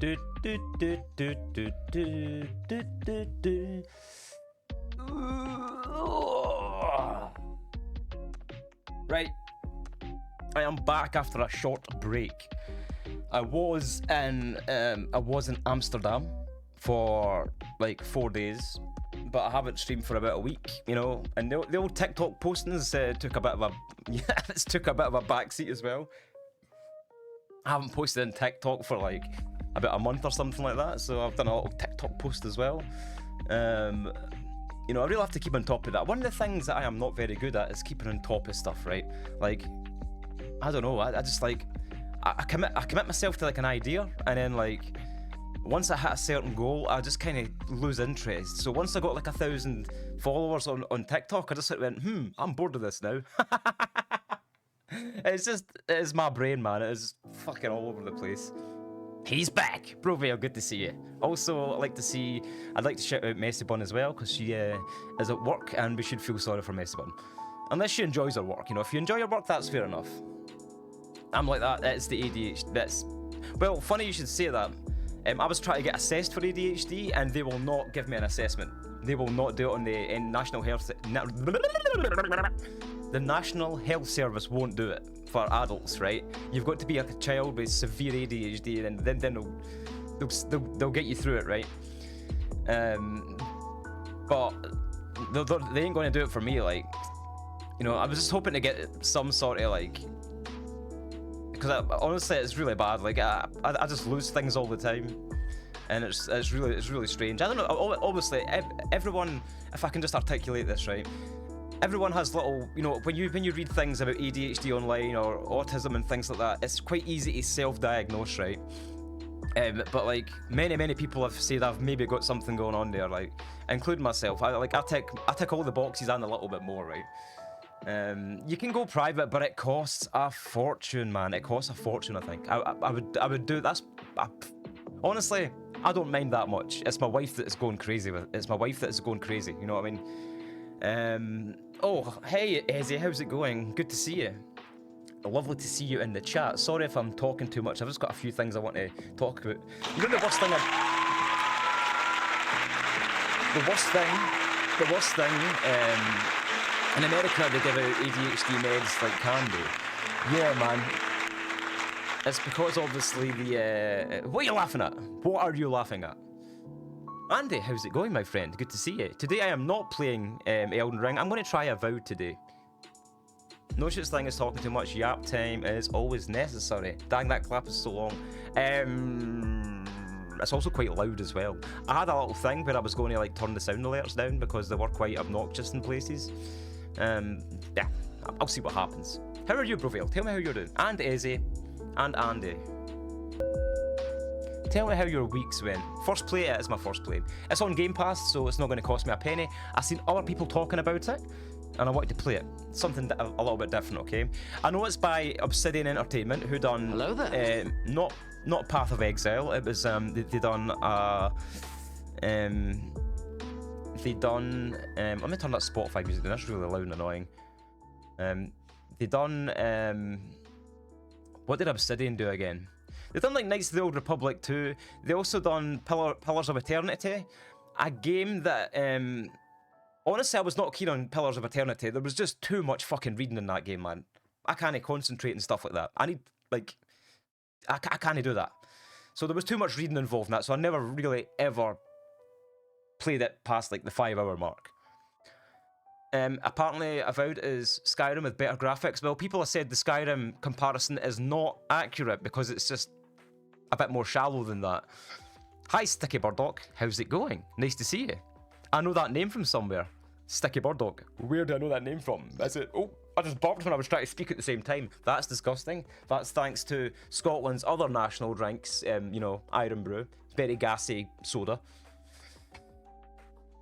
Right, I am back after a short break. I was in Amsterdam for like 4 days, but I haven't streamed for about a week, you know. And the old TikTok postings took a bit of a backseat as well. I haven't posted on TikTok for like about a month or something like that, so I've done a little TikTok post as well. You know, I really have to keep on top of that. One of the things that I am not very good at is keeping on top of stuff, right? Like, I don't know, I just like, I commit myself to like an idea, and then like, once I hit a certain goal, I just kind of lose interest. So once I got like 1,000 followers on TikTok, I just sort of went, I'm bored of this now. It's my brain, man. It is fucking all over the place. He's back! Brovale, good to see you. Also, I'd like to shout out Messibun as well, because she is at work, and we should feel sorry for Messibun. Unless she enjoys her work, you know. If you enjoy your work, that's fair enough. I'm like that. It's the ADHD. Well, funny you should say that. I was trying to get assessed for ADHD, and they will not give me an assessment. They will not do it on the National Health... The National Health Service won't do it for adults, right? You've got to be like a child with severe ADHD, and then they'll get you through it, right? But they ain't going to do it for me. Like, you know, I was just hoping to get some sort of like, because honestly, it's really bad. Like, I just lose things all the time, and it's really strange. I don't know. Obviously, everyone, if I can just articulate this right. Everyone has little, you know, when you read things about ADHD online or autism and things like that, it's quite easy to self-diagnose, right? But like many people have said I've maybe got something going on there, like including myself. I tick all the boxes and a little bit more, right? You can go private, but it costs a fortune, man. It costs a fortune, I think. I would do that's. Honestly, I don't mind that much. It's my wife that is going crazy with. It's my wife that is going crazy. You know what I mean? Oh, hey, Ezzy, how's it going? Good to see you. Lovely to see you in the chat. Sorry if I'm talking too much. I've just got a few things I want to talk about. You know the worst thing in America, they give out ADHD meds like candy. Yeah, man. It's because obviously the... what are you laughing at? What are you laughing at? Andy, how's it going, my friend? Good to see you. Today I am not playing Elden Ring. I'm going to try Avowed today. No such thing as talking too much. Yap time is always necessary. Dang, that clap is so long. It's also quite loud as well. I had a little thing where I was going to like turn the sound alerts down because they were quite obnoxious in places. Yeah, I'll see what happens. How are you, Brovale? Tell me how you're doing. And Izzy. And Andy. Tell me how your weeks went. First play, it is my first play. It's on Game Pass, so it's not going to cost me a penny. I've seen other people talking about it, and I wanted to play it. Something a little bit different, okay? I know it's by Obsidian Entertainment, who done... Hello there. Not Path of Exile. It was they done let me turn that Spotify music down. That's really loud and annoying. They done what did Obsidian do again? They've done like Knights of the Old Republic 2. They also done Pillars of Eternity, a game that honestly I was not keen on. Pillars of Eternity. There was just too much fucking reading in that game, man. I can't concentrate and stuff like that. I need like I can't do that. So there was too much reading involved in that. So I never really ever played it past like the 5-hour mark. Apparently, Avowed is Skyrim with better graphics. Well, people have said the Skyrim comparison is not accurate because it's just a bit more shallow than that. Hi, Sticky Burdock. How's it going? Nice to see you. I know that name from somewhere. Sticky Burdock. Where do I know that name from? Is it... Oh, I just burped when I was trying to speak at the same time. That's disgusting. That's thanks to Scotland's other national drinks, you know, Iron Brew. Very gassy soda.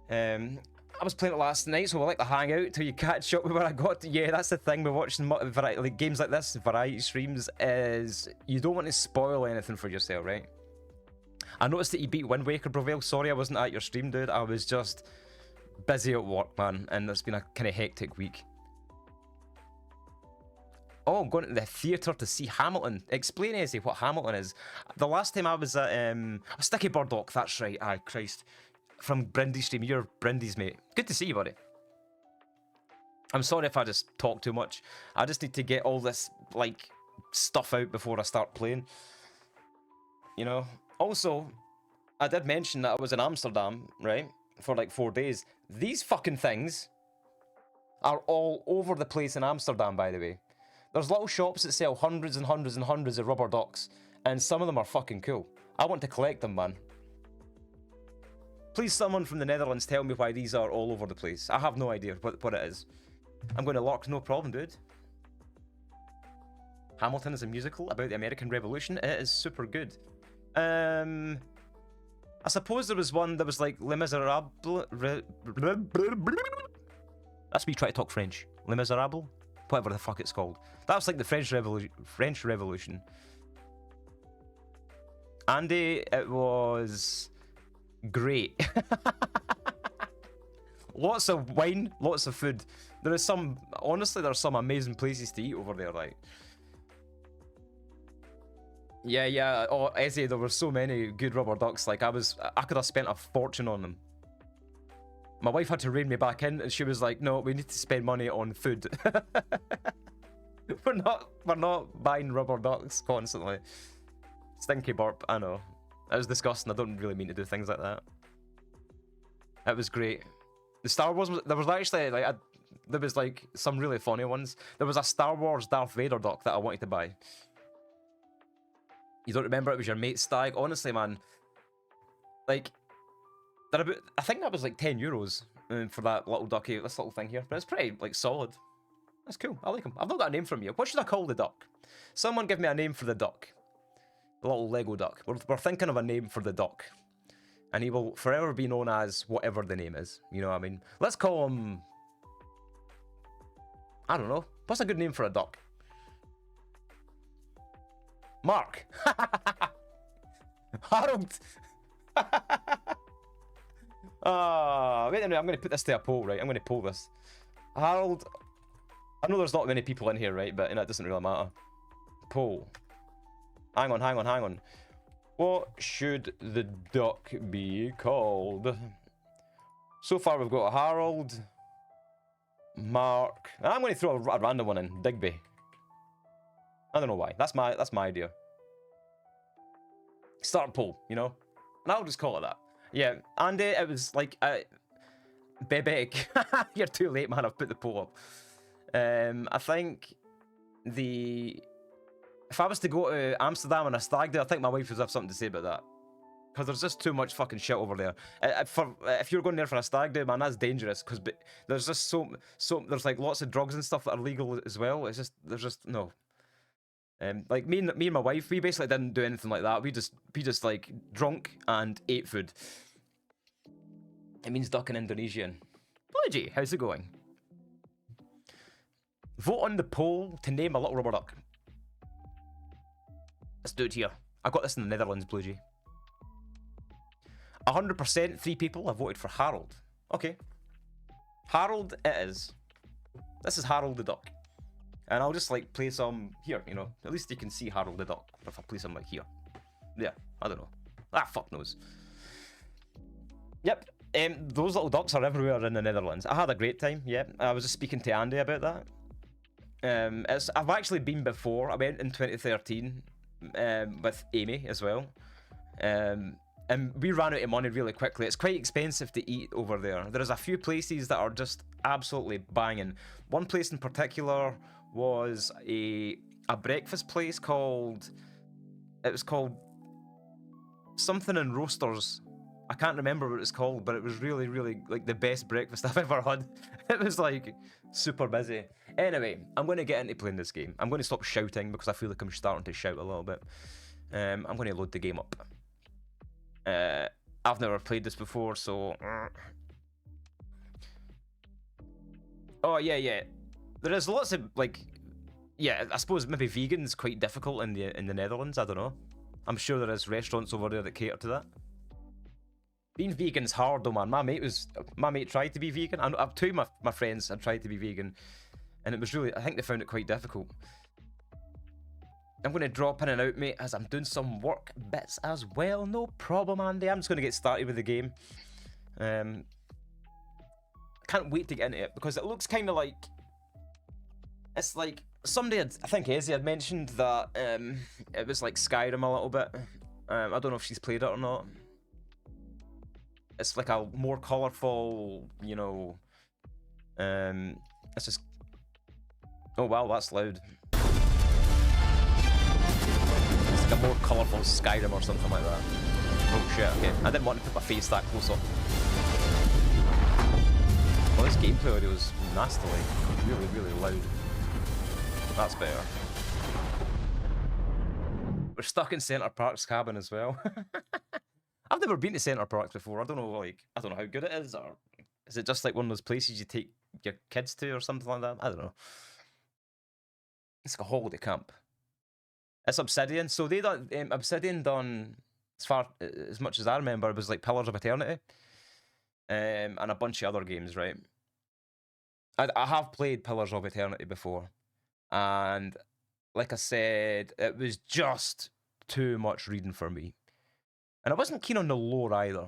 I was playing it last night, so I like to hang out till you catch up with where I got to. Yeah, that's the thing with watching like games like this, variety streams, is you don't want to spoil anything for yourself, right? I noticed that you beat Wind Waker, Brovale. Sorry I wasn't at your stream, dude. I was just busy at work, man, and it's been a kind of hectic week. Oh, I'm going to the theatre to see Hamilton. Explain, Ezzy, what Hamilton is. The last time I was at Sticky Burdock, that's right. Aye, Christ. From Brindy's stream. You're Brindy's mate. Good to see you, buddy. I'm sorry if I just talk too much. I just need to get all this, like, stuff out before I start playing. You know? Also, I did mention that I was in Amsterdam, right? For like 4 days. These fucking things are all over the place in Amsterdam, by the way. There's little shops that sell hundreds and hundreds and hundreds of rubber ducks, and some of them are fucking cool. I want to collect them, man. Please, someone from the Netherlands tell me why these are all over the place. I have no idea what it is. I'm going to lurk, no problem, dude. Hamilton is a musical about the American Revolution. It is super good. I suppose there was one that was like Les Miserables. That's me trying to talk French. Les Miserables? Whatever the fuck it's called. That was like the French Revolution. Andy, it was great. Lots of wine, lots of food. There is some, honestly, there's some amazing places to eat over there, like. Yeah. Oh, Ezzy, there were so many good rubber ducks. Like, I could have spent a fortune on them. My wife had to rein me back in, and she was like, "No, we need to spend money on food. we're not buying rubber ducks constantly." Stinky burp. I know. That was disgusting. I don't really mean to do things like that. It was great. The Star Wars, there was actually like there was like some really funny ones. There was a Star Wars Darth Vader duck that I wanted to buy. You don't remember? It was your mate's stag. Honestly, man, like, I think that was like €10 for that little ducky, this little thing here. But it's pretty like solid. That's cool. I like him. I've not got a name from you. What should I call the duck? Someone give me a name for the duck. The little Lego duck. We're thinking of a name for the duck. And he will forever be known as whatever the name is. You know what I mean? Let's call him... I don't know. What's a good name for a duck? Mark. Harold. Wait a minute. I'm going to put this to a poll, right? I'm going to poll this. Harold. I know there's not many people in here, right? But you know, it doesn't really matter. Poll. Hang on. What should the duck be called? So far we've got Harold, Mark. I'm going to throw a random one in. Digby. I don't know why. That's my idea. Start poll, you know? And I'll just call it that. Yeah, Andy, it was like Bebek. You're too late, man. I've put the poll up. I think if I was to go to Amsterdam on a stag day, I think my wife would have something to say about that. Because there's just too much fucking shit over there. If you're going there for a stag day, man, that's dangerous. Because there's just so there's like lots of drugs and stuff that are legal as well. It's just no. Like me and my wife, we basically didn't do anything like that. We just like drunk and ate food. It means duck in Indonesian. Luigi, how's it going? Vote on the poll to name a little rubber duck. Let's do it here. I got this in the Netherlands, Blue G. 100%, 3 people have voted for Harold. Okay. Harold it is. This is Harold the duck. And I'll just like play some here, you know. At least you can see Harold the duck. If I play some like here. Yeah, I don't know. Ah, fuck knows. Yep. Those little ducks are everywhere in the Netherlands. I had a great time, yeah. I was just speaking to Andy about that. I've actually been before. I went in 2013. With Amy as well, and we ran out of money really quickly. It's quite expensive to eat over there. There's a few places that are just absolutely banging. One place in particular was a breakfast place called, it was called something in Roasters. I can't remember what it's called, but it was really, really like the best breakfast I've ever had. It was like super busy. Anyway, I'm going to get into playing this game. I'm going to stop shouting because I feel like I'm starting to shout a little bit. I'm going to load the game up. I've never played this before, so... Oh, yeah. There is lots of, like... Yeah, I suppose maybe vegan's quite difficult in the Netherlands, I don't know. I'm sure there is restaurants over there that cater to that. Being vegan's hard though, man. My mate tried to be vegan. Two of my friends had tried to be vegan, and it was really, I think they found it quite difficult. I'm going to drop in and out, mate, as I'm doing some work bits as well. No problem, Andy. I'm just going to get started with the game. Can't wait to get into it, because it looks kind of like... It's like... Somebody had... I think Ezzy had mentioned that it was like Skyrim a little bit. I don't know if she's played it or not. It's like a more colourful, you know... it's just... Oh, wow, that's loud. It's like a more colourful Skyrim or something like that. Oh shit, okay. I didn't want to put my face that close up. Well, this gameplay audio is nastily, really, really loud. That's better. We're stuck in Centre Park's cabin as well. I've never been to Centre Parks before. I don't know, like, I don't know how good it is, or is it just like one of those places you take your kids to or something like that? I don't know. It's like a holiday camp. It's Obsidian. So they done Obsidian done, as much as I remember, it was like Pillars of Eternity, and a bunch of other games, right? I have played Pillars of Eternity before, and like I said, it was just too much reading for me, and I wasn't keen on the lore either.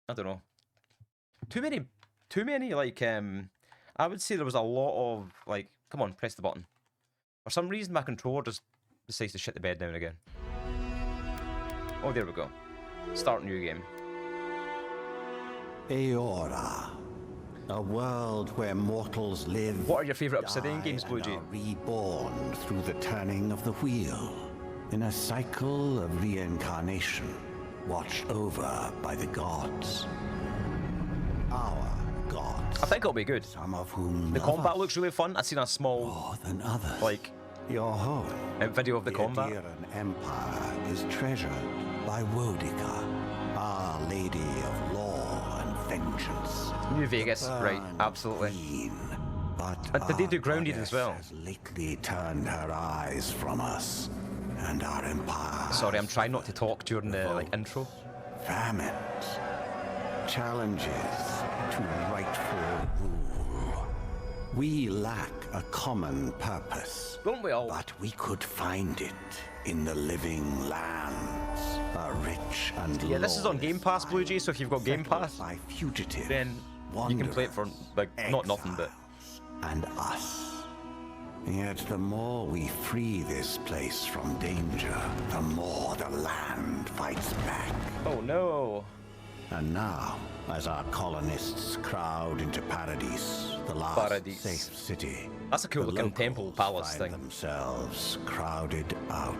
I don't know. Too many. Like I would say there was a lot of like. Come on, press the button. For some reason, my controller just decides to shit the bed down again. Oh, there we go. Start new game. Eora, a world where mortals live. What are your favourite Obsidian games, Blue G? Reborn through the turning of the wheel, in a cycle of reincarnation, watched over by the gods. Our gods. I think it'll be good. Some of whom the combat looks really fun. I've seen a small, more than others. like, your home. Video of the combat. The Adiran Empire is treasured by Wodica, Our Lady of Law and Vengeance. New Vegas, right? Absolutely. Queen. But did they do grounded as well? Has lately turned her eyes from us and our empire. Sorry, I'm trying not to talk during the like intro. Famines, challenges to rightful rule. We lack a common purpose. Don't we all? But we could find it in the living lands. A rich and yeah, this is on Game Pass, Blue G, so if you've got Game Pass, by fugitive, then you can play it for like not nothing, but and us. Yet the more we free this place from danger, the more the land fights back. Oh no. And now, as our colonists crowd into Paradise, the last safe city, that's a cool looking temple palace thing. Themselves crowded out.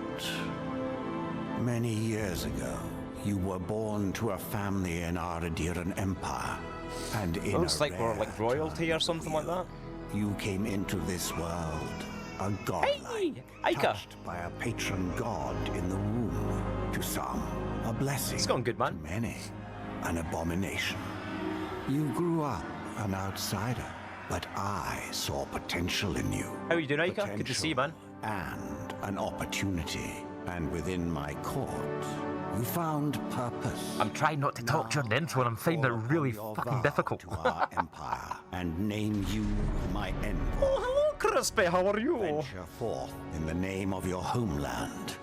Many years ago, you were born to a family in our Adiran Empire, and in looks like we're like royalty or something like that. You came into this world, a godlike, touched by a patron god in the womb. To some, a blessing. It's going good, man. To many, an abomination. You grew up an outsider, but I saw potential in you. How are you doing, Aika? Good to see you, man. And an opportunity. And within my court, you found purpose. I'm trying not to talk during the intro, and I'm finding it really fucking difficult. To our empire and name you my envoy. Oh, hello, Crispy. How are you? Venture forth in the name of your homeland.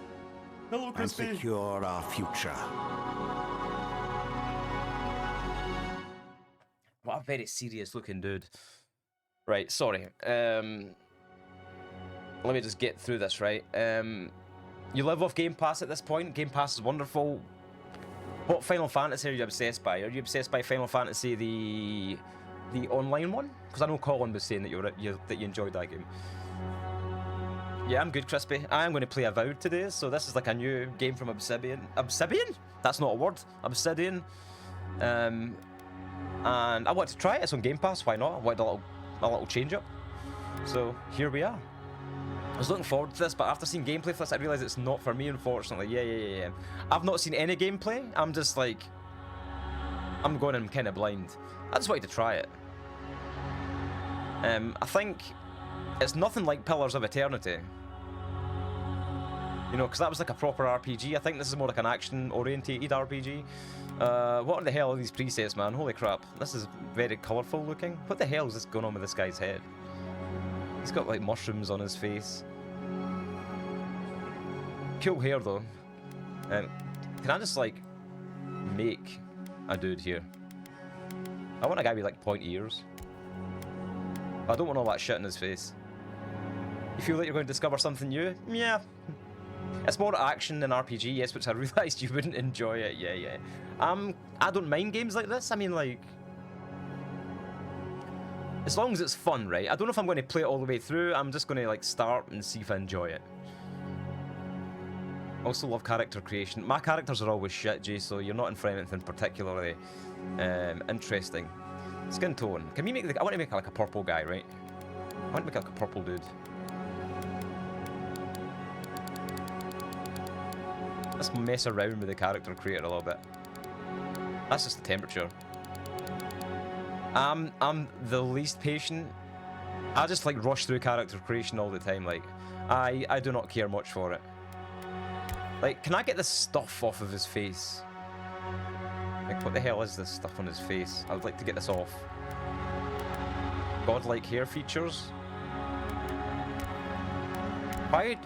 Hello, Crispy. And secure our future. What a very serious looking dude. Right, sorry. Let me just get through this, right? You live off Game Pass at this point. Game Pass is wonderful. What Final Fantasy are you obsessed by? Are you obsessed by Final Fantasy the online one? Because I know Colin was saying that you enjoyed that game. Yeah, I'm good, Crispy. I am going to play Avowed today, so this is like a new game from Obsidian. Obsidian? That's not a word. Obsidian. And I want to try it. It's on Game Pass. Why not? I wanted a little change up. So here we are. I was looking forward to this, but after seeing gameplay for this, I realised it's not for me, unfortunately. Yeah. I've not seen any gameplay. I'm just like... I'm going in kind of blind. I just wanted to try it. I think it's nothing like Pillars of Eternity. You know, because that was like a proper RPG. I think this is more like an action-orientated RPG. What the hell are these presets, man? Holy crap. This is very colourful looking. What the hell is this going on with this guy's head? He's got like mushrooms on his face. Cool hair though. Can I just like make a dude here? I want a guy with like pointy ears. I don't want all that shit in his face. You feel like you're going to discover something new? Yeah. It's more action than RPG, yes, which I realised you wouldn't enjoy it. Yeah. I don't mind games like this. I mean, like, as long as it's fun, right? I don't know if I'm going to play it all the way through. I'm just going to like start and see if I enjoy it. Also love character creation. My characters are always shit, Jay, so you're not in for anything particularly interesting. Skin tone. Can we make the... I want to make like a purple guy, right? I want to make like a purple dude. Let's mess around with the character creator a little bit. That's just the temperature. I'm the least patient. I just like rush through character creation all the time. Like, I do not care much for it. Like, can I get this stuff off of his face? Like, what the hell is this stuff on his face? I would like to get this off. Godlike hair features. Why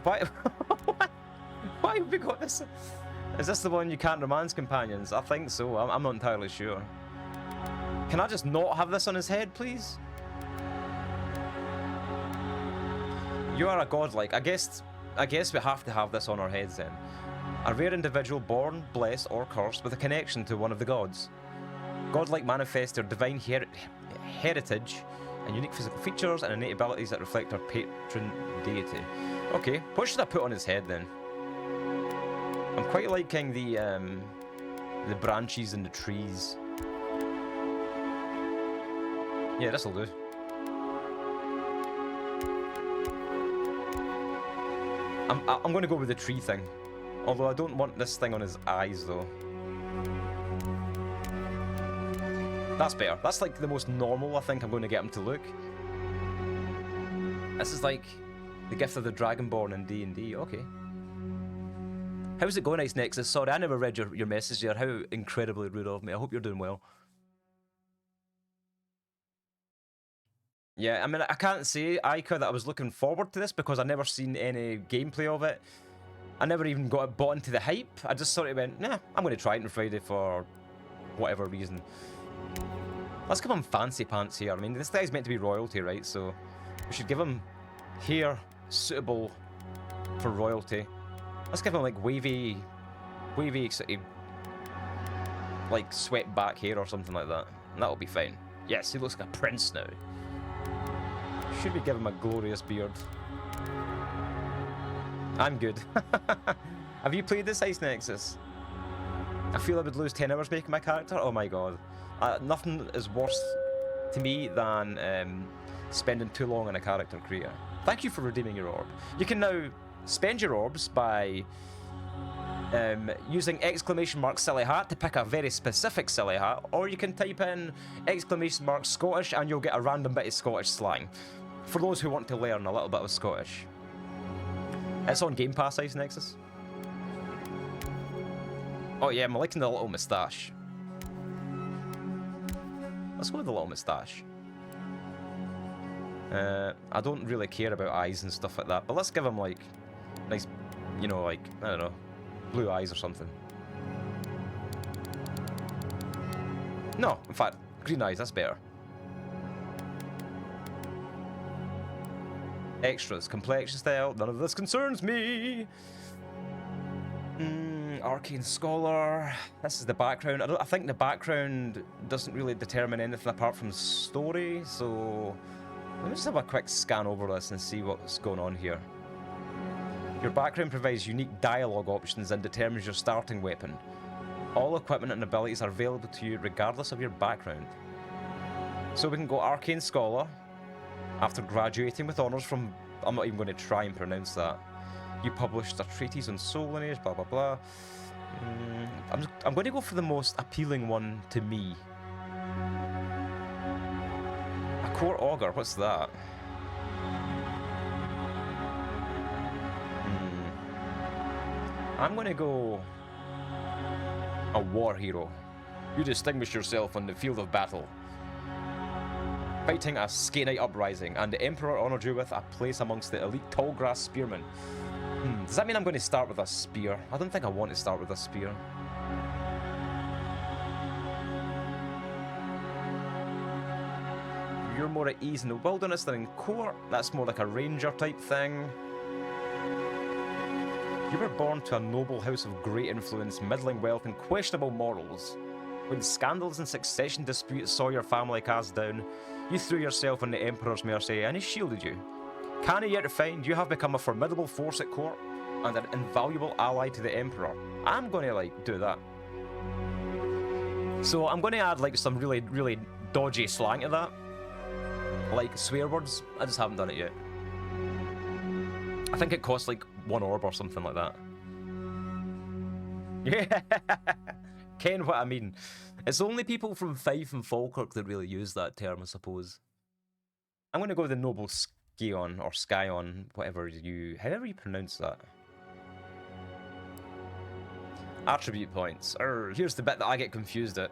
have we got this? Is this the one you can't romance companions? I think so. I'm not entirely sure. Can I just not have this on his head, please? You are a godlike. I guess we have to have this on our heads then. A rare individual born, blessed, or cursed with a connection to one of the gods. Godlike manifest their divine heritage and unique physical features and innate abilities that reflect our patron deity. Okay, what should I put on his head then? I'm quite liking the branches and the trees. Yeah, this'll do. I'm going to go with the tree thing. Although I don't want this thing on his eyes though. That's better. That's like the most normal I think I'm going to get him to look. This is like the gift of the Dragonborn in D&D. Okay. How's it going, Ice Nexus? Sorry, I never read your message there. How incredibly rude of me. I hope you're doing well. Yeah, I mean, I can't say, Ica, that I was looking forward to this because I never seen any gameplay of it. I never even bought into the hype. I just sort of went, nah, I'm going to try it on Friday for whatever reason. Let's give him fancy pants here. I mean, this guy's meant to be royalty, right? So we should give him hair suitable for royalty. Let's give him like wavy sort of like swept back hair or something like that. And that'll be fine. Yes, he looks like a prince now. Should we give him a glorious beard? I'm good. Have you played this, Ice Nexus? I feel I would lose 10 hours making my character. Oh my god. Nothing is worse to me than spending too long on a character creator. Thank you for redeeming your orb. You can now spend your orbs by using ! silly hat to pick a very specific silly hat, or you can type in ! Scottish and you'll get a random bit of Scottish slang. For those who want to learn a little bit of Scottish. It's on Game Pass, Ice Nexus. Oh yeah, I'm liking the little moustache. Let's go with the little moustache. I don't really care about eyes and stuff like that, but let's give him like nice, you know, like, I don't know, blue eyes or something. No, in fact, green eyes, that's better. Extras, complexion style, none of this concerns me. Arcane Scholar, this is the background. I think the background doesn't really determine anything apart from story, so let me just have a quick scan over this and see what's going on here. Your background provides unique dialogue options and determines your starting weapon. All equipment and abilities are available to you regardless of your background. So we can go Arcane Scholar. After graduating with honours from... I'm not even going to try and pronounce that. You published a treatise on soul lineage, blah blah blah. I'm going to go for the most appealing one to me. A Court Augur, what's that? I'm going to go... a war hero. You distinguish yourself on the field of battle, fighting a Skaenite uprising, and the Emperor honoured you with a place amongst the elite tallgrass spearmen. Does that mean I'm going to start with a spear? I don't think I want to start with a spear. You're more at ease in the wilderness than in court. That's more like a ranger type thing. You were born to a noble house of great influence, middling wealth, and questionable morals. When scandals and succession disputes saw your family cast down, you threw yourself on the Emperor's mercy and he shielded you. Canny yet refined, you have become a formidable force at court and an invaluable ally to the Emperor. I'm going to, like, do that. So I'm going to add, like, some really, really dodgy slang to that. Like, swear words. I just haven't done it yet. I think it costs, like, 1 orb or something like that. Yeah! Ken what I mean. It's only people from Fife and Falkirk that really use that term, I suppose. I'm going to go with the Noble Scion, or Skyon, however you pronounce that. Attribute points. Here's the bit that I get confused at.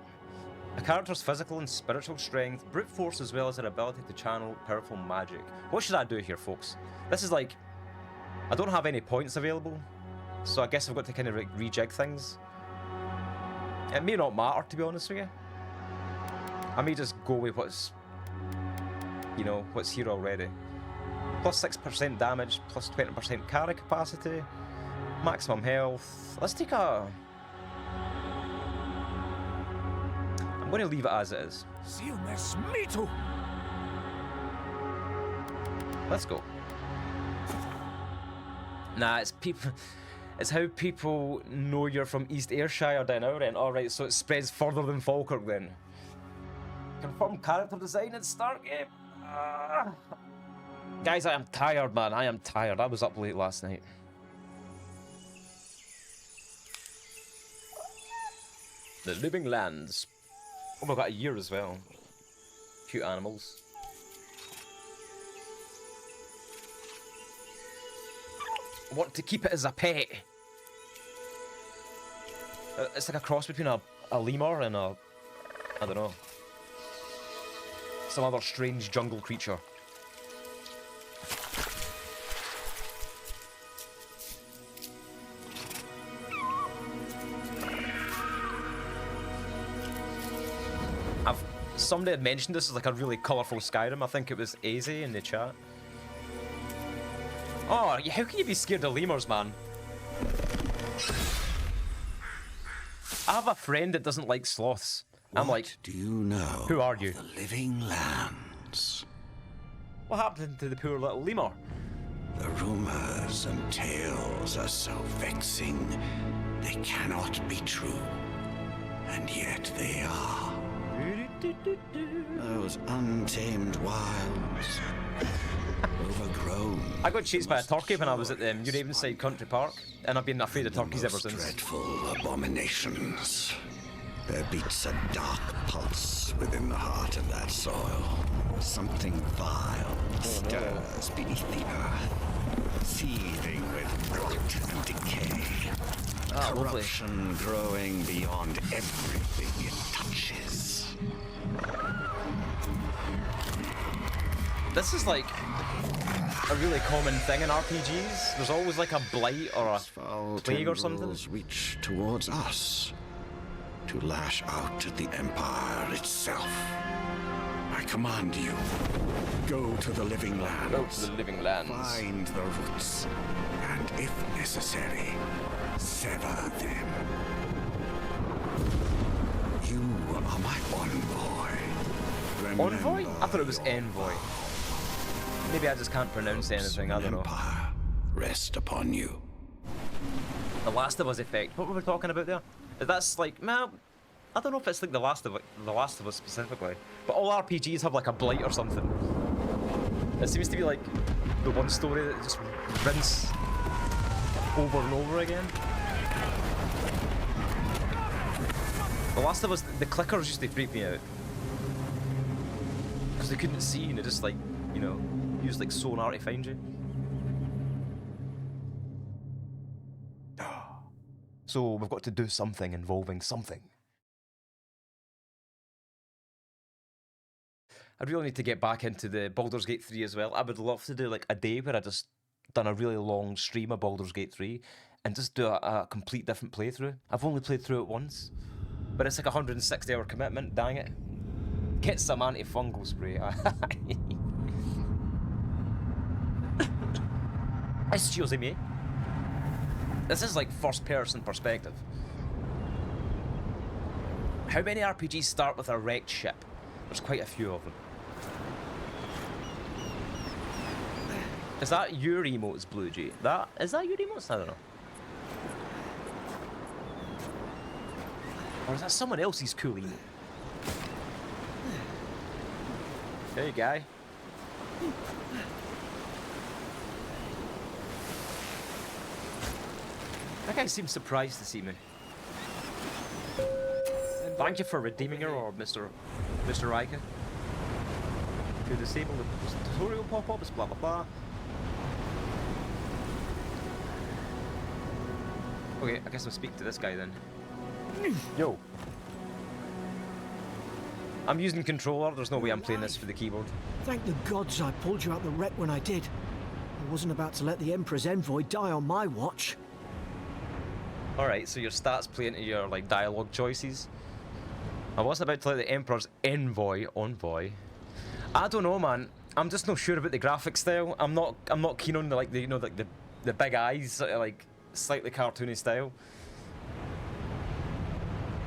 A character's physical and spiritual strength, brute force, as well as their ability to channel powerful magic. What should I do here, folks? This is like... I don't have any points available, so I guess I've got to kind of rejig things. It may not matter, to be honest with you. I may just go with what's... you know, what's here already. Plus 6% damage, plus 20% carry capacity, maximum health. Let's take a... I'm going to leave it as it is. Let's go. Nah, it's people... It's how people know you're from East Ayrshire down our end. Alright, so it spreads further than Falkirk then. Confirm character design and start game. Guys, I am tired, man. I am tired. I was up late last night. The Living Lands. Oh, we've got a year as well. Cute animals. Want to keep it as a pet. It's like a cross between a lemur and a... I don't know. Some other strange jungle creature. Somebody had mentioned this as like a really colourful Skyrim. I think it was Azy in the chat. Oh, how can you be scared of lemurs, man? I have a friend that doesn't like sloths. I'm like, do you know? Who are you? The Living Lands. What happened to the poor little lemur? The rumors and tales are so vexing, they cannot be true. And yet they are. Those untamed wilds. Overgrown. I got chased by a turkey when I was at the Ravenside Country Park, and I've been afraid of turkeys ever since. Dreadful abominations. There beats a dark pulse within the heart of that soil. Something vile stirs beneath the earth, seething with rot and decay. Corruption lovely. Growing beyond everything it touches. This is like a really common thing in RPGs. There's always like a blight or a plague or something. Reach towards us to lash out at the Empire itself. I command you, go to the Living Lands. Go to the Living Lands. Find the roots, and if necessary, sever them. You are my envoy. Envoy? I thought it was envoy. Maybe I just can't pronounce anything, I don't know. Empire rest upon you. The Last of Us effect. What were we talking about there? That's like, man, I don't know if it's like The Last of Us specifically, but all RPGs have like a blight or something. It seems to be like the one story that just rinse over and over again. The Last of Us, the clickers used to freak me out because they couldn't see and they just like, you know, used like sonar to find you. So we've got to do something involving something. I really need to get back into the Baldur's Gate 3 as well. I would love to do like a day where I just done a really long stream of Baldur's Gate 3 and just do a complete different playthrough. I've only played through it once, but it's like a 160-hour commitment, dang it. Get some antifungal spray. Excuse me. This is like first-person perspective. How many RPGs start with a wrecked ship? There's quite a few of them. Is that your emotes, Blue G? Is that your emotes? I don't know. Or is that someone else's cool emote? Hey, guy. That guy seems surprised to see me. Thank you for redeeming her, or Mr. Riker. To disable the tutorial pop-ups, blah blah blah. Okay, I guess I'll speak to this guy then. Yo. I'm using controller, there's no way I'm playing this for the keyboard. Thank the gods I pulled you out the wreck when I did. I wasn't about to let the Emperor's envoy die on my watch. Alright, so your stats play into your like dialogue choices. I wasn't about to let the Emperor's envoy. I don't know, man. I'm just not sure about the graphic style. I'm not keen on the like the you know like the big eyes, sort of like slightly cartoony style.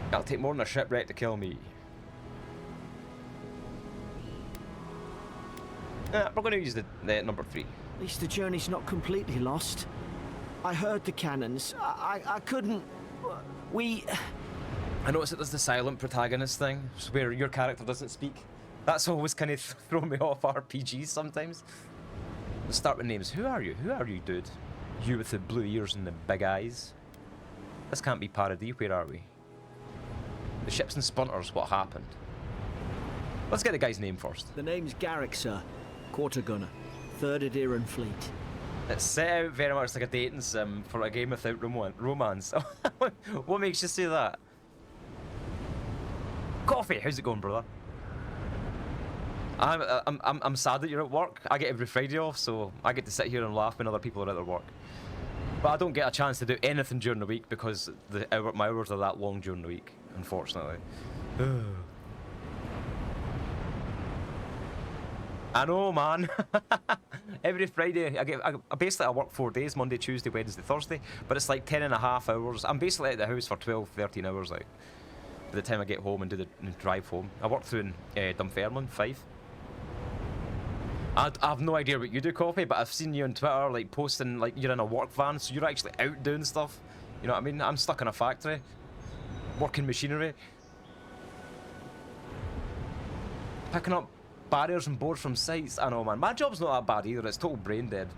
It'll take more than a shipwreck to kill me. We're going to use the number 3. At least the journey's not completely lost. I heard the cannons. I couldn't... I noticed that there's the silent protagonist thing, where your character doesn't speak. That's always kind of thrown me off RPGs sometimes. Let's start with names. Who are you? Who are you, dude? You with the blue ears and the big eyes. This can't be Paradis. Where are we? The ships and splinters. What happened? Let's get the guy's name first. The name's Garrick, sir. Quarter gunner. 3rd Adiran Fleet. It's set out very much like a dating sim for a game without romance. What makes you say that? Coffee, how's it going, brother? I'm sad that you're at work. I get every Friday off, so I get to sit here and laugh when other people are at their work. But I don't get a chance to do anything during the week because my hours are that long during the week, unfortunately. I know, man. Every Friday, I basically work 4 days, Monday, Tuesday, Wednesday, Thursday, but it's like 10.5 hours. I'm basically at the house for 12, 13 hours, like, by the time I get home and do the drive home. I work through in Dunfermline, Fife. I have no idea what you do, Coffee, but I've seen you on Twitter, like, posting, like, you're in a work van, so you're actually out doing stuff. You know what I mean? I'm stuck in a factory, working machinery, picking up barriers and boards from sites. I know, man. My job's not that bad either. It's total brain dead.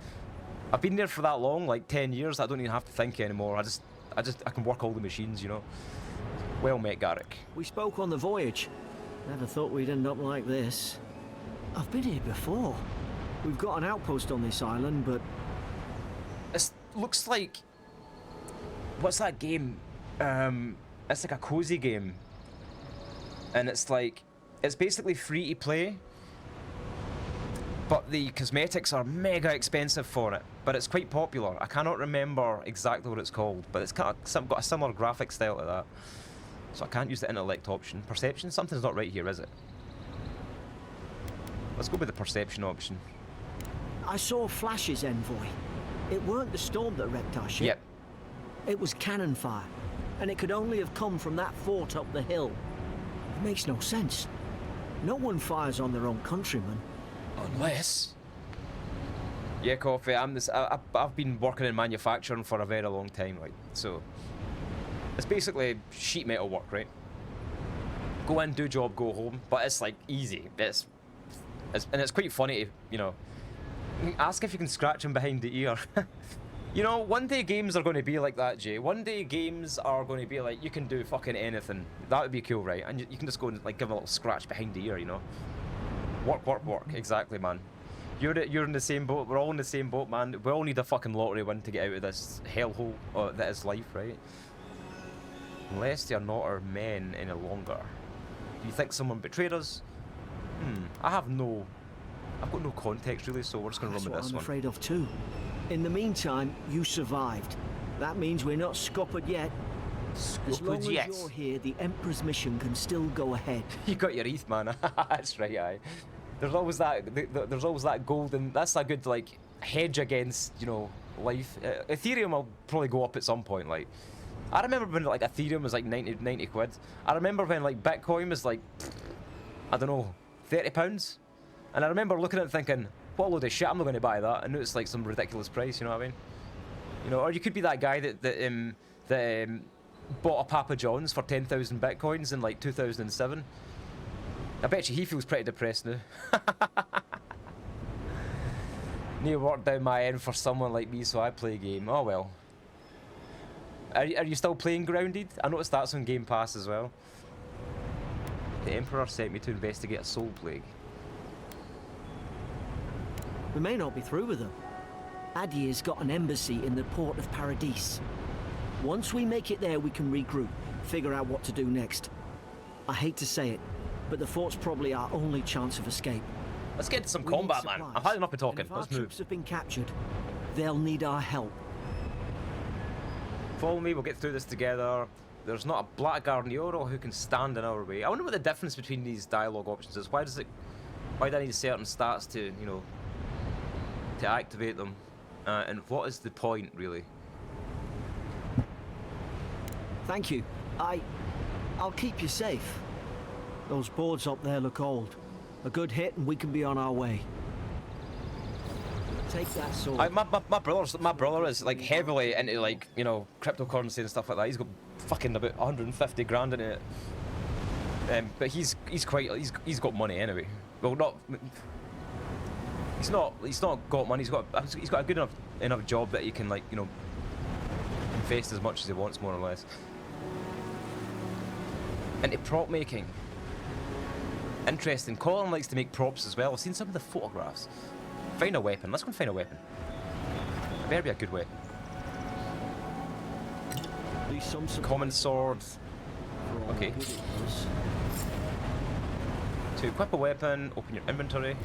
I've been there for that long, like 10 years. I don't even have to think anymore. I can work all the machines, you know. Well met, Garrick. We spoke on the voyage. Never thought we'd end up like this. I've been here before. We've got an outpost on this island, but... It looks like... What's that game? It's like a cozy game. And it's like... It's basically free to play. But the cosmetics are mega expensive for it. But it's quite popular. I cannot remember exactly what it's called. But it's kind of got a similar graphic style to that. So I can't use the intellect option. Perception? Something's not right here, is it? Let's go with the perception option. I saw flashes, Envoy. It weren't the storm that wrecked our ship. Yep. It was cannon fire. And it could only have come from that fort up the hill. It makes no sense. No one fires on their own countrymen. Unless... Yeah, Coffee, I've been working in manufacturing for a very long time, like, so... It's basically sheet metal work, right? Go in, do job, go home, but it's like easy. And it's quite funny to, you know, ask if you can scratch him behind the ear. You know, one day games are going to be like that, Jay. One day games are going to be like, you can do fucking anything. That would be cool, right? And you can just go and like give him a little scratch behind the ear, you know? Work, work, work. Exactly, man. You're in the same boat. We're all in the same boat, man. We all need a fucking lottery win to get out of this hellhole that is life, right? Unless they are not our men any longer. Do you think someone betrayed us? I've got no context really, so we're just gonna run with this one. That's what I'm afraid of too. In the meantime, you survived. That means we're not scuppered yet. As long as Yes. you're here, the Emperor's mission can still go ahead. You got your ETH, man. That's right, aye. There's always that. There's always that golden. That's a good like hedge against, you know, life. Ethereum will probably go up at some point. Like, I remember when like Ethereum was like 90 quid. I remember when like Bitcoin was like, I don't know, £30. And I remember looking at it thinking, what a load of shit, I'm not going to buy that. And it's like some ridiculous price, you know what I mean? You know, or you could be that guy that bought a Papa John's for 10,000 Bitcoins in like 2007. I bet you he feels pretty depressed now. Need to work down my end for someone like me, so I play a game. Oh well. Are you still playing Grounded? I noticed that's on Game Pass as well. The Emperor sent me to investigate a soul plague. We may not be through with them. Adir's got an embassy in the port of Paradis. Once we make it there, we can regroup, figure out what to do next. I hate to say it, but the fort's probably our only chance of escape. Let's get to some We need combat, man. supplies, I've had enough of talking. and if our Let's move. troops have been captured, they'll need our help. Follow me, we'll get through this together. There's not a Blackguard Euro who can stand in our way. I wonder what the difference between these dialogue options is. Why do I need certain stats to, you know, to activate them? And what is the point, really? Thank you. I'll keep you safe. Those boards up there look old. A good hit and we can be on our way. Take that sword. My brother is like heavily into like, you know, cryptocurrency and stuff like that. He's got fucking about 150 grand in it. But he's got money anyway. Well, he's not got money. He's got a good enough job that he can, like, you know, invest as much as he wants, more or less. Into prop making. Interesting. Colin likes to make props as well. I've seen some of the photographs. Find a weapon. Let's go and find a weapon. It better be a good weapon. Common sword. Okay. To equip a weapon, open your inventory.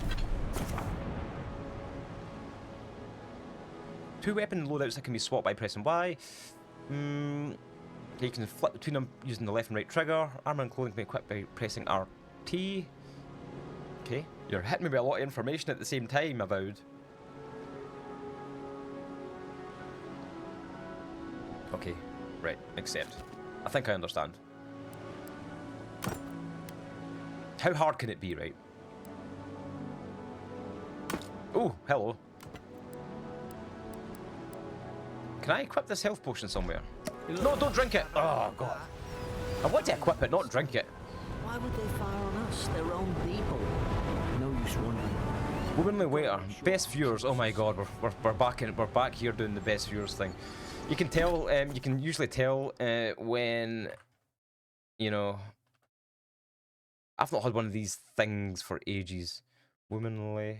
2 weapon loadouts that can be swapped by pressing Y. Okay, you can flip between them using the left and right trigger. Armor and clothing can be equipped by pressing RT. Okay, you're hitting me with a lot of information at the same time, Avowed. Okay, right, accept. I think I understand. How hard can it be, right? Oh, hello. Can I equip this health potion somewhere? No, don't drink it! Oh, God. I want to equip it, not drink it. Why would they fire on us? Their own people. No use wondering. Womanly waiter, best viewers. Oh my God, we're back here doing the best viewers thing. You can tell. You can usually tell when, you know. I've not had one of these things for ages. Womanly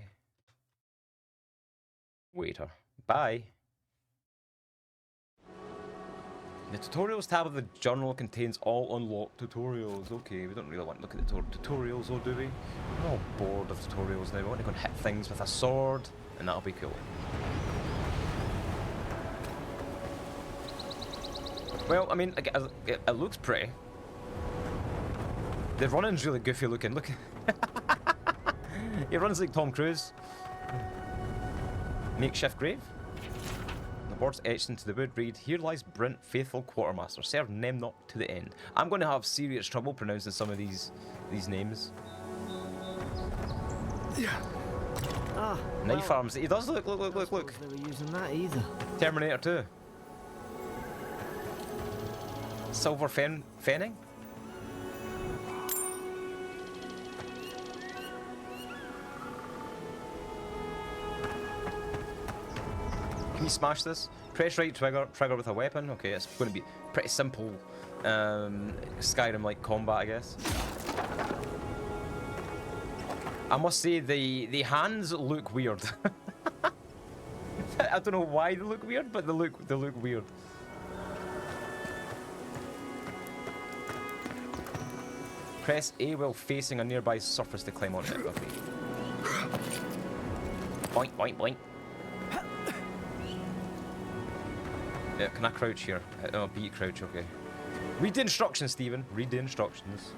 waiter. Bye. The tutorials tab of the journal contains all unlocked tutorials. Okay, we don't really want to look at the tutorials, though, do we? I'm all bored of tutorials now. I want to go and hit things with a sword, and that'll be cool. Well, I mean, it looks pretty. The running's really goofy looking. Look. He runs like Tom Cruise. Makeshift grave. The words etched into the wood read, "Here lies Brent, faithful quartermaster. Serve nem not to the end." I'm going to have serious trouble pronouncing some of these names. Ah, Knife well, arms. He does look. Look. I suppose they were using that either. Terminator 2. Silver Fenning. Can you smash this? Press right trigger with a weapon. Okay, it's going to be pretty simple Skyrim-like combat, I guess. I must say the hands look weird. I don't know why they look weird, but they look weird. Press A while facing a nearby surface to climb on it. Okay. Boink, boink, boink. Yeah, can I crouch here? Oh, B crouch, okay. Read the instructions, Stephen. Read the instructions.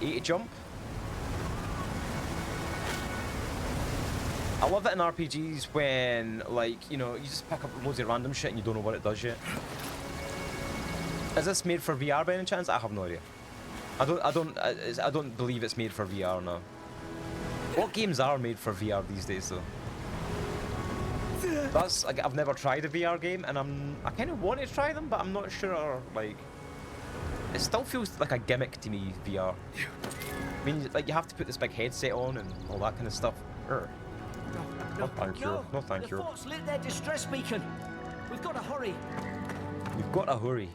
A to jump. I love it in RPGs when, like, you know, you just pick up loads of random shit and you don't know what it does yet. Is this made for VR by any chance? I have no idea. I don't believe it's made for VR now. What games are made for VR these days, though? That's like, I've never tried a VR game, and I kind of want to try them, but I'm not sure. Like, it still feels like a gimmick to me, VR. I mean, like, you have to put this big headset on and all that kind of stuff. No, thank you. No, thank you. The fort's lit their distress beacon. We've got to hurry. We've got to hurry.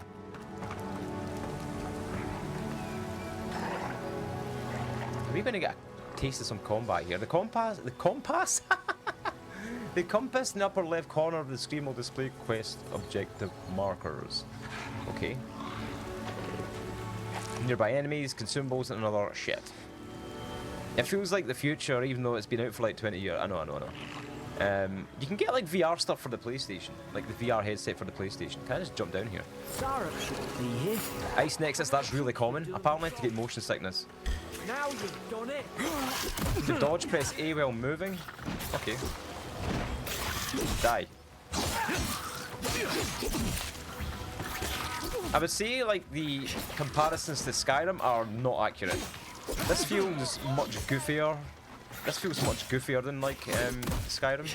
Are we going to get a taste of some combat here? The compass? The compass in the upper left corner of the screen will display quest objective markers. Okay. Nearby enemies, consumables, and other shit. It feels like the future, even though it's been out for like 20 years. I know. You can get like VR stuff for the PlayStation, like the VR headset for the PlayStation. Can I just jump down here? Sarah should be here. Ice Nexus, that's really common, apparently, to get motion sickness. Now you've done it. To dodge, press A while moving. Okay. Die. I would say, like, the comparisons to Skyrim are not accurate. This feels much goofier. This feels much goofier than, like, Skyrim.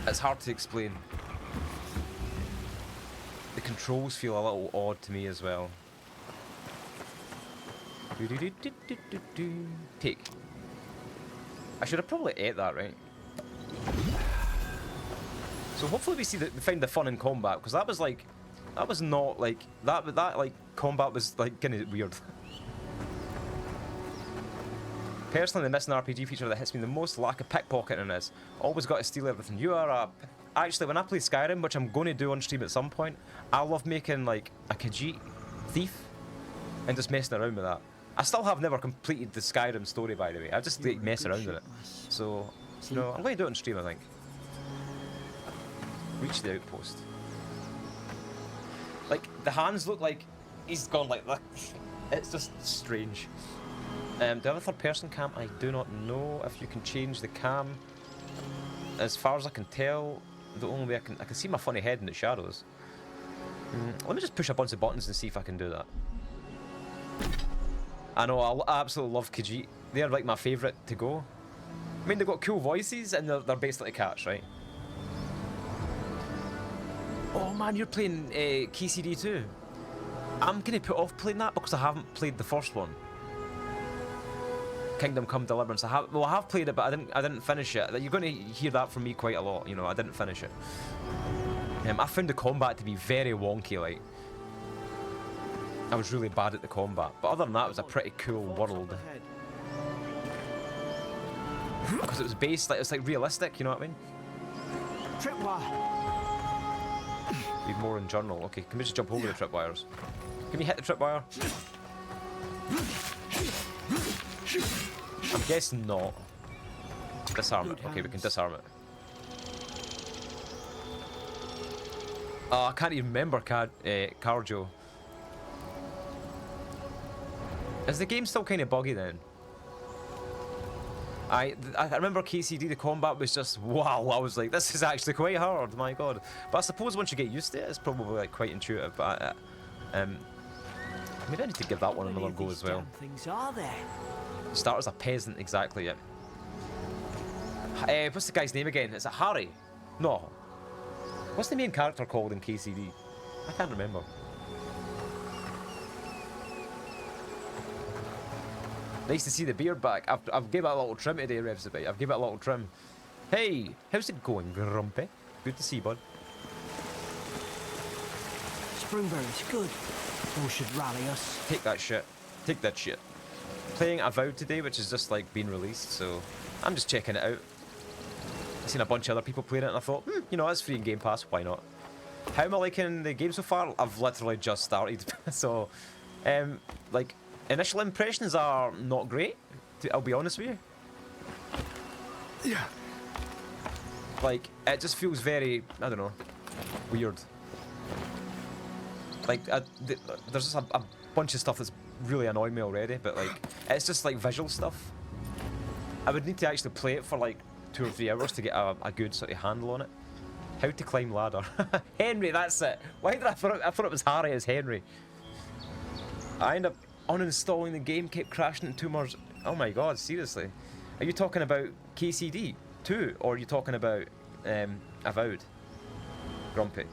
It's hard to explain. The controls feel a little odd to me as well. Take. I should have probably ate that, right? So hopefully we find the fun in combat, because that was like, that was not like that like combat was like kind of weird. Personally, the missing RPG feature that hits me the most, lack of pickpocketing in this. Always got to steal everything. You are a... Actually, when I play Skyrim, which I'm going to do on stream at some point, I love making like a Khajiit thief and just messing around with that. I still have never completed the Skyrim story, by the way. I just like mess around with it. So, you know, I'm going to do it on stream, I think. Reach the outpost. Like, the hands look like he's gone like that. It's just strange. Do I have a third person cam? I do not know if you can change the cam. As far as I can tell, the only way I can see my funny head in the shadows. Let me just push a bunch of buttons and see if I can do that. I know, I absolutely love Khajiit. They're like my favourite to go. I mean, they've got cool voices and they're basically cats, right? Oh man, you're playing KCD too. I'm gonna put off playing that because I haven't played the first one. Kingdom Come Deliverance. I have played it, but I didn't finish it. You're going to hear that from me quite a lot. You know, I didn't finish it. I found the combat to be very wonky. Like, I was really bad at the combat, but other than that, it was a pretty cool world. Because it was based like, it's like realistic. You know what I mean? Tripwire. Read more in journal. Okay, can we just jump over the tripwires? Can we hit the tripwire? I'm guessing not. Disarm it. Okay, we can disarm it. Oh, I can't even remember Carjo. Is the game still kind of buggy then? I remember KCD, the combat was just, wow, I was like, this is actually quite hard, my god. But I suppose once you get used to it, it's probably like quite intuitive, but maybe I need to give that one another go as well. Things are there? Start as a peasant, exactly, yeah. What's the guy's name again? Is it Harry? No. What's the main character called in KCD? I can't remember. Nice to see the beard back. I've given it a little trim today, Revsabite. I've given it a little trim. Hey, how's it going, Grumpy? Good to see you, bud. Springberry's good. Who should rally us? Take that shit. Take that shit. Playing Avowed today, which is just like being released, so I'm just checking it out. I've seen a bunch of other people playing it, and I thought, you know, it's free in Game Pass, why not? How am I liking the game so far? I've literally just started, so, like, Initial impressions are not great, I'll be honest with you. Yeah. Like, it just feels very, I don't know, weird. Like, there's just a bunch of stuff that's really annoying me already, but like, it's just like visual stuff. I would need to actually play it for like 2 or 3 hours to get a good sort of handle on it. How to climb ladder. Henry, that's it. Why did I thought it was Harry as Henry. I end up uninstalling the game, kept crashing in 2 months. Oh my god, seriously. Are you talking about KCD 2, or are you talking about Avowed? Grumpy.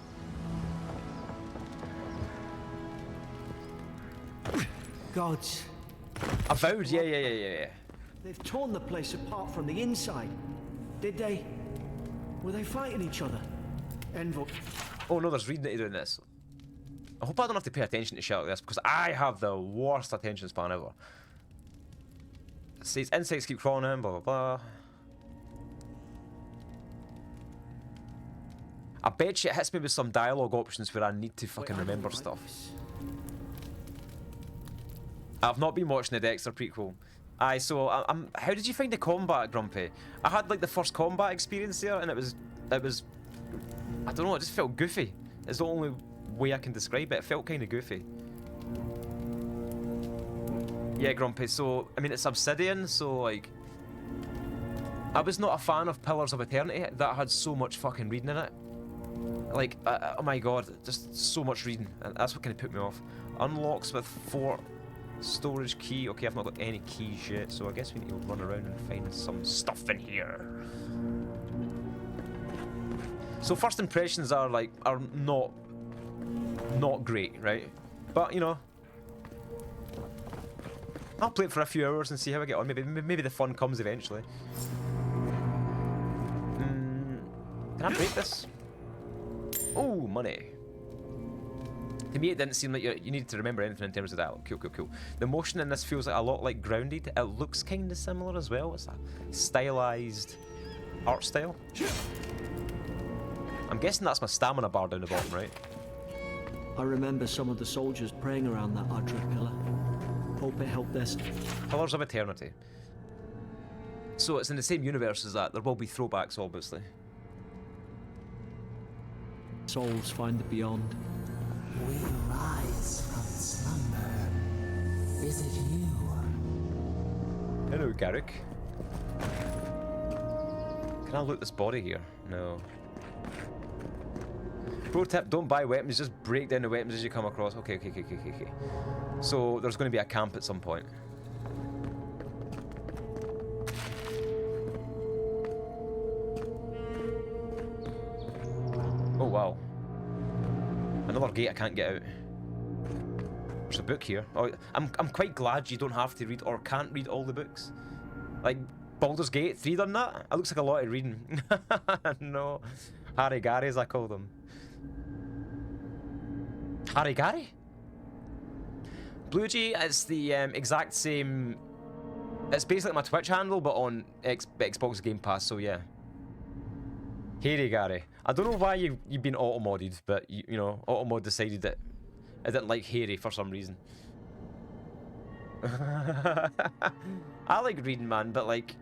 Gods. Avowed, yeah. They've torn the place apart from the inside. Did they? Were they fighting each other? Envo. Oh no, there's reading to doing this. I hope I don't have to pay attention to shit like this, because I have the worst attention span ever. It says insects keep crawling in, blah blah blah. I bet you it hits me with some dialogue options where I need to fucking remember stuff. I've not been watching the Dexter prequel. Aye, so how did you find the combat, Grumpy? I had like the first combat experience there, and it was, I don't know, it just felt goofy. It's the only way I can describe it. It felt kind of goofy. Yeah, Grumpy. So I mean, it's Obsidian, so like, I was not a fan of Pillars of Eternity that had so much fucking reading in it. Like, oh my god, just so much reading, and that's what kind of put me off. Unlocks with 4 storage key. Okay, I've not got any keys yet, so I guess we need to run around and find some stuff in here. So first impressions are like, are not great, right? But you know, I'll play it for a few hours and see how I get on. Maybe the fun comes eventually. Can I break this? Oh, money. To me, it didn't seem like you needed to remember anything in terms of that. Cool. The motion in this feels like a lot like Grounded. It looks kind of similar as well. It's a stylized art style. I'm guessing that's my stamina bar down the bottom, right? I remember some of the soldiers praying around that Adra pillar. Hope it helped their... Pillars of Eternity. So it's in the same universe as that. There will be throwbacks, obviously. souls find the beyond. We rise from slumber. Is it you? Hello, Garrick. Can I loot this body here? No. Pro tip, don't buy weapons, just break down the weapons as you come across. Okay. So there's going to be a camp at some point. Oh wow. Another gate I can't get out. There's a book here. Oh, I'm quite glad you don't have to read or can't read all the books. Like Baldur's Gate 3 done that? It looks like a lot of reading. No. Harry Gary as I call them. Harry Gary? Blue G is the exact same. It's basically my Twitch handle, but on Xbox Game Pass. So yeah. Harry Gary. I don't know why you've been auto-modded, but you know, auto-mod decided that I didn't like Harry for some reason. I like reading, man, but like,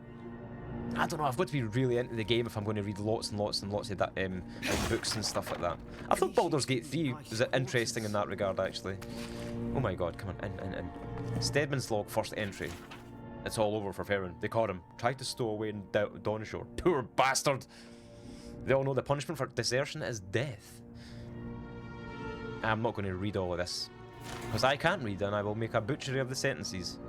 I don't know, I've got to be really into the game if I'm going to read lots and lots of that like books and stuff like that. I thought Baldur's Gate 3 was interesting in that regard, actually. Oh my god, come on, in. Stedman's log, first entry. It's all over for Farron. They caught him. Tried to stow away in Dawnshore. Poor bastard! They all know the punishment for desertion is death. I'm not going to read all of this, because I can't read, and I will make a butchery of the sentences.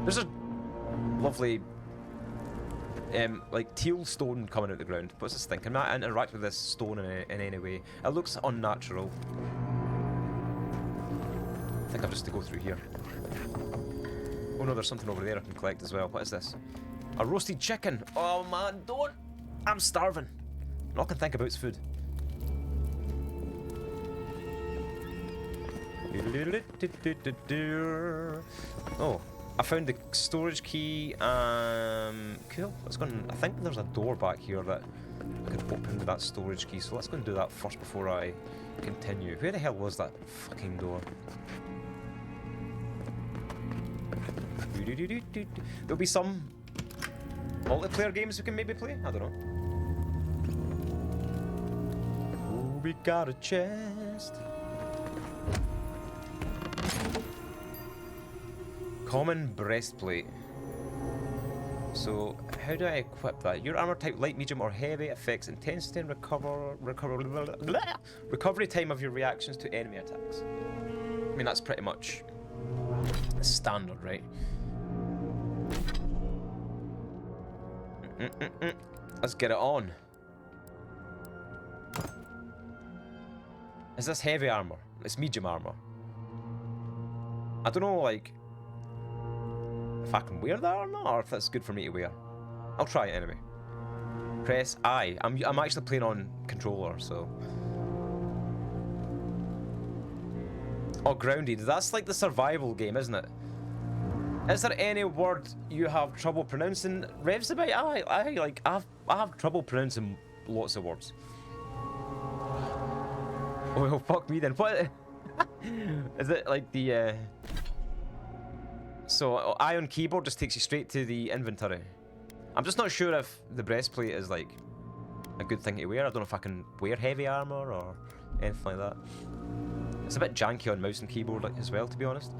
There's a lovely, like teal stone coming out the ground. What's this thing? Can I interact with this stone in any way? It looks unnatural. I think I've just to go through here. Oh no, there's something over there I can collect as well. What is this? A roasted chicken. Oh man, don't! I'm starving. All I can think about is food. Oh, I found the storage key. Cool. Let's go. I think there's a door back here that I could open with that storage key, so let's go and do that first before I continue. Where the hell was that fucking door? There'll be some multiplayer games we can maybe play? I don't know. Ooh, we got a chest. Common breastplate. So, how do I equip that? Your armor type, light, medium, or heavy, affects intensity and recovery time of your reactions to enemy attacks. I mean, that's pretty much standard, right? Let's get it on. Is this heavy armor? It's medium armor. I don't know, like, if I can wear that or not, or if that's good for me to wear. I'll try it anyway. Press I. I'm actually playing on controller, so. Oh, grounded. That's like the survival game, isn't it? Is there any word you have trouble pronouncing? Revs about? I have trouble pronouncing lots of words. Oh well, fuck me then. What? Is it like the? So I on keyboard just takes you straight to the inventory. I'm just not sure if the breastplate is like a good thing to wear. I don't know if I can wear heavy armor or anything like that. It's a bit janky on mouse and keyboard as well, to be honest.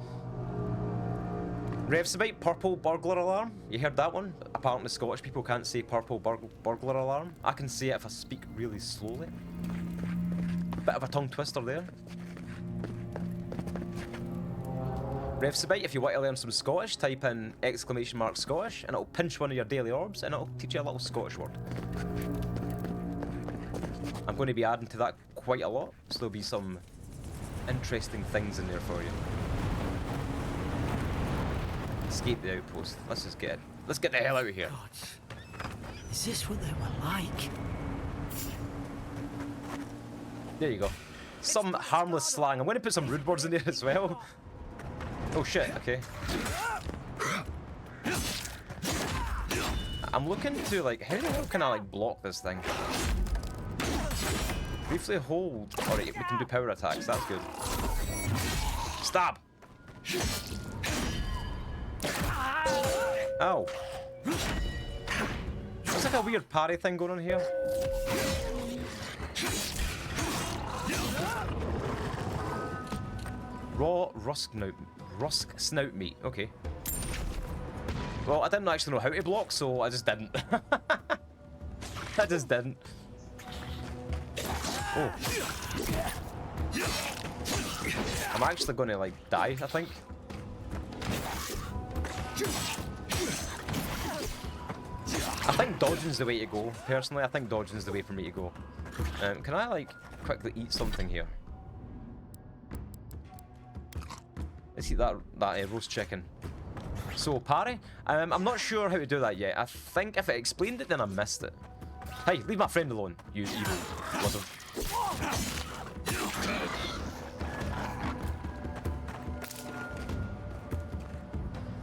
Revs about purple burglar alarm. You heard that one? Apparently Scottish people can't say purple burglar alarm. I can say it if I speak really slowly. Bit of a tongue twister there. Revs about, if you want to learn some Scottish, type in !Scottish and it'll pinch one of your daily orbs and it'll teach you a little Scottish word. I'm going to be adding to that quite a lot, so there'll be some interesting things in there for you. Escape the outpost. Let's just get the hell out of here. God, is this what they were like? There you go. Some harmless slang. I'm going to put some rude words in there as well. Oh shit, okay. I'm looking to like, how the hell can I like block this thing? Briefly hold. Alright, we can do power attacks, that's good. Stab! Ow. There's like a weird parry thing going on here. Raw rusk snout meat. Okay. Well, I didn't actually know how to block, so I just didn't. I just didn't. Oh. I'm actually gonna like die, I think. I think dodging's the way to go. Personally, I think dodging's the way for me to go. Can I like quickly eat something here? Let's eat that roast chicken. So, parry. I'm not sure how to do that yet. I think if it explained it, then I missed it. Hey, leave my friend alone, you evil wizard.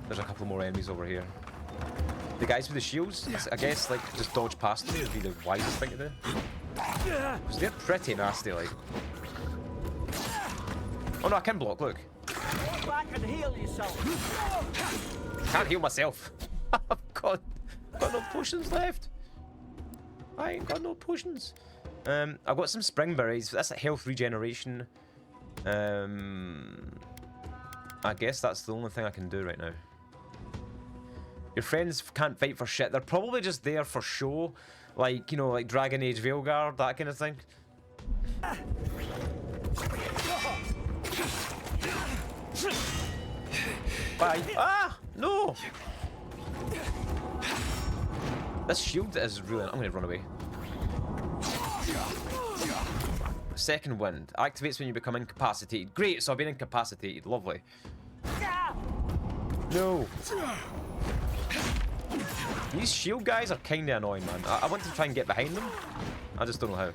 There's a couple more enemies over here. The guys with the shields, I guess, like, just dodge past them would be the wisest thing to do. Because they're pretty nasty, like. Oh no, I can block, look. Back and heal yourself. Can't heal myself. I've got no potions left. I ain't got no potions. I've got some spring berries. That's a health regeneration. I guess that's the only thing I can do right now. Your friends can't fight for shit. They're probably just there for show. Like, you know, like Dragon Age Veilguard, that kind of thing. Bye. Ah! No! This shield is really... I'm gonna run away. Second wind. Activates when you become incapacitated. Great, so I've been incapacitated. Lovely. No! These shield guys are kinda annoying, man. I want to try and get behind them. I just don't know how.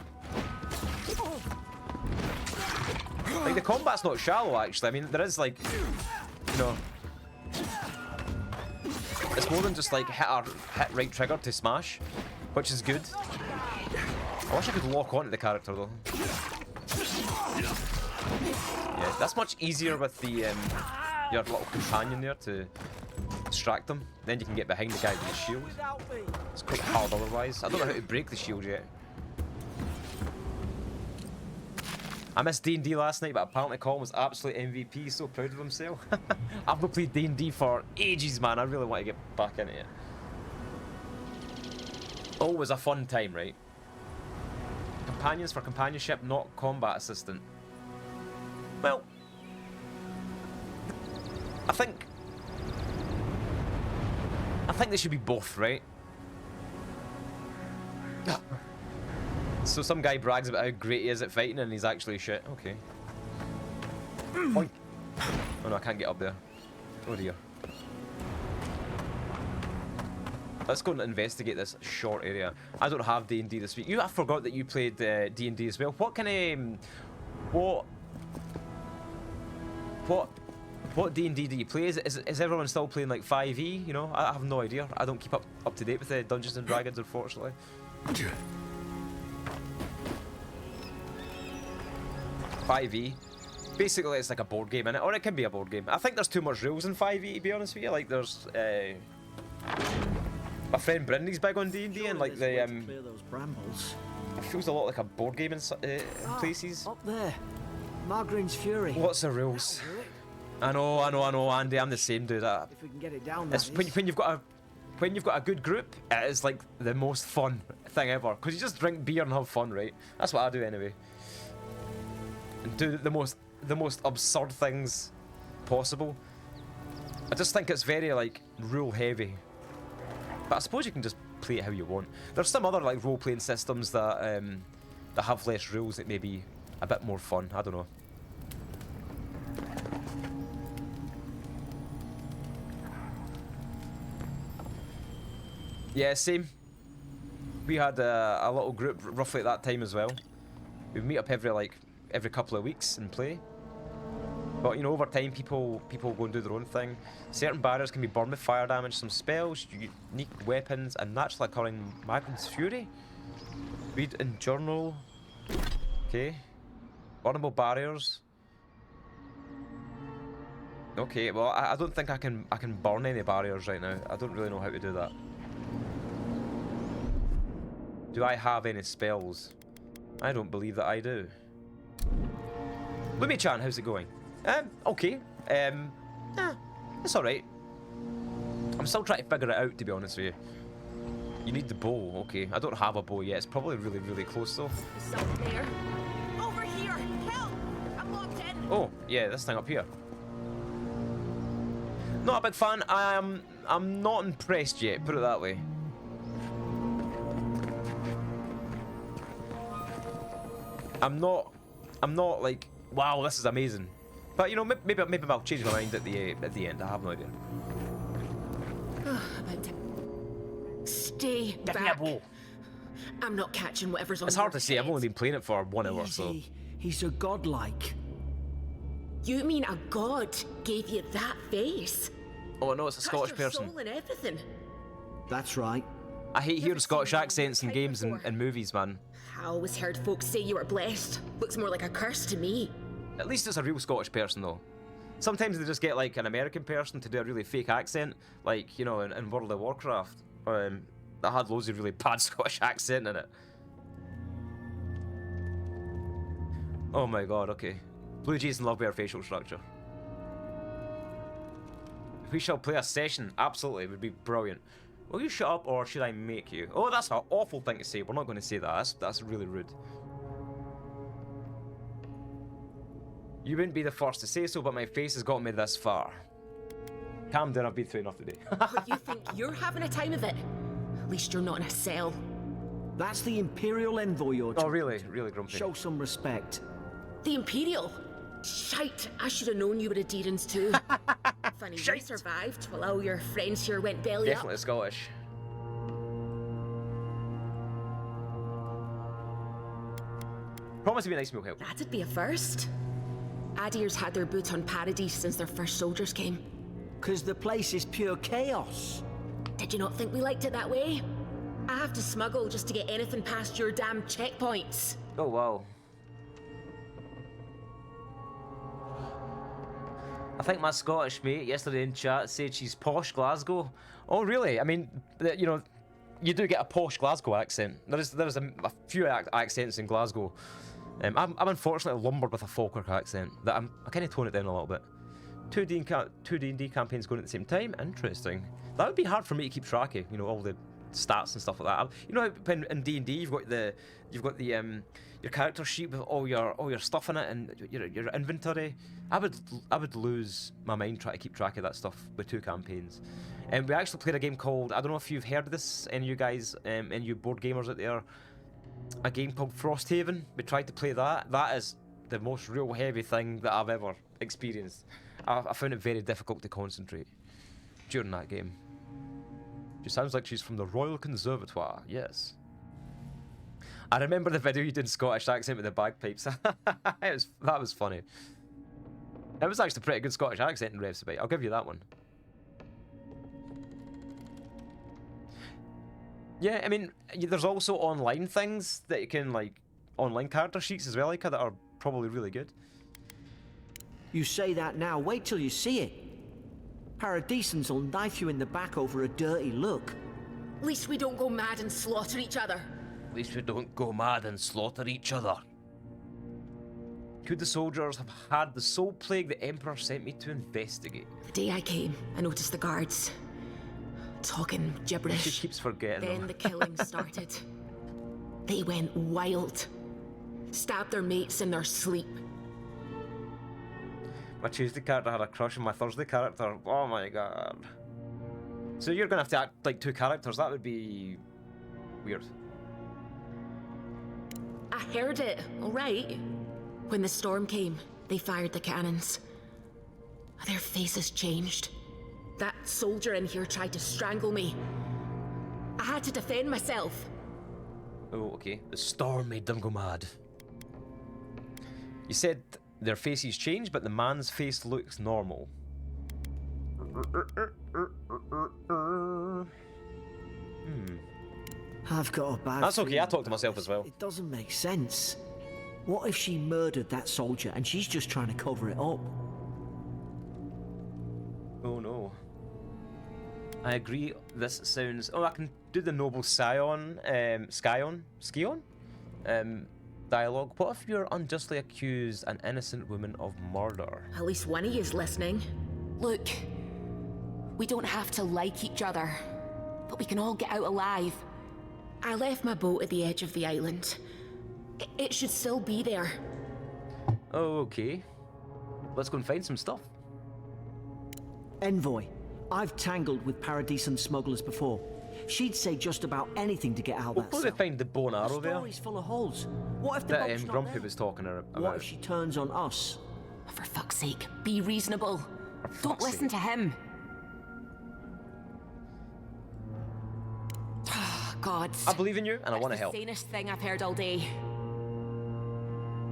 Like, the combat's not shallow, actually. I mean, there is, like... You know... It's more than just, like, hit right trigger to smash. Which is good. I wish I could lock onto the character though. Yeah, that's much easier with the your little companion there to distract them. Then you can get behind the guy with the shield. It's quite hard otherwise. I don't know how to break the shield yet. I missed D&D last night, but apparently Colin was absolute MVP, so proud of himself. I've not played D&D for ages, man. I really want to get back into it. Always a fun time, right? Companions for companionship, not combat assistant. Well, I think they should be both, right? So some guy brags about how great he is at fighting and he's actually shit. Okay. Oh no, I can't get up there. Oh dear. Let's go and investigate this short area. I don't have D&D this week. I forgot that you played D&D as well. What kind of... What D&D do you play? Is everyone still playing like 5e? You know, I have no idea. I don't keep up to date with the Dungeons and Dragons, unfortunately. 5e. Basically, it's like a board game, innit? Or it can be a board game. I think there's too much rules in 5e, to be honest with you. Like, there's... my friend Brindy's big on D&D, and like the... It feels a lot like a board game in places. Up there. Margarine's Fury. What's the rules? I know, Andy. I'm the same dude. If we can get it down, it's when you've got a good group, it is like the most fun thing ever. Because you just drink beer and have fun, right? That's what I do anyway. And do the most absurd things possible. I just think it's very like rule heavy. But I suppose you can just play it how you want. There's some other like role-playing systems that that have less rules that may be a bit more fun. I don't know. Yeah, same. We had a little group roughly at that time as well. We'd meet up every couple of weeks and play. But you know, over time, people go and do their own thing. Certain barriers can be burned with fire damage. Some spells, unique weapons, and naturally occurring Magrin's Fury. Read in journal. Okay. Burnable barriers. Okay. Well, I don't think I can burn any barriers right now. I don't really know how to do that. Do I have any spells? I don't believe that I do. Lumi-chan, how's it going? Okay. It's alright. I'm still trying to figure it out, to be honest with you. You need the bow, okay. I don't have a bow yet. It's probably really, really close, though. Something there. Over here! Help! I'm locked in! Oh, yeah, this thing up here. Not a big fan. I'm not impressed yet, put it that way. I'm not like, wow, this is amazing. But you know, maybe I'll change my mind at the end. I have no idea. Stay Give me a back. bow. I'm not catching whatever's on. It's hard to say. I've only been playing it for 1 hour, so. He's so godlike. You mean a god gave you that face? Oh no, it's a Scottish person. Soul and everything. That's right. I hate hearing Scottish accents in games and movies, man. I always heard folks say you were blessed. Looks more like a curse to me. At least it's a real Scottish person, though. Sometimes they just get like an American person to do a really fake accent, like, you know, in World of Warcraft. That had loads of really bad Scottish accent in it. Oh my god, okay. Blue Jays love their facial structure. We shall play a session. Absolutely, it would be brilliant. Will you shut up or should I make you? Oh, that's an awful thing to say. We're not going to say that. That's really rude. You wouldn't be the first to say so, but my face has got me this far. Calm down, I've been through enough today. But you think you're having a time of it? At least you're not in a cell. That's the Imperial envoy you're talking Oh, really? to. Really grumpy. Show some respect. The Imperial? Shite, I should have known you were a Deerans too. Funny you survived while all your friends here went belly Definitely up. Scottish. Promise to be a nice meal help. That'd be a first. Adir's had their boots on Paradise since their first soldiers came. 'Cause the place is pure chaos. Did you not think we liked it that way? I have to smuggle just to get anything past your damn checkpoints. Oh, wow. I think my Scottish mate yesterday in chat said she's posh Glasgow. Oh, really? I mean, you know, you do get a posh Glasgow accent. There is a few accents in Glasgow. I'm unfortunately lumbered with a Falkirk accent that I kind of tone it down a little bit. Two D&D campaigns going at the same time. Interesting. That would be hard for me to keep track of. You know, all the stats and stuff like that. You know, in D&D you've got the your character sheet with all your stuff in it and your inventory. I would lose my mind trying to keep track of that stuff with two campaigns. And we actually played a game called, I don't know if you've heard of this, any of you guys, any of you board gamers out there, a game called Frosthaven. We tried to play that. That is the most real heavy thing that I've ever experienced. I found it very difficult to concentrate during that game. She sounds like she's from the Royal Conservatoire, yes. I remember the video you did in Scottish accent with the bagpipes. That was funny. It was actually a pretty good Scottish accent in Revsabite, I'll give you that one. Yeah, I mean, there's also online things that you can, like, online character sheets as well, like, that are probably really good. You say that now, wait till you see it. Paradisans will knife you in the back over a dirty look. At least we don't go mad and slaughter each other. At least we don't go mad and slaughter each other. Could the soldiers have had the soul plague the Emperor sent me to investigate? The day I came, I noticed the guards talking gibberish. She keeps forgetting Then them. the killing started. They went wild. Stabbed their mates in their sleep. My Tuesday character had a crush on my Thursday character. Oh my god. So you're gonna have to act like two characters. That would be weird. I heard it, alright. When the storm came, they fired the cannons. Their faces changed. That soldier in here tried to strangle me. I had to defend myself. Oh, okay. The storm made them go mad. You said their faces changed, but the man's face looks normal. I've got a bad That's okay, I feeling talk to myself about as well. this. It doesn't make sense. What if she murdered that soldier and she's just trying to cover it up? Oh no. I agree, this sounds... Oh, I can do the noble Scion, Scion? Dialogue. What if you're unjustly accused an innocent woman of murder? At least one of you is listening. Look, we don't have to like each other, but we can all get out alive. I left my boat at the edge of the island. It should still be there. Oh, okay. Let's go and find some stuff. Envoy, I've tangled with Paradisan smugglers before. She'd say just about anything to get out that Hopefully cell. they find the bow and The arrow there. story's full of holes. What if the That boat's not Grumpy there? was talking about. What if she turns on us? For fuck's sake, be reasonable. Don't listen to him. God. I believe in you and I want to That's help. the sanest thing I've heard all day.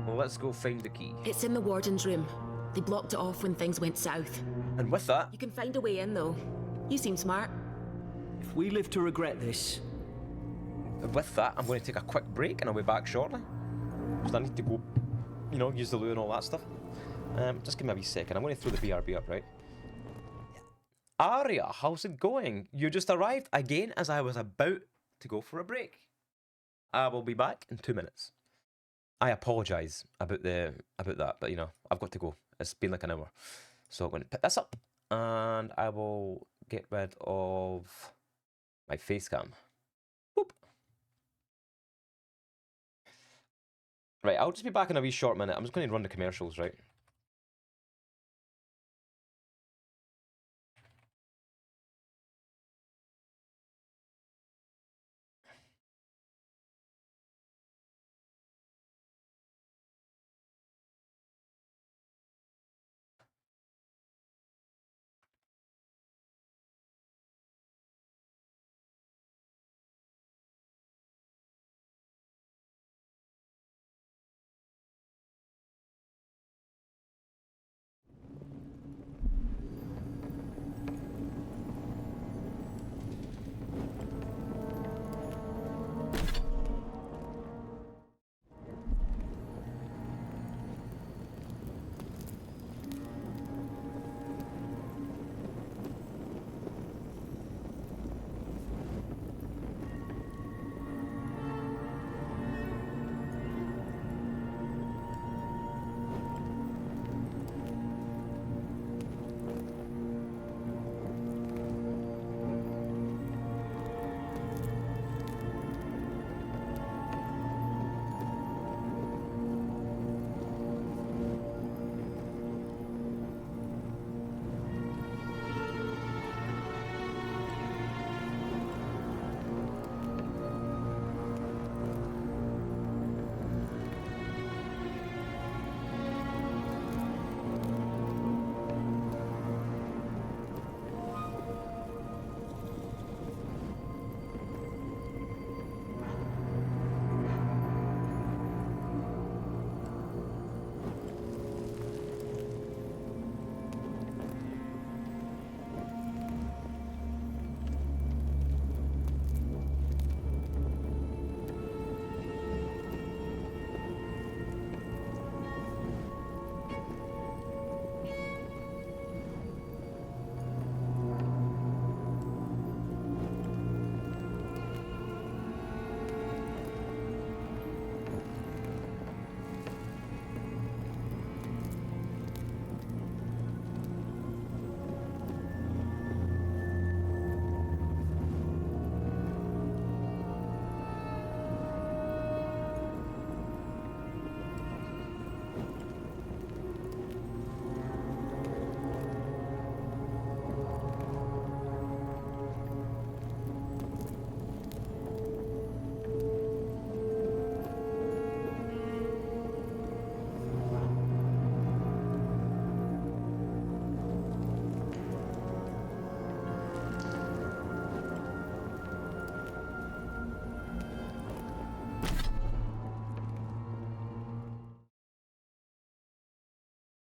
Well, let's go find the key. It's in the warden's room. They blocked it off when things went south. And with that, You can find a way in, though. You seem smart. If we live to regret this, I'm going to take a quick break and I'll be back shortly. Because I need to go, you know, use the loo and all that stuff. Just give me a wee second. I'm going to throw the BRB up, right? Aria, how's it going? You just arrived again as I was about to go for a break. I will be back in 2 minutes. I apologise about that, but you know, I've got to go. It's been like an hour. So I'm going to pick this up and I will get rid of my face cam. Boop. Right, I'll just be back in a wee short minute. I'm just going to run the commercials, right?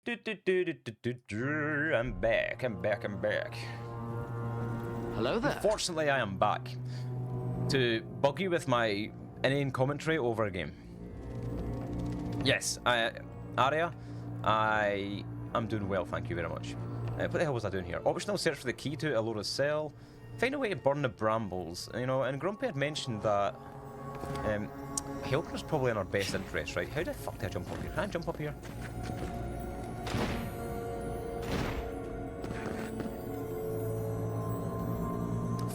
I'm back. I'm back. I'm back. Hello there. Fortunately, I am back to bug you with my inane commentary over a game. Yes, Aria, I'm doing well, thank you very much. What the hell was I doing here? Optional search for the key to Alora's cell. Find a way to burn the brambles. You know, and Grumpy had mentioned that helping is probably in our best interest, right? How the fuck did I jump up here? Can I jump up here?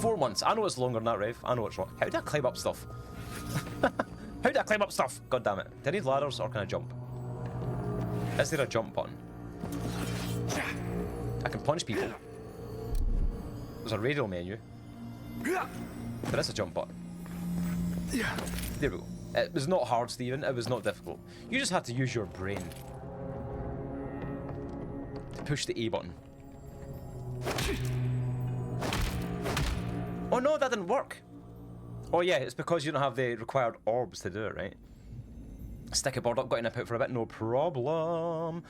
4 months. I know it's longer than that, Rev. I know it's wrong. How did I climb up stuff? How did I climb up stuff? God damn it. Do I need ladders or can I jump? Is there a jump button? I can punch people. There's a radial menu. There is a jump button. There we go. It was not hard, Stephen. It was not difficult. You just had to use your brain to push the A button. Oh no, that didn't work. Oh yeah, it's because you don't have the required orbs to do it, right? Stick a board up, got in a put for a bit, no problem.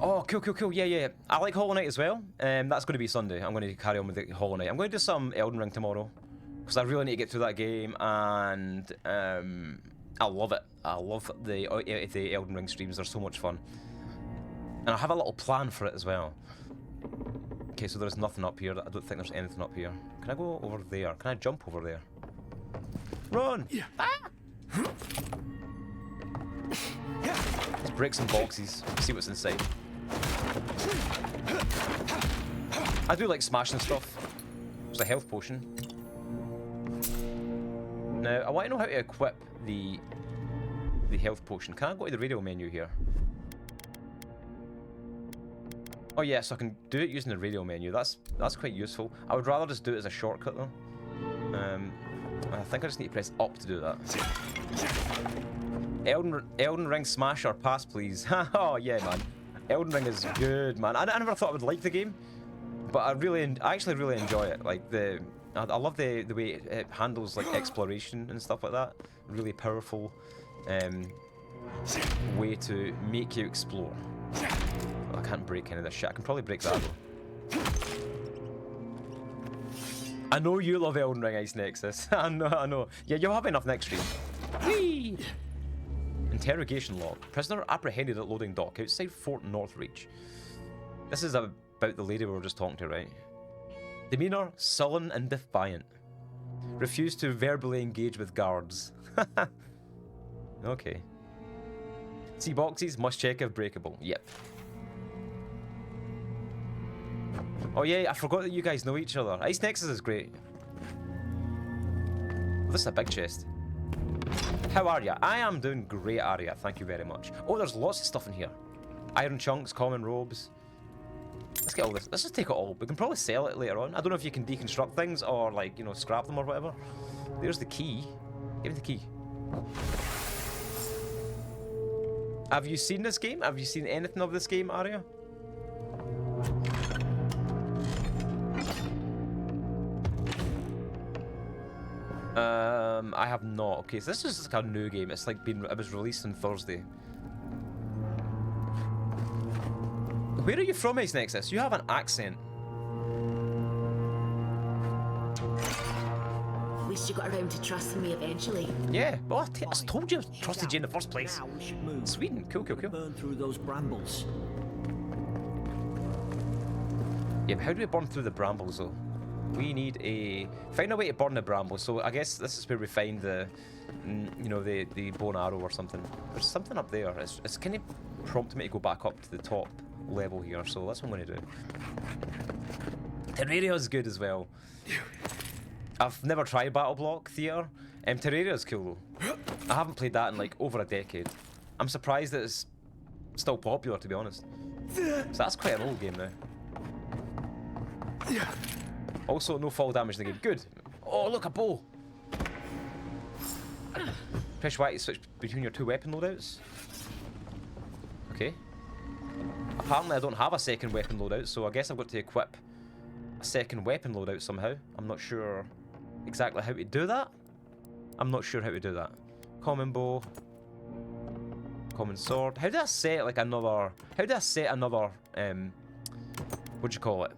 Oh, cool, cool, cool. Yeah, yeah. I like Hollow Knight as well. That's going to be Sunday. I'm going to carry on with the Hollow Knight. I'm going to do some Elden Ring tomorrow because I really need to get through that game, and I love it. I love the Elden Ring streams. They're so much fun, and I have a little plan for it as well. Okay, so there's nothing up here. I don't think there's anything up here. Can I go over there? Can I jump over there? Run! Yeah. Ah! Let's break some boxes, see what's inside. I do like smashing stuff. There's a health potion. Now, I want to know how to equip the health potion. Can I go to the radio menu here? Oh yeah, so I can do it using the radio menu. That's quite useful. I would rather just do it as a shortcut though. I think I just need to press up to do that. Elden Ring smash or pass, please. Oh yeah, man. Elden Ring is good, man. I never thought I would like the game, but I actually really enjoy it. Like I love the way it handles like exploration and stuff like that. Really powerful way to make you explore. I can't break any of this shit. I can probably break that though. I know you love Elden Ring, Ice Nexus. I know. Yeah, you'll have enough next stream. Whee! Interrogation log. Prisoner apprehended at loading dock outside Fort Northreach. This is about the lady we were just talking to, right? Demeanor, sullen and defiant. Refused to verbally engage with guards. Okay. See boxes, must check if breakable. Yep. Oh yeah, I forgot that you guys know each other. Ice Nexus is great. Oh, this is a big chest. How are ya? I am doing great, Aria. Thank you very much. Oh, there's lots of stuff in here. Iron chunks, common robes. Let's get all this. Let's just take it all. We can probably sell it later on. I don't know if you can deconstruct things or, like, you know, scrap them or whatever. There's the key. Give me the key. Have you seen this game? Have you seen anything of this game, Aria? I have not. Okay, so this is like a new game. It's like it was released on Thursday. Where are you from, Ace Nexus? You have an accent. At least you got around to trusting me eventually. Yeah, well, I told you I trusted you in the first place. Now we should move. Sweden, cool, cool, cool. Burn through those brambles. Yeah, but how do we burn through the brambles though? We need find a way to burn the brambles. So I guess this is where we find the, you know, the bow and arrow or something. There's something up there. It's kind of prompting me to go back up to the top level here. So that's what I'm going to do. Terraria is good as well. I've never tried Battle Block Theatre. Terraria is cool though. I haven't played that in like over a decade. I'm surprised that it's still popular, to be honest. So that's quite an old game now. Also, no fall damage in the game. Good. Oh, look, a bow. Press Y to switch between your two weapon loadouts. Okay. Apparently, I don't have a second weapon loadout, so I guess I've got to equip a second weapon loadout somehow. I'm not sure exactly how to do that. I'm not sure how to do that. Common bow. common sword. How do I set like another? How do I set another? What do you call it?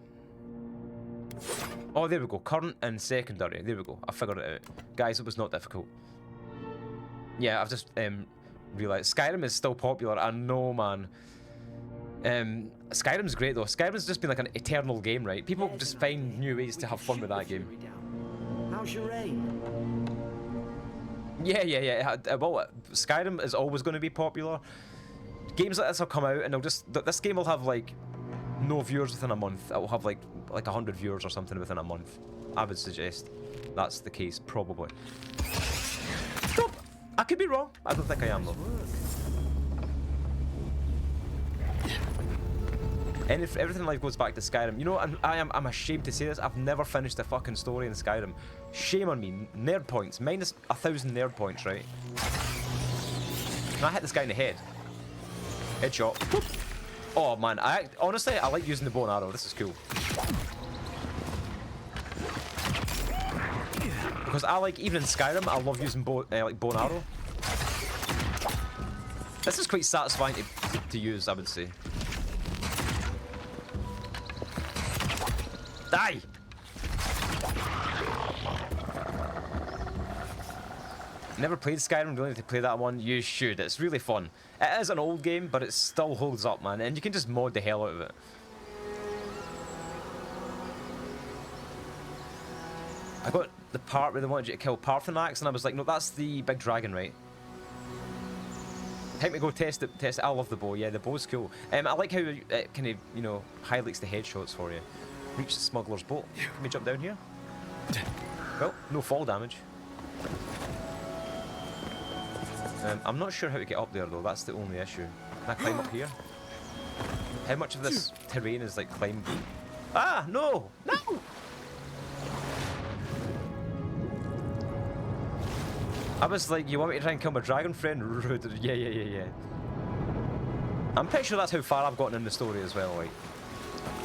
Oh, there we go. Current and secondary. There we go. I figured it out, guys. It was not difficult. Yeah, I've just realized Skyrim is still popular. I know, man. Skyrim's great though. Skyrim's just been like an eternal game, right? People just find new ways to have fun with that game. How's your aim? Yeah. Well, Skyrim is always going to be popular. Games like this will come out and they'll just... This game will have like no viewers within a month. It will have like 100 viewers or something within a month. I would suggest that's the case, probably. Nope. I could be wrong. I don't think I am though. And if everything in life goes back to Skyrim, you know, I'm ashamed to say this. I've never finished the fucking story in Skyrim. Shame on me. Nerd points, minus 1,000 nerd points, right? Can I hit this guy in the head? Headshot. Whoop. Oh man, honestly, I like using the bow and arrow. This is cool. Because I like, even in Skyrim, I love using bow and arrow. This is quite satisfying to use, I would say. Die! Never played Skyrim, really need to play that one. You should, it's really fun. It is an old game, but it still holds up, man, and you can just mod the hell out of it. I got the part where they wanted you to kill Parthenax, and I was like, no, that's the big dragon, right? Time to go test it. I love the bow, yeah, the bow's cool. I like how it kind of, you know, highlights the headshots for you. Reach the smuggler's boat. Can we jump down here? Well, no fall damage. I'm not sure how to get up there though, that's the only issue. Can I climb up here? How much of this terrain is like climbable? Ah, no! No! I was like, you want me to try and kill my dragon friend? Rude. Yeah. I'm pretty sure that's how far I've gotten in the story as well, like.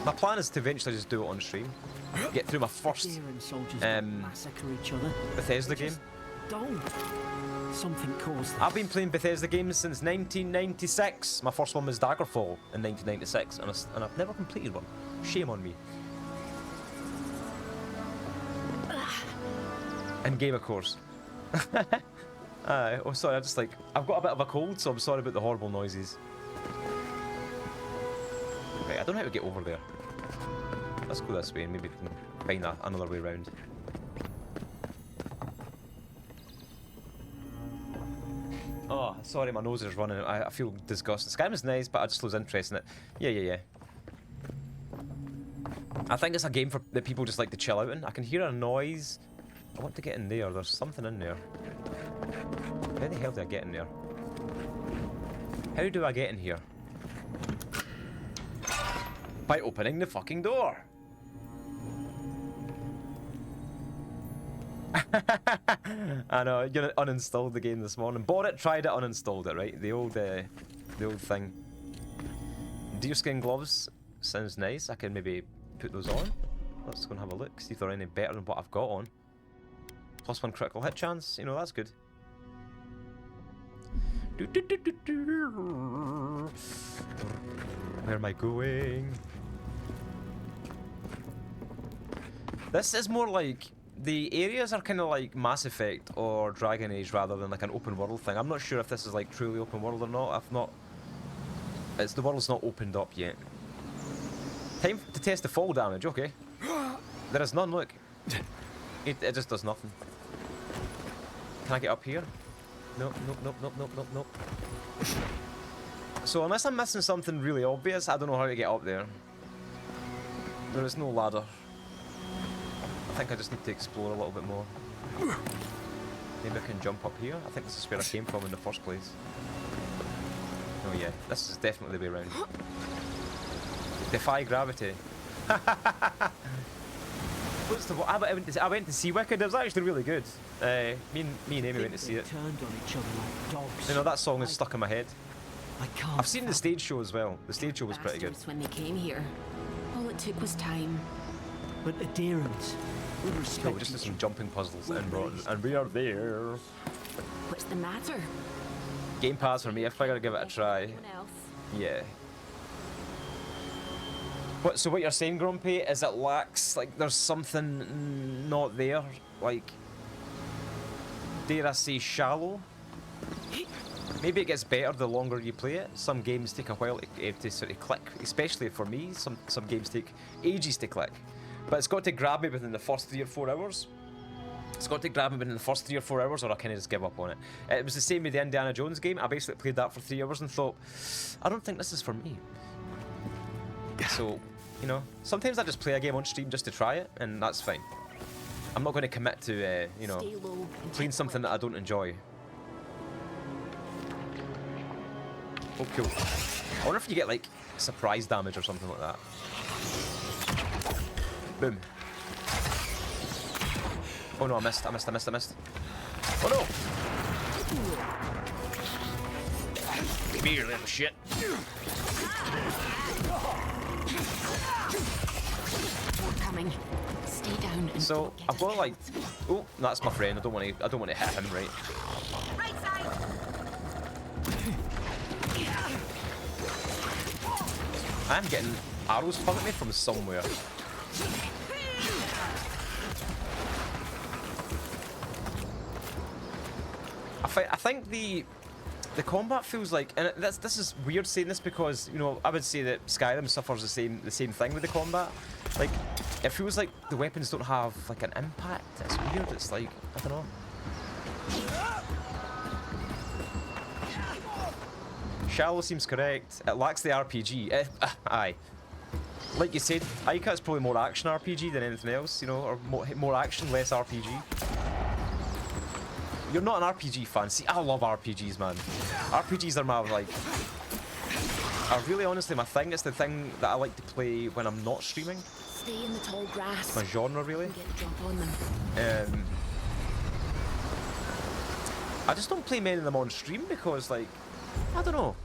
My plan is to eventually just do it on stream. Get through my first massacre each other. Bethesda game. Don't. Something caused this. I've been playing Bethesda games since 1996. My first one was Daggerfall in 1996, and I've never completed one. Shame on me. In game, of course. Oh, sorry. I've got a bit of a cold, so I'm sorry about the horrible noises. Right, I don't know how to get over there. Let's go this way and maybe we can find another way around. Oh, sorry, my nose is running. I feel disgusted. Skyrim is nice, but I just lose interest in it. Yeah. I think it's a game that people just like to chill out in. I can hear a noise. I want to get in there. There's something in there. How the hell do I get in there? How do I get in here? By opening the fucking door. I know, you're gonna uninstall the game this morning. Bought it, tried it, uninstalled it, right? The old thing. Deerskin gloves sounds nice. I can maybe put those on. Let's go and have a look, see if they're any better than what I've got on. +1 critical hit chance, you know, that's good. Where am I going? This is more like, the areas are kind of like Mass Effect or Dragon Age rather than like an open world thing. I'm not sure if this is like truly open world or not. The world's not opened up yet. Time to test the fall damage, okay. There is none, look. It just does nothing. Can I get up here? Nope. So unless I'm missing something really obvious, I don't know how to get up there. There is no ladder. I think I just need to explore a little bit more. Maybe I can jump up here. I think this is where I came from in the first place. Oh yeah, this is definitely the way around. Defy gravity. I went to see Wicked. It was actually really good. Me and Amy went to see it. Turned on each other like dogs. You know, that song is stuck in my head. I can't. I've seen the stage show as well. The stage show was pretty good. When they came here, all it took was time. But adherence. With respect. No, we just did some jumping puzzles and we are there. What's the matter? Game Pass for me. I figured I'd give it a try. Yeah. So what you're saying, Grumpy, is it lacks, like, there's something not there, like, dare I say, shallow? Maybe it gets better the longer you play it. Some games take a while to sort of click, especially for me. Some games take ages to click. But it's got to grab me within the first 3 or 4 hours. It's got to grab me within the first 3 or 4 hours, or I kind of just give up on it. It was the same with the Indiana Jones game. I basically played that for 3 hours and thought, I don't think this is for me. So, you know, sometimes I just play a game on stream just to try it, and that's fine. I'm not going to commit to, you know, playing something that I don't enjoy. Oh, cool. I wonder if you get, like, surprise damage or something like that. Boom. Oh no, I missed. Oh no! Come here, little shit. We're coming. Stay down and So I've got like, oh, that's my friend. I don't want to hit him, right? right side. I'm getting arrows flung at me from somewhere. I think the combat feels like, and this is weird saying this because, you know, I would say that Skyrim suffers the same thing with the combat. Like, it feels like the weapons don't have like an impact. It's weird. It's like, I don't know. Shallow seems correct. It lacks the RPG. Aye. Like you said, Ica is probably more action RPG than anything else, you know, or more action, less RPG. You're not an RPG fan. See, I love RPGs, man. RPGs are my, like, are really honestly my thing. It's the thing that I like to play when I'm not streaming. Stay in the tall grass. It's my genre, really. Get a jump on them. I just don't play many of them on stream because, like, I don't know.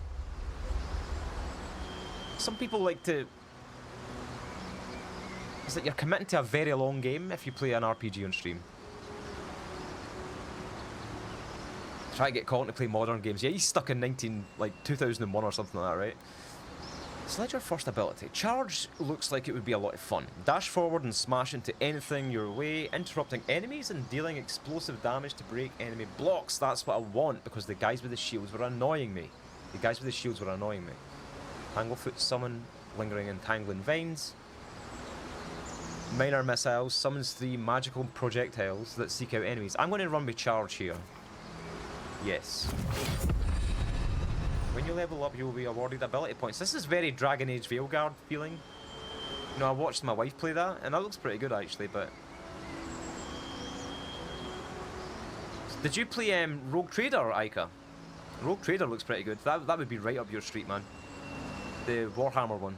Some people like to... It's like you're committing to a very long game if you play an RPG on stream. Try to get Colin to play modern games. Yeah, he's stuck in 2001 or something like that, right? Select your first ability. Charge looks like it would be a lot of fun. Dash forward and smash into anything your way, interrupting enemies and dealing explosive damage to break enemy blocks. That's what I want, because the guys with the shields were annoying me. Tanglefoot summon, lingering entangling vines. Minor missiles, summons 3 magical projectiles that seek out enemies. I'm going to run with charge here. Yes. When you level up, you will be awarded ability points. This is very Dragon Age Veilguard feeling. You know, I watched my wife play that, and that looks pretty good actually, but... Did you play Rogue Trader, Ica? Rogue Trader looks pretty good. That would be right up your street, man. The Warhammer one.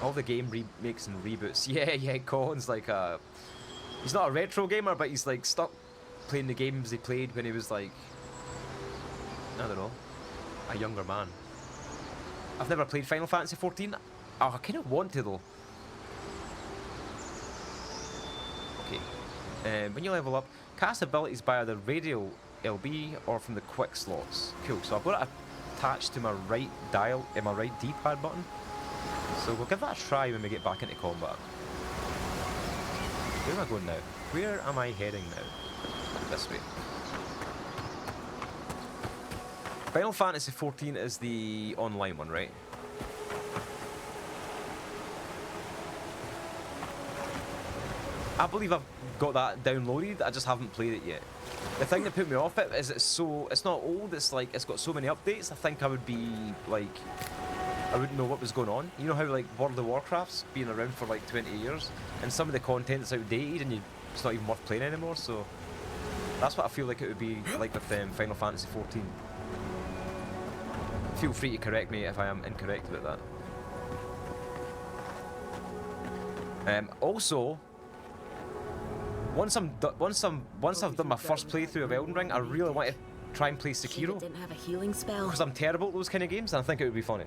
All the game remakes and reboots. Yeah, Colin's like a... He's not a retro gamer, but he's like stuck playing the games he played when he was like... I don't know. A younger man. I've never played Final Fantasy 14. Oh, I kind of want to though. Okay. When you level up, cast abilities by either radial LB or from the quick slots. Cool. So I've got it attached to my right dial, my right D-pad button. So we'll give that a try when we get back into combat. Where am I going now? Where am I heading now? This way. Final Fantasy 14 is the online one, right? I believe I've got that downloaded, I just haven't played it yet. The thing that put me off it is it's not old, it's like, it's got so many updates, I think I would be, like, I wouldn't know what was going on. You know how, like, World of Warcraft's been around for, like, 20 years, and some of the content's outdated and it's not even worth playing anymore, so... That's what I feel like it would be like with Final Fantasy 14. Feel free to correct me if I am incorrect about that. Also, once I've done my first playthrough of Elden Ring, I really want to try and play Sekiro. Didn't have a healing spell. Because I'm terrible at those kind of games, and I think it would be funny.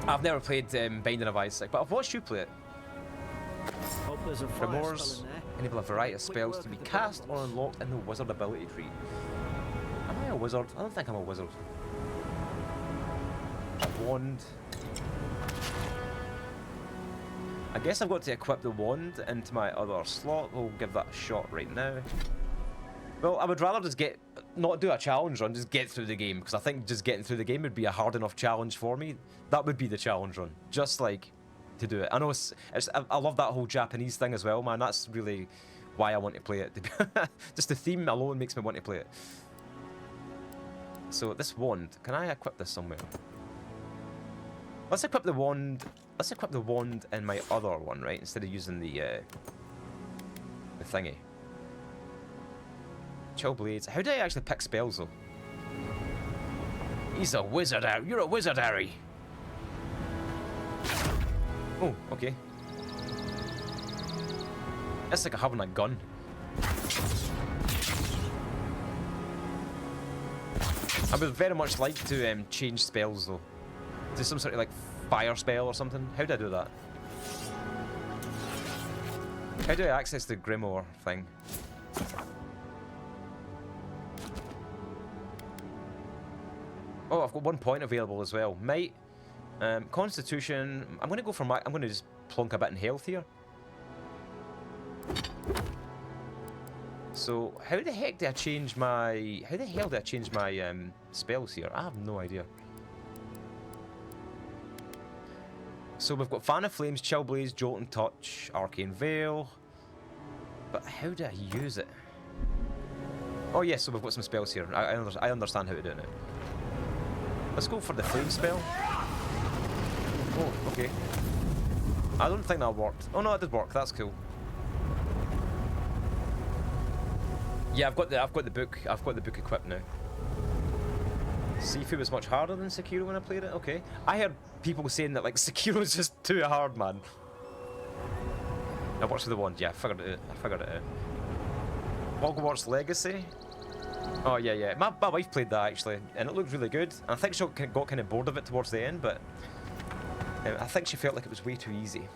I've never played Binding of Isaac, but I've watched you play it. Hope there's a fire Remorse. spell in there. Enable a variety of spells to be cast or unlocked in the wizard ability tree. Am I a wizard? I don't think I'm a wizard. A wand. I guess I've got to equip the wand into my other slot. We'll give that a shot right now. Well, I would rather just not do a challenge run, just get through the game, because I think just getting through the game would be a hard enough challenge for me. That would be the challenge run, just like to do it. I know I love that whole Japanese thing as well, man. That's really why I want to play it. Just the theme alone makes me want to play it. So this wand, can I equip this somewhere? Let's equip the wand. Let's equip the wand in my other one, right? Instead of using the thingy. Chill blades. How do I actually pick spells though? He's a wizard, Harry. You're a wizard, Harry. Oh, okay. It's like having a gun. I would very much like to change spells though. Do some sort of like fire spell or something. How do I do that? How do I access the Grimoire thing? Oh, I've got 1 point available as well. Might. Constitution. I'm going to go for my. I'm going to just plonk a bit in health here. So, how the heck do I change my. How the hell do I change my spells here? I have no idea. So, we've got Fan of Flames, Chill Blaze, Jolt and Touch, Arcane Veil. But how do I use it? Oh, yes, so we've got some spells here. I understand how to do it now. Let's go for the flame spell. Oh, okay. I don't think that worked. Oh no, it did work. That's cool. Yeah, I've got the book. I've got the book equipped now. Sifu was much harder than Sekiro when I played it. Okay. I heard people saying that like Sekiro is just too hard, man. It works with the wand. Yeah, I figured it out. Hogwarts Legacy. Oh yeah, yeah. My wife played that actually, and it looked really good. And I think she got kind of bored of it towards the end, but I think she felt like it was way too easy.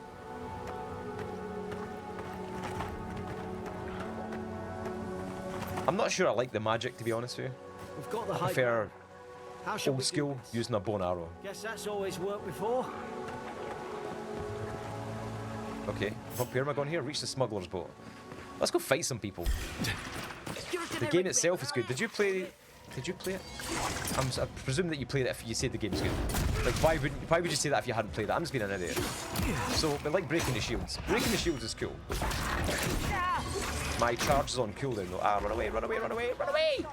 I'm not sure I like the magic, to be honest with you. We've got the I prefer old we school using a bow and arrow. Guess that's always worked before. Okay, where am I going here? Reach the smuggler's boat. Let's go fight some people. The game itself is good. Did you play it? I presume that you played it if you said the game's good. Like, why would you say that if you hadn't played it? I'm just being an idiot. So, we like breaking the shields. Breaking the shields is cool. My charge is on cooldown though. Ah, run away, run away, run away, run away!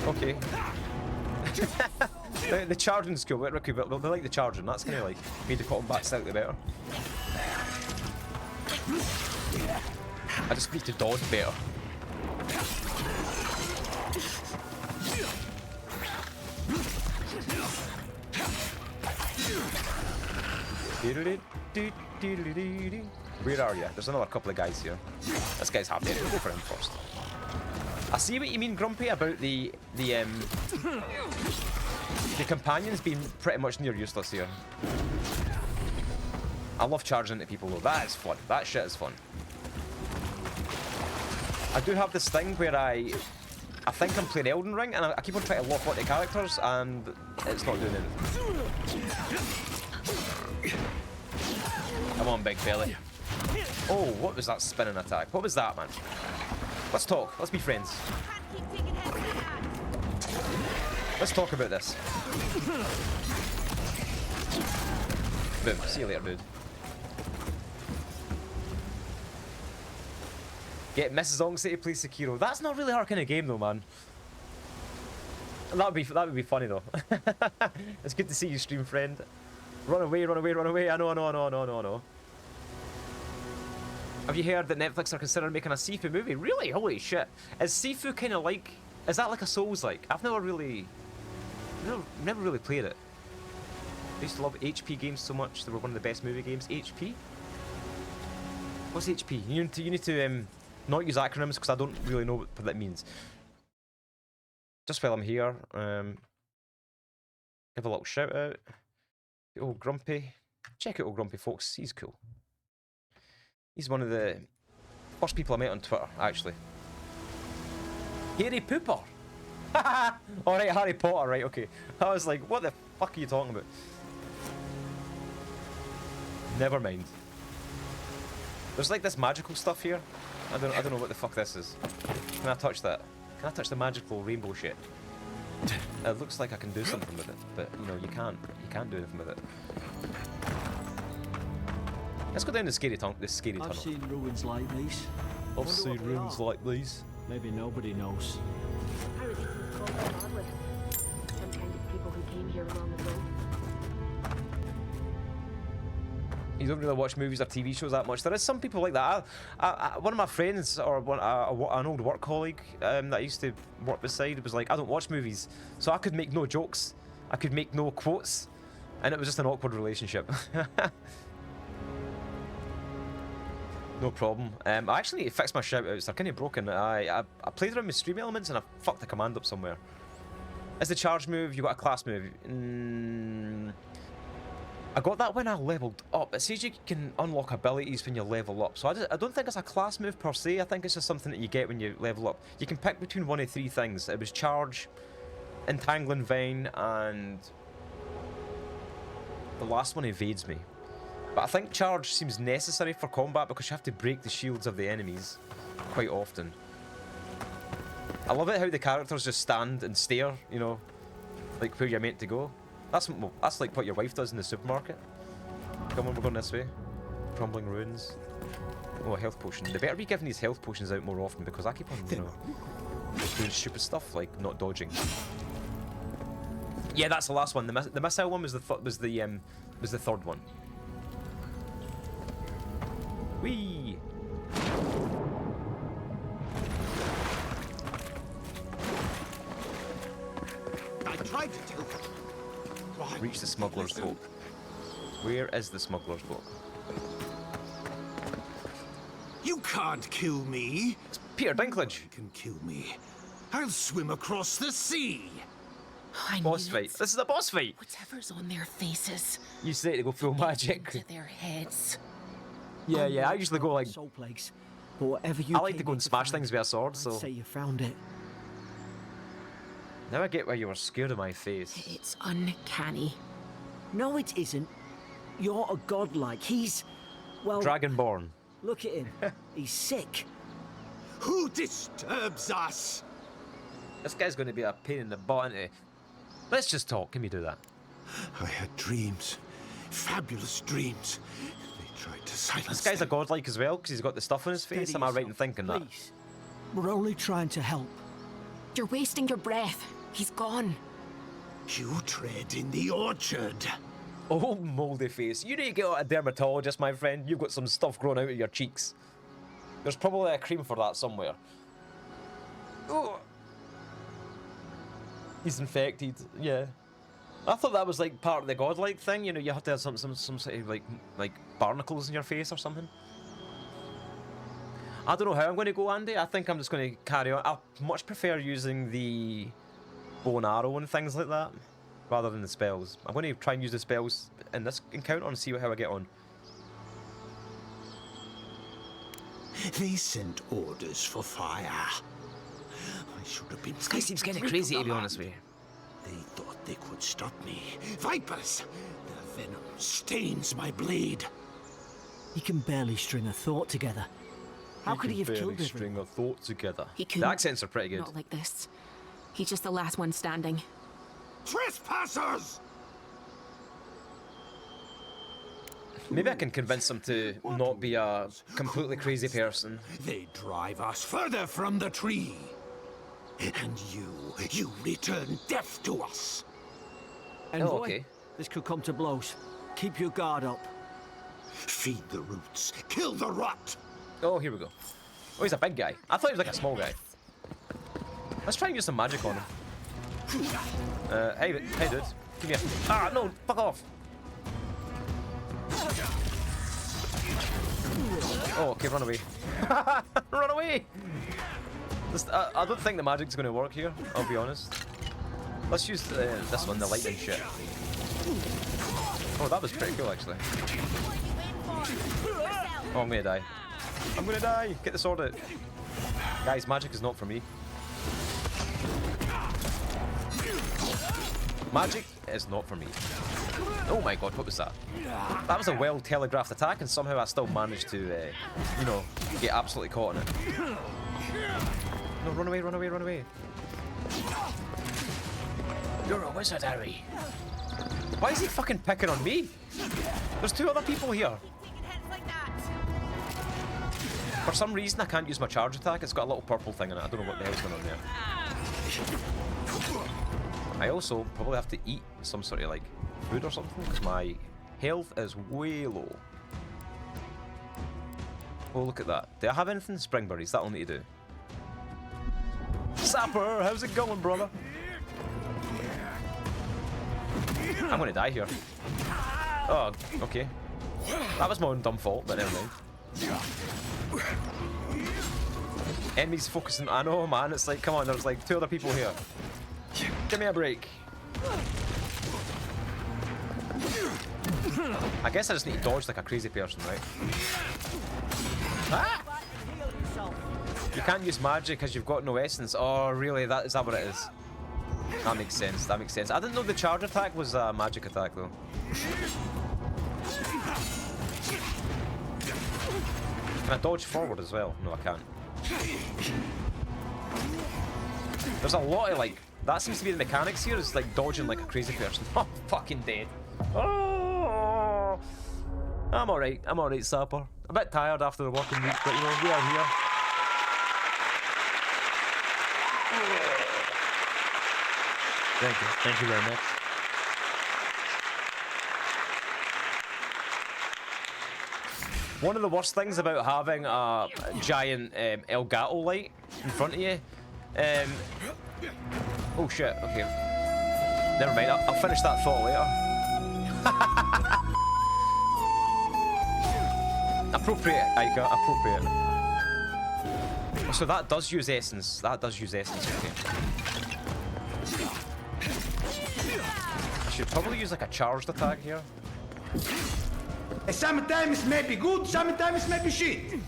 Okay. The charging's cool, but they like the charging. That's kind of like made the combat slightly better. I just need to dodge better. Where are you? There's another couple of guys here. This guy's happy. We'll go for him first. I see what you mean, Grumpy, about the companions being pretty much near useless here. I love charging into people though. That is fun. That shit is fun. I do have this thing where I think I'm playing Elden Ring and I keep on trying to lock onto characters and it's not doing anything. Come on, big belly. Oh, what was that spinning attack? What was that, man? Let's talk. Let's be friends. Let's talk about this. Boom. See you later, dude. Get Mrs. Ongse to play Sekiro. That's not really our kind of game, though, man. That would be funny, though. It's good to see you, stream friend. Run away, run away, run away. I know. Have you heard that Netflix are considering making a Sifu movie? Really? Holy shit. Is Sifu kind of like... Is that like a Souls-like? I've never really played it. I used to love HP games so much. They were one of the best movie games. HP? What's HP? You need to not use acronyms because I don't really know what that means. Just while I'm here, give a little shout out. Old Grumpy. Check out Old Grumpy, folks. He's cool. He's one of the first people I met on Twitter, actually. Harry Pooper. Alright, Harry Potter, right, okay. I was like, what the fuck are you talking about? Never mind. There's like this magical stuff here. I don't know what the fuck this is. Can I touch that? Can I touch the magical rainbow shit? It looks like I can do something with it, but you know, you can't do anything with it. Let's go down the scary tunnel. I've seen ruins like these. I've seen ruins like these. Maybe nobody knows. Paradise was called regardless. Some kind of people who came here long ago. You don't really watch movies or TV shows that much. There is some people like that. One of my friends, or an old work colleague that I used to work beside, was like, I don't watch movies, so I could make no jokes, I could make no quotes, and it was just an awkward relationship. No problem. I actually fixed my shoutouts. They're kind of broken. I played around with stream elements and I fucked the command up somewhere. As the charge move, you got a class move. I got that when I leveled up. It says you can unlock abilities when you level up. So I don't think it's a class move per se. I think it's just something that you get when you level up. You can pick between one of three things. It was charge, entangling vine, and the last one evades me. But I think charge seems necessary for combat because you have to break the shields of the enemies quite often. I love it how the characters just stand and stare, you know, like where you're meant to go. That's like what your wife does in the supermarket. Come on, we're going this way. Crumbling ruins. Oh, a health potion. They better be giving these health potions out more often because I keep on, you know, doing stupid stuff like not dodging. Yeah, that's the last one. The missile one was the third one. Whee! I tried to tell you. Reach the smuggler's boat. Where is the smuggler's boat? You can't kill me. It's Peter Dinklage. You can kill me. I'll swim across the sea. I Boss knew fight. it. This is a boss fight. Whatever's on their faces. You say to go full magic. To their heads. Yeah, I usually go like. Soul plagues. But whatever you I like to came go here and smash find, things with a sword. I'd So say you found it. now I get why you were scared of my face. It's uncanny. No, it isn't. You're a godlike. He's, well, Dragonborn. look at him. He's sick. Who disturbs us? This guy's going to be a pain in the butt, isn't he? Let's just talk. Can we do that? I had dreams. Fabulous dreams. They tried to silence This guy's a them. godlike as well because he's got the stuff on his face. Steady Am I right in yourself, thinking that? please. We're only trying to help. You're wasting your breath. He's gone. You tread in the orchard. Oh, moldy face. You need to get a dermatologist, my friend. You've got some stuff growing out of your cheeks. There's probably a cream for that somewhere. Oh. He's infected, yeah. I thought that was like part of the godlike thing, you know, you have to have some sort of like barnacles in your face or something. I don't know how I'm going to go, Andy. I think I'm just going to carry on. I much prefer using the bow and arrow and things like that rather than the spells. I'm going to try and use the spells in this encounter and see how I get on. They sent orders for fire. I should have been. This guy seems kind of crazy, to be honest with you. They thought they could stop me. Vipers! Their venom stains my blade. He can barely string a thought together. How could he have killed everyone? string a thought together. He The couldn't. accents are pretty good. Not like this. He's just the last one standing. Trespassers! Maybe I can convince him to not be a completely crazy person. They drive us further from the tree. And you return death to us. Envoy, okay. this could come to blows. Keep your guard up. Feed the roots, kill the rot. Oh, here we go. Oh, he's a big guy. I thought he was like a small guy. Let's try and use some magic on him. Hey dude. Give me a... Ah, no, fuck off. Oh, okay, run away. Run away! I don't think the magic's going to work here, I'll be honest. Let's use this one, the lightning shit. Oh, that was pretty cool, actually. Oh, I'm gonna die. I'm gonna die! Get the sword out. Guys, magic is not for me. Magic is not for me. Oh my god, what was that? That was a well telegraphed attack, and somehow I still managed to, you know, get absolutely caught in it. No, run away, run away, run away. You're a wizard, Harry. Why is he fucking picking on me? There's 2 other people here. For some reason, I can't use my charge attack. It's got a little purple thing in it. I don't know what the hell's going on there. I also probably have to eat some sort of like food or something because my health is way low. Oh, look at that. Do I have anything? Spring berries. That'll need to do. Sapper, how's it going, brother? I'm gonna die here. Oh, okay. That was my own dumb fault, but never mind. Enemies focusing. I know, man. It's like, come on, there's like 2 other people here. Give me a break. I guess I just need to dodge like a crazy person, right? Ah! You can't use magic because you've got no essence. Oh, really? Is that what it is? That makes sense. That makes sense. I didn't know the charge attack was a magic attack, though. Can I dodge forward as well? No, I can't. There's a lot of like... That seems to be the mechanics here, is like dodging like a crazy person. Oh, fucking dead. Oh! I'm alright. I'm alright, Sapper. A bit tired after the working week, but you know, we are here. Thank you. Thank you very much. One of the worst things about having a giant Elgato light in front of you... oh shit, okay. Never mind, I'll finish that thought later. Appropriate, Aika, appropriate. Oh, so that does use essence. That does use essence, okay. I should probably use like a charged attack here. Sometimes may be good, sometimes may be shit.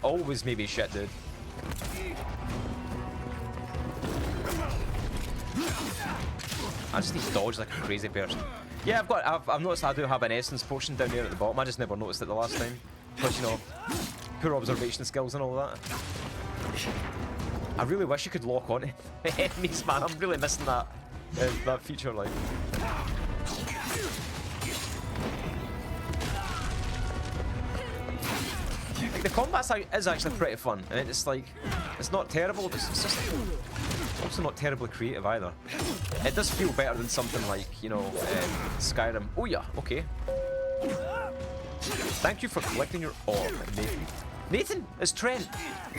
Always maybe shit, dude. I just need to dodge like a crazy person. Yeah, I've noticed I do have an essence potion down there at the bottom. I just never noticed it the last time. Because, you know, poor observation skills and all that. I really wish you could lock on to enemies, man. I'm really missing that feature, like. The combat is actually pretty fun, and it's like, it's not terrible, but it's just also not terribly creative either. It does feel better than something like, you know, Skyrim. Oh yeah, okay. Thank you for collecting your orb, Nathan. Nathan, it's Trent.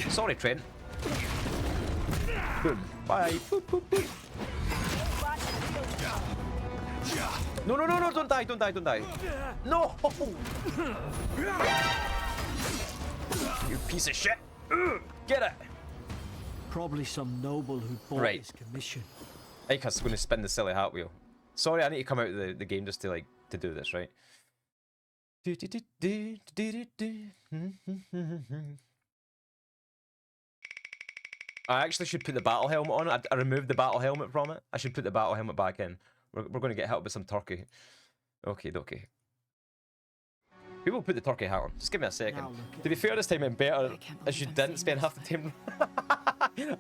Sorry, Trent. Boom. Bye. Boop, boop, boop. No, no, no, no, don't die, don't die, don't die. No! You piece of shit! Get it! Probably some noble who bought his commission. Ika's going to spin the silly hat wheel. Sorry, I need to come out of the game just to like to do this, right? I actually should put the battle helmet on. I removed the battle helmet from it. I should put the battle helmet back in. We're going to get help with some turkey. Okay, okay. We will put the turkey hat on. Just give me a second. To be fair, this time I'm better as you didn't spend half the time.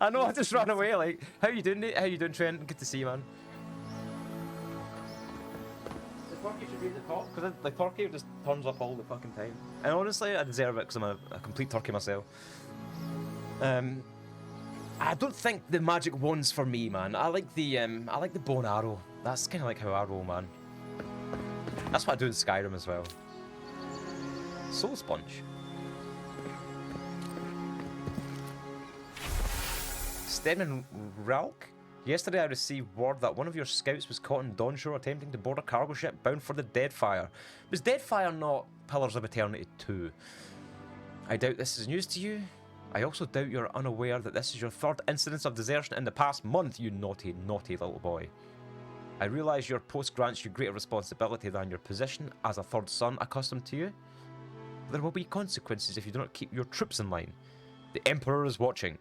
I know, I just ran away. Like, how you doing, Nate? How you doing, Trent? Good to see you, man. The turkey should be at the top because the turkey just turns up all the fucking time. And honestly, I deserve it because I'm a complete turkey myself. I don't think the magic wand's for me, man. I like the bow and arrow. That's kind of like how I roll, man. That's what I do in Skyrim as well. Soul sponge. Stemmen Ralk? Yesterday I received word that one of your scouts was caught in Dawnshore attempting to board a cargo ship bound for the Deadfire. Was Deadfire not Pillars of Eternity 2? I doubt this is news to you. I also doubt you're unaware that this is your third incidence of desertion in the past month, you naughty, naughty little boy. I realise your post grants you greater responsibility than your position as a third son accustomed to you. There will be consequences if you do not keep your troops in line. The Emperor is watching.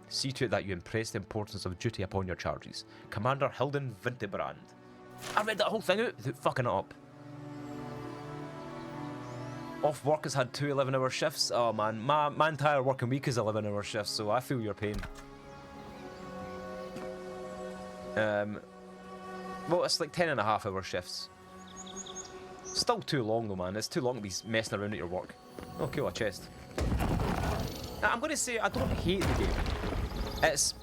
See to it that you impress the importance of duty upon your charges. Commander Hilden Vintebrand. I read that whole thing out without fucking it up. Off work has had 2 11-hour shifts. Oh man, my entire working week is 11-hour shifts, so I feel your pain. Well, it's like 10.5-hour shifts. Still too long though, man. It's too long to be messing around at your work. Oh, cool, a chest. Now, I'm gonna say I don't hate the game. It's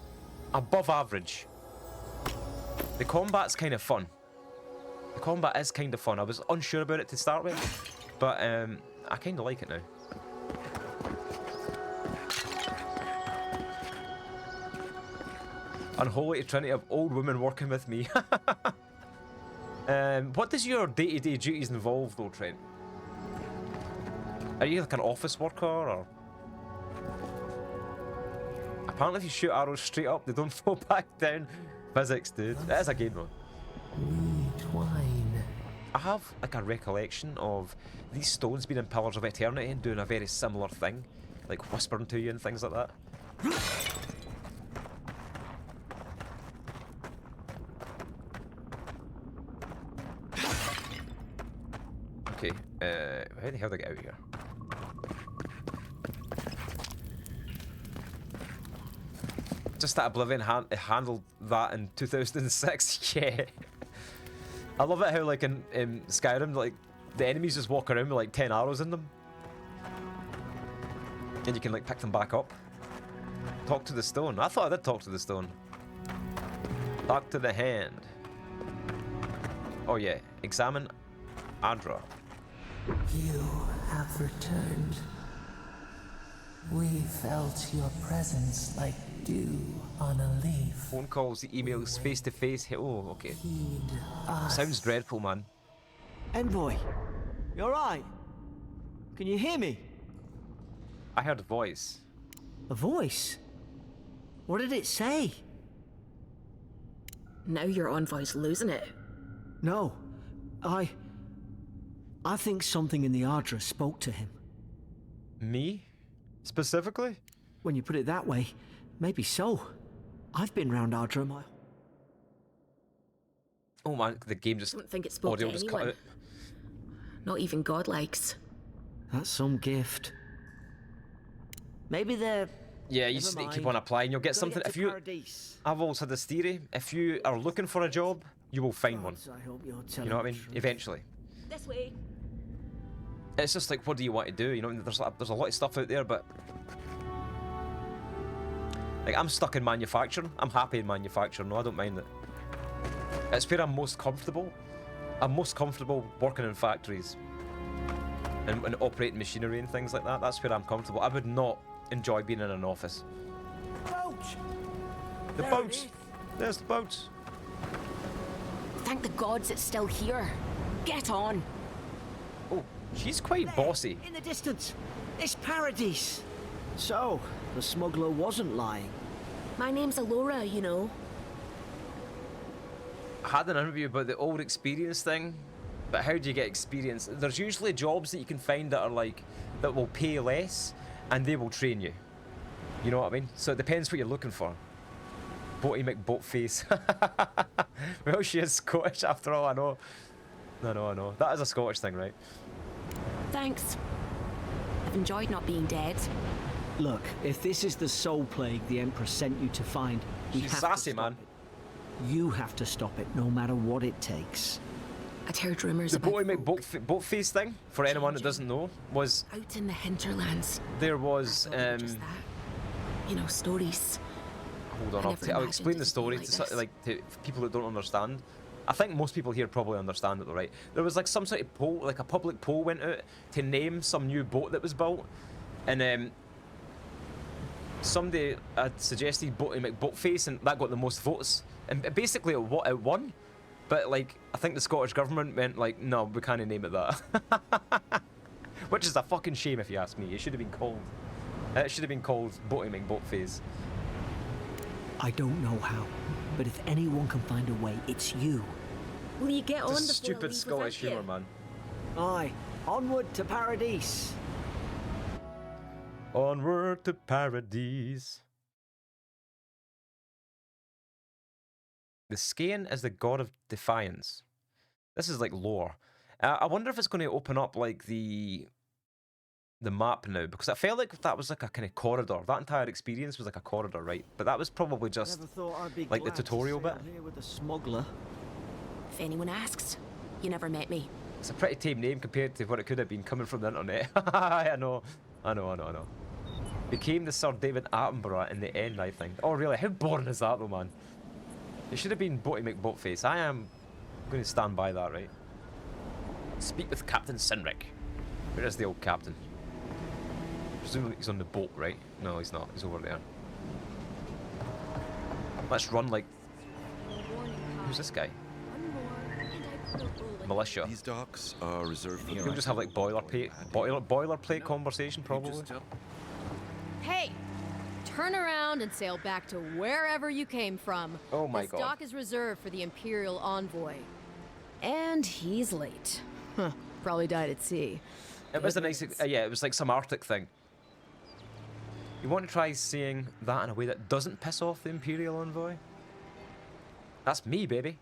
above average. The combat's kind of fun. The combat is kind of fun. I was unsure about it to start with, but I kind of like it now. Unholy trinity of old women working with me. What does your day-to-day duties involve though, Trent? Are you like an office worker or? Apparently if you shoot arrows straight up, they don't fall back down. Physics, dude. That is a game though. We twine. I have like a recollection of these stones being in Pillars of Eternity and doing a very similar thing. Like whispering to you and things like that. Okay, how the hell did I get out of here? Just that Oblivion handled that in 2006, yeah. I love it how like in Skyrim, like the enemies just walk around with like 10 arrows in them. And you can like pick them back up. Talk to the stone. I thought I did talk to the stone. Talk to the hand. Oh yeah, examine Adra. You have returned. We felt your presence like dew on a leaf. Phone calls, emails, face to face. Oh, okay. Heed us. Sounds dreadful, man. Envoy, you alright? Can you hear me? I heard a voice. A voice? What did it say? Now your envoy's losing it. No, I think something in the Ardra spoke to him. Me? Specifically? When you put it that way, maybe so. I've been round Ardra a mile. Oh man, the game just... I don't think it spoke to audio just cut anyone. out. Not even God likes. That's some gift. Maybe they're... Yeah, you just need to keep on applying. You'll get something. If you... Paradise. I've always had this theory. If you are looking for a job, you will find one. Gods, I hope you're You telling know what I the mean? truth. Eventually. This way. It's just like, what do you want to do? You know, there's a lot of stuff out there, but like I'm stuck in manufacturing. I'm happy in manufacturing. No, I don't mind it. It's where I'm most comfortable. I'm most comfortable working in factories and operating machinery and things like that. That's where I'm comfortable. I would not enjoy being in an office. Ouch! The There it boats. is. There's the boats. Thank the gods it's still here. Get on. Oh, she's quite bossy. In the distance, it's Paradise. So, the smuggler wasn't lying. My name's Alora, you know. I had an interview about the old experience thing, but how do you get experience? There's usually jobs that you can find that are like, that will pay less, and they will train you. You know what I mean? So it depends what you're looking for. Boaty McBoatface. Well, she is Scottish after all, I know. I know. That is a Scottish thing, right? Thanks. I've enjoyed not being dead. Look, if this is the soul plague the Emperor sent you to find, we She's have sassy, to stop man. it. You have to stop it, no matter what it takes. I'd heard rumours The about Boaty folk McBoatface thing, for anyone that doesn't know, was out in the hinterlands. there was I thought they were just that. You know, stories. hold on, I I'll, never I'll imagined explain the it story would be to, like this. like to people that don't understand. I think most people here probably understand it though, right? There was like some sort of poll, like a public poll went out to name some new boat that was built, and somebody had suggested Boaty McBoatface, and that got the most votes, and basically it won. But like, I think the Scottish government went like, no, we can't name it that. Which is a fucking shame if you ask me. It should have been called Boaty McBoatface. I don't know how, but if anyone can find a way, it's you. Will you get on Just before I stupid leave Scottish without you? humour, man. Aye, onward to Paradise. Onward to paradise. The Skaen is the god of defiance. This is like lore. I wonder if it's going to open up like the map now, because I felt like that was like a kind of corridor. That entire experience was like a corridor, right? But that was probably just Never thought I'd be like the glad to tutorial sail bit. here with a smuggler. If anyone asks, you never met me. It's a pretty tame name compared to what it could have been coming from the internet. I know. Became the Sir David Attenborough in the end, I think. Oh, really? How boring is that, though, man? It should have been Boaty McBoatface. I am going to stand by that, right? Speak with Captain Sinrick. Where is the old captain? Presumably he's on the boat, right? No, he's not. He's over there. Let's run like... Who's this guy? Militia. These docks are reserved for... You'll just have like boilerplate conversation, probably. Hey! Turn around and sail back to wherever you came from. Oh my this god. dock is reserved for the Imperial Envoy. And he's late. Huh. Probably died at sea. It was a nice... yeah, it was like some Arctic thing. You want to try saying that in a way that doesn't piss off the Imperial Envoy? That's me, baby.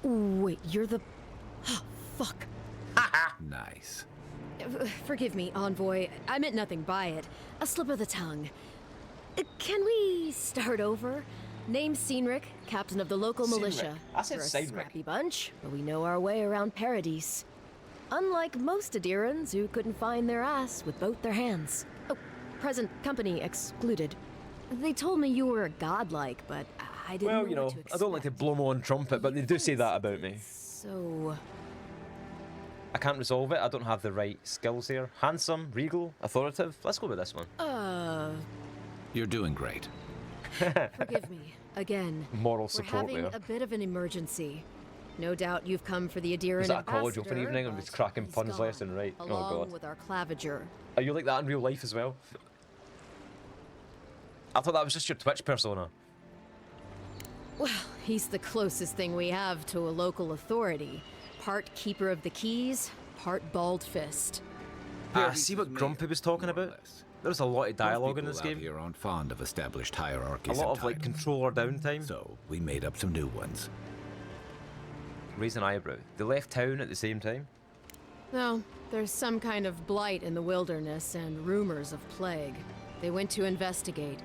Wait, you're the... Fuck. Nice. Forgive me, Envoy. I meant nothing by it. A slip of the tongue. Can we start over? Name's Cynric, captain of the local militia. I said We're a Cynric. scrappy bunch, but we know our way around Paradise. Unlike most Adirans who couldn't find their ass with both their hands. Oh, present company excluded. They told me you were godlike, but I didn't know Well, you what know, to I don't like to expect. blow my own trumpet, but they do say that about me. So... I can't resolve it. I don't have the right skills here. Handsome, regal, authoritative. Let's go with this one. You're doing great. Forgive me, again. Moral We're support having there. a bit of an emergency. No doubt you've come for the Adiran Was that a college open ambassador, evening? I'm just but cracking he's puns gone, left and right. Oh along god. with our claviger. Are you like that in real life as well? I thought that was just your Twitch persona. Well, he's the closest thing we have to a local authority. Part keeper of the keys, part bald fist. Ah, see what Grumpy was talking about? There's a lot of dialogue in this game. Here aren't fond of established A hierarchies. lot of like sometimes. controller downtime. So we made up some new ones. Raise an eyebrow. They left town at the same time. No, there's some kind of blight in the wilderness and rumors of plague. They went to investigate.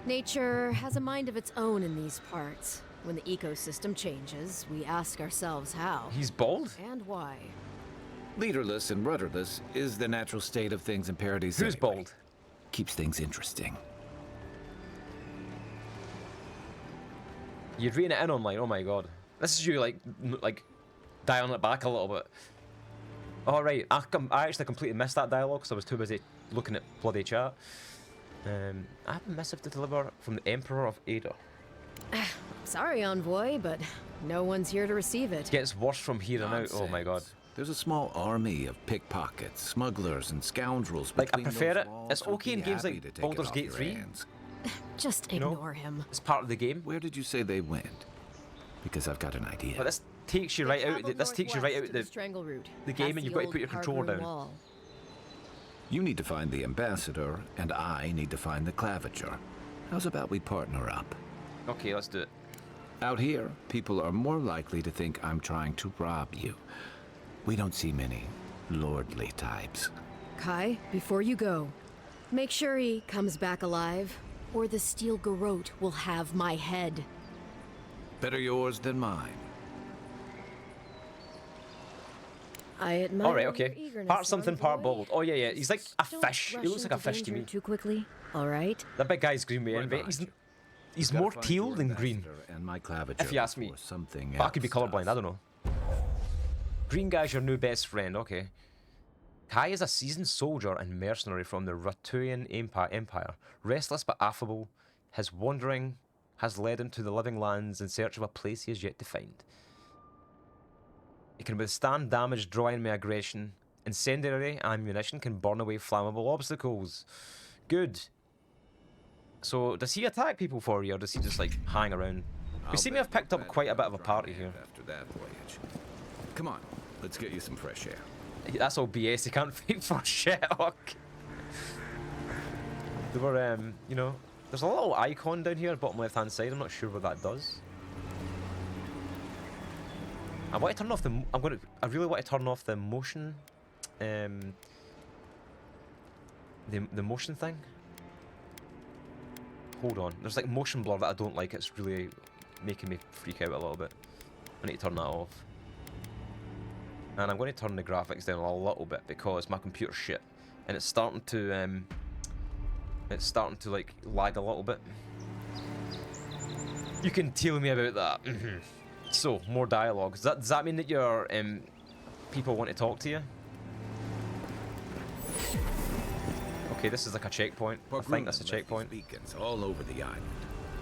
Nature has a mind of its own in these parts. When the ecosystem changes, we ask ourselves how. He's bald? And why. Leaderless and rudderless is the natural state of things in Paradise. Who's anyway. bald? Keeps things interesting. You're reading it in online. Oh my god. This is you like dialing it back a little bit. All right. I actually completely missed that dialogue because I was too busy looking at bloody chat. I have a missive to deliver from the Emperor of Ada. Sorry, Envoy, but no one's here to receive it. Gets worse from here on out. Oh my god. Nonsense. There's a small army of pickpockets, smugglers, and scoundrels. Like, I between prefer those it. walls It's who'd okay in be games happy like to take it Baldur's off Gate your 3. hands. Just You know? ignore him. It's part of the game. Where did you say they went? Because I've got an idea. But this takes you right out. This takes you right out the the strangle route. the game, past and you've the got to put your old controller Hargrew down. Wall. You need to find the ambassador, and I need to find the claviger. How's about we partner up? Okay, let's do it. Out here, people are more likely to think I'm trying to rob you. We don't see many lordly types. Kai, before you go, make sure he comes back alive, or the steel garrote will have my head. Better yours than mine. I admire All right, your okay. eagerness, Part something, part Envoy. bold. Oh yeah, yeah. He's like a Don't fish. He rush looks like a into fish to danger me. Too quickly, all right? That big guy's green with Right envy. behind you. He's Gotta more find teal your than green. ambassador and my claviger If you ask me. before something But I could be else colorblind. does. I don't know. Green guy's your new best friend. Okay. Kai is a seasoned soldier and mercenary from the Ratuian Empire. Restless but affable, his wandering has led him to the living lands in search of a place he has yet to find. He can withstand damage, draw enemy aggression. Incendiary ammunition can burn away flammable obstacles. Good. So, does he attack people for you, or does he just, like, hang around? We seem to have picked up quite a bit of a party here. After that voyage. Come on, let's get you some fresh air. That's all BS. You can't fight for shit. Okay. There were, you know, there's a little icon down here, bottom left-hand side. I'm not sure what that does. I want to turn off the. I really want to turn off the motion. The motion thing. Hold on. There's like motion blur that I don't like. It's really making me freak out a little bit. I need to turn that off. And I'm going to turn the graphics down a little bit because my computer's shit, and it's starting to like lag a little bit. You can tell me about that. So more dialogue. Does that mean that your people want to talk to you? Okay, this is like a checkpoint. I think that's a checkpoint. Beacons all over the island.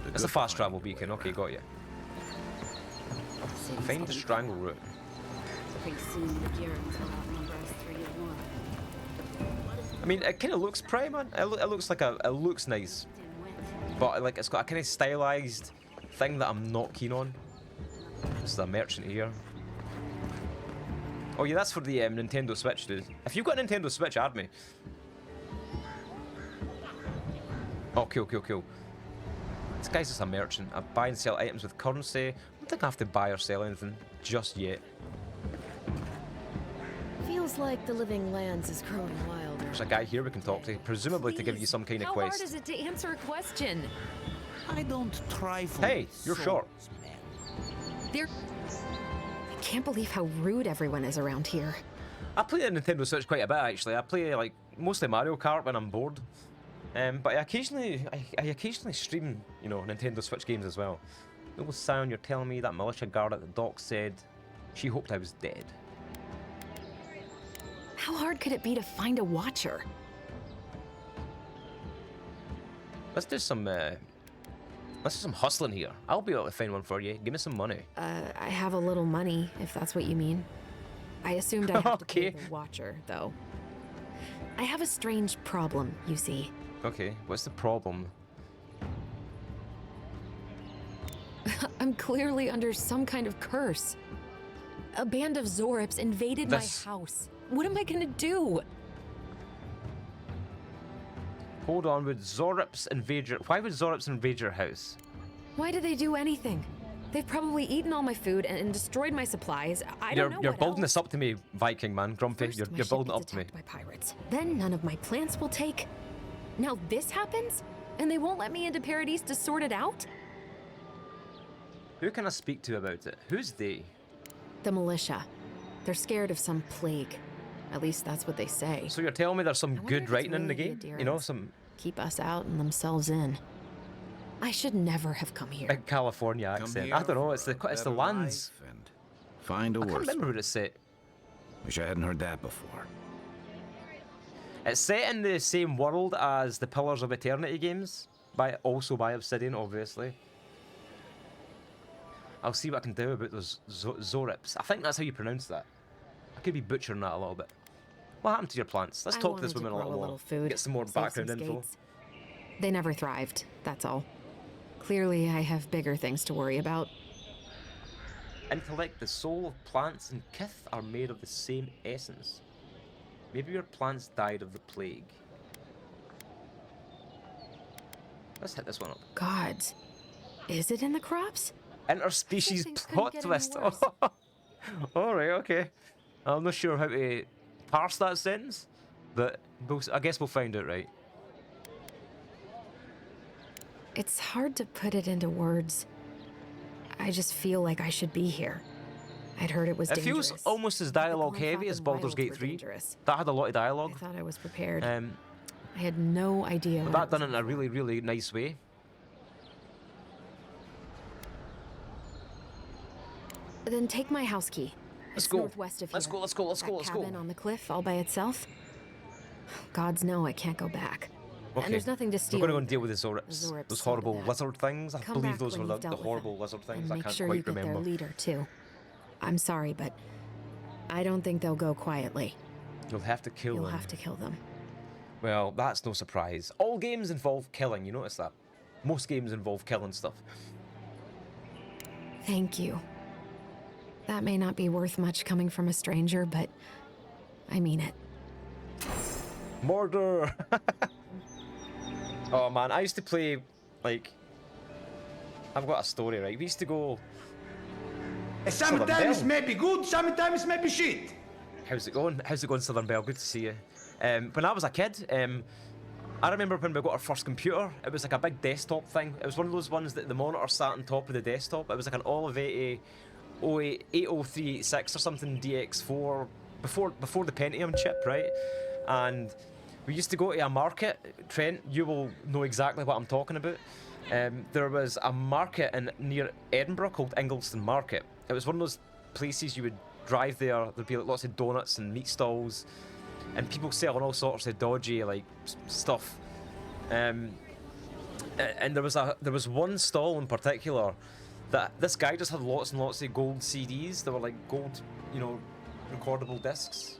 That's a fast travel beacon. Okay, got you. Find the strangle route. Pretty soon the Garrets will outnumber us 3 to 1. I mean, it kind of looks pretty, man. It looks like it looks nice, but like it's got a kind of stylized thing that I'm not keen on. This is a merchant here. Oh yeah, that's for the Nintendo Switch, dude. If you've got a Nintendo Switch, add me. Oh, cool. This guy's just a merchant. I buy and sell items with currency. I don't think I have to buy or sell anything just yet. Feels like the living lands is growing wilder. There's a guy here we can talk to, presumably to give you some kind of quest. How hard is it to answer a question? I don't try for Hey, you're short. I can't believe how rude everyone is around here. I play the Nintendo Switch quite a bit actually. I play like mostly Mario Kart when I'm bored. But I occasionally stream, you know, Nintendo Switch games as well. Little sound, you're telling me that militia guard at the dock said she hoped I was dead. How hard could it be to find a watcher? Let's do some hustling here. I'll be able to find one for you. Give me some money. I have a little money, if that's what you mean. I assumed I have to pay the watcher, though. I have a strange problem, you see. Okay, what's the problem? I'm clearly under some kind of curse. A band of Zorips invaded my house. What am I gonna do? Hold on, would Zorips invade your... Why would Zorips invade your house? Why do they do anything? They've probably eaten all my food and destroyed my supplies. I don't know. You're building this up to me, Viking man, Grumpy. First, You're building it up to me. By pirates. Then none of my plants will take. Now this happens, and they won't let me into Paradise to sort it out. Who can I speak to about it? Who's they? The militia. They're scared of some plague. At least that's what they say. So you're telling me there's some good writing in the game? You know, some... Keep us out and themselves in. I should never have come here. Big California accent. I don't know, it's the lands. And find a I can't remember what it's set. Wish I hadn't heard that before. It's set in the same world as the Pillars of Eternity games, also by Obsidian, obviously. I'll see what I can do about those Zorips. I think that's how you pronounce that. I could be butchering that a little bit. What happened to your plants? Let's talk to this woman a little more. Food, get some more background info. They never thrived, that's all. Clearly, I have bigger things to worry about. Intellect, the soul of plants and kith are made of the same essence. Maybe your plants died of the plague. Let's hit this one up. Gods, is it in the crops? Interspecies plot twist. Alright, okay. I'm not sure how to parse that sentence, but I guess we'll find out, right? It's hard to put it into words. I just feel like I should be here. I'd heard it was dangerous. It feels almost as dialogue heavy as Baldur's Gate 3. That had a lot of dialogue. I thought I was prepared. I had no idea. But that done in a really, really nice way. Then take my house key. Let's go. Northwest of here. Let's go. Cabin on the cliff all by itself. Gods know I can't go back. Okay. And there's nothing to steal. We're going to go and deal with the Zorips. Those horrible lizard things. I believe those were the horrible lizard things. I can't quite remember. Their leader too. I'm sorry, but I don't think they'll go quietly. You'll have to kill them. You'll have to kill them. Well, that's no surprise. All games involve killing. You notice that? Most games involve killing stuff. Thank you. That may not be worth much coming from a stranger, but I mean it. Murder! Oh man, I used to play, like... I've got a story, right? We used to go... Sometimes it may be good, sometimes it may be shit. How's it going? How's it going, Southern Belle? Good to see you. When I was a kid, I remember when we got our first computer, it was like a big desktop thing. It was one of those ones that the monitor sat on top of the desktop. It was like an Olive 80386 or something, DX4, before the Pentium chip, right? And we used to go to a market. Trent, you will know exactly what I'm talking about. There was a market near Edinburgh called Ingliston Market. It was one of those places you would drive there. There'd be like lots of donuts and meat stalls, and people selling all sorts of dodgy like stuff. And there was one stall in particular that this guy just had lots and lots of gold CDs. They were like gold, you know, recordable discs.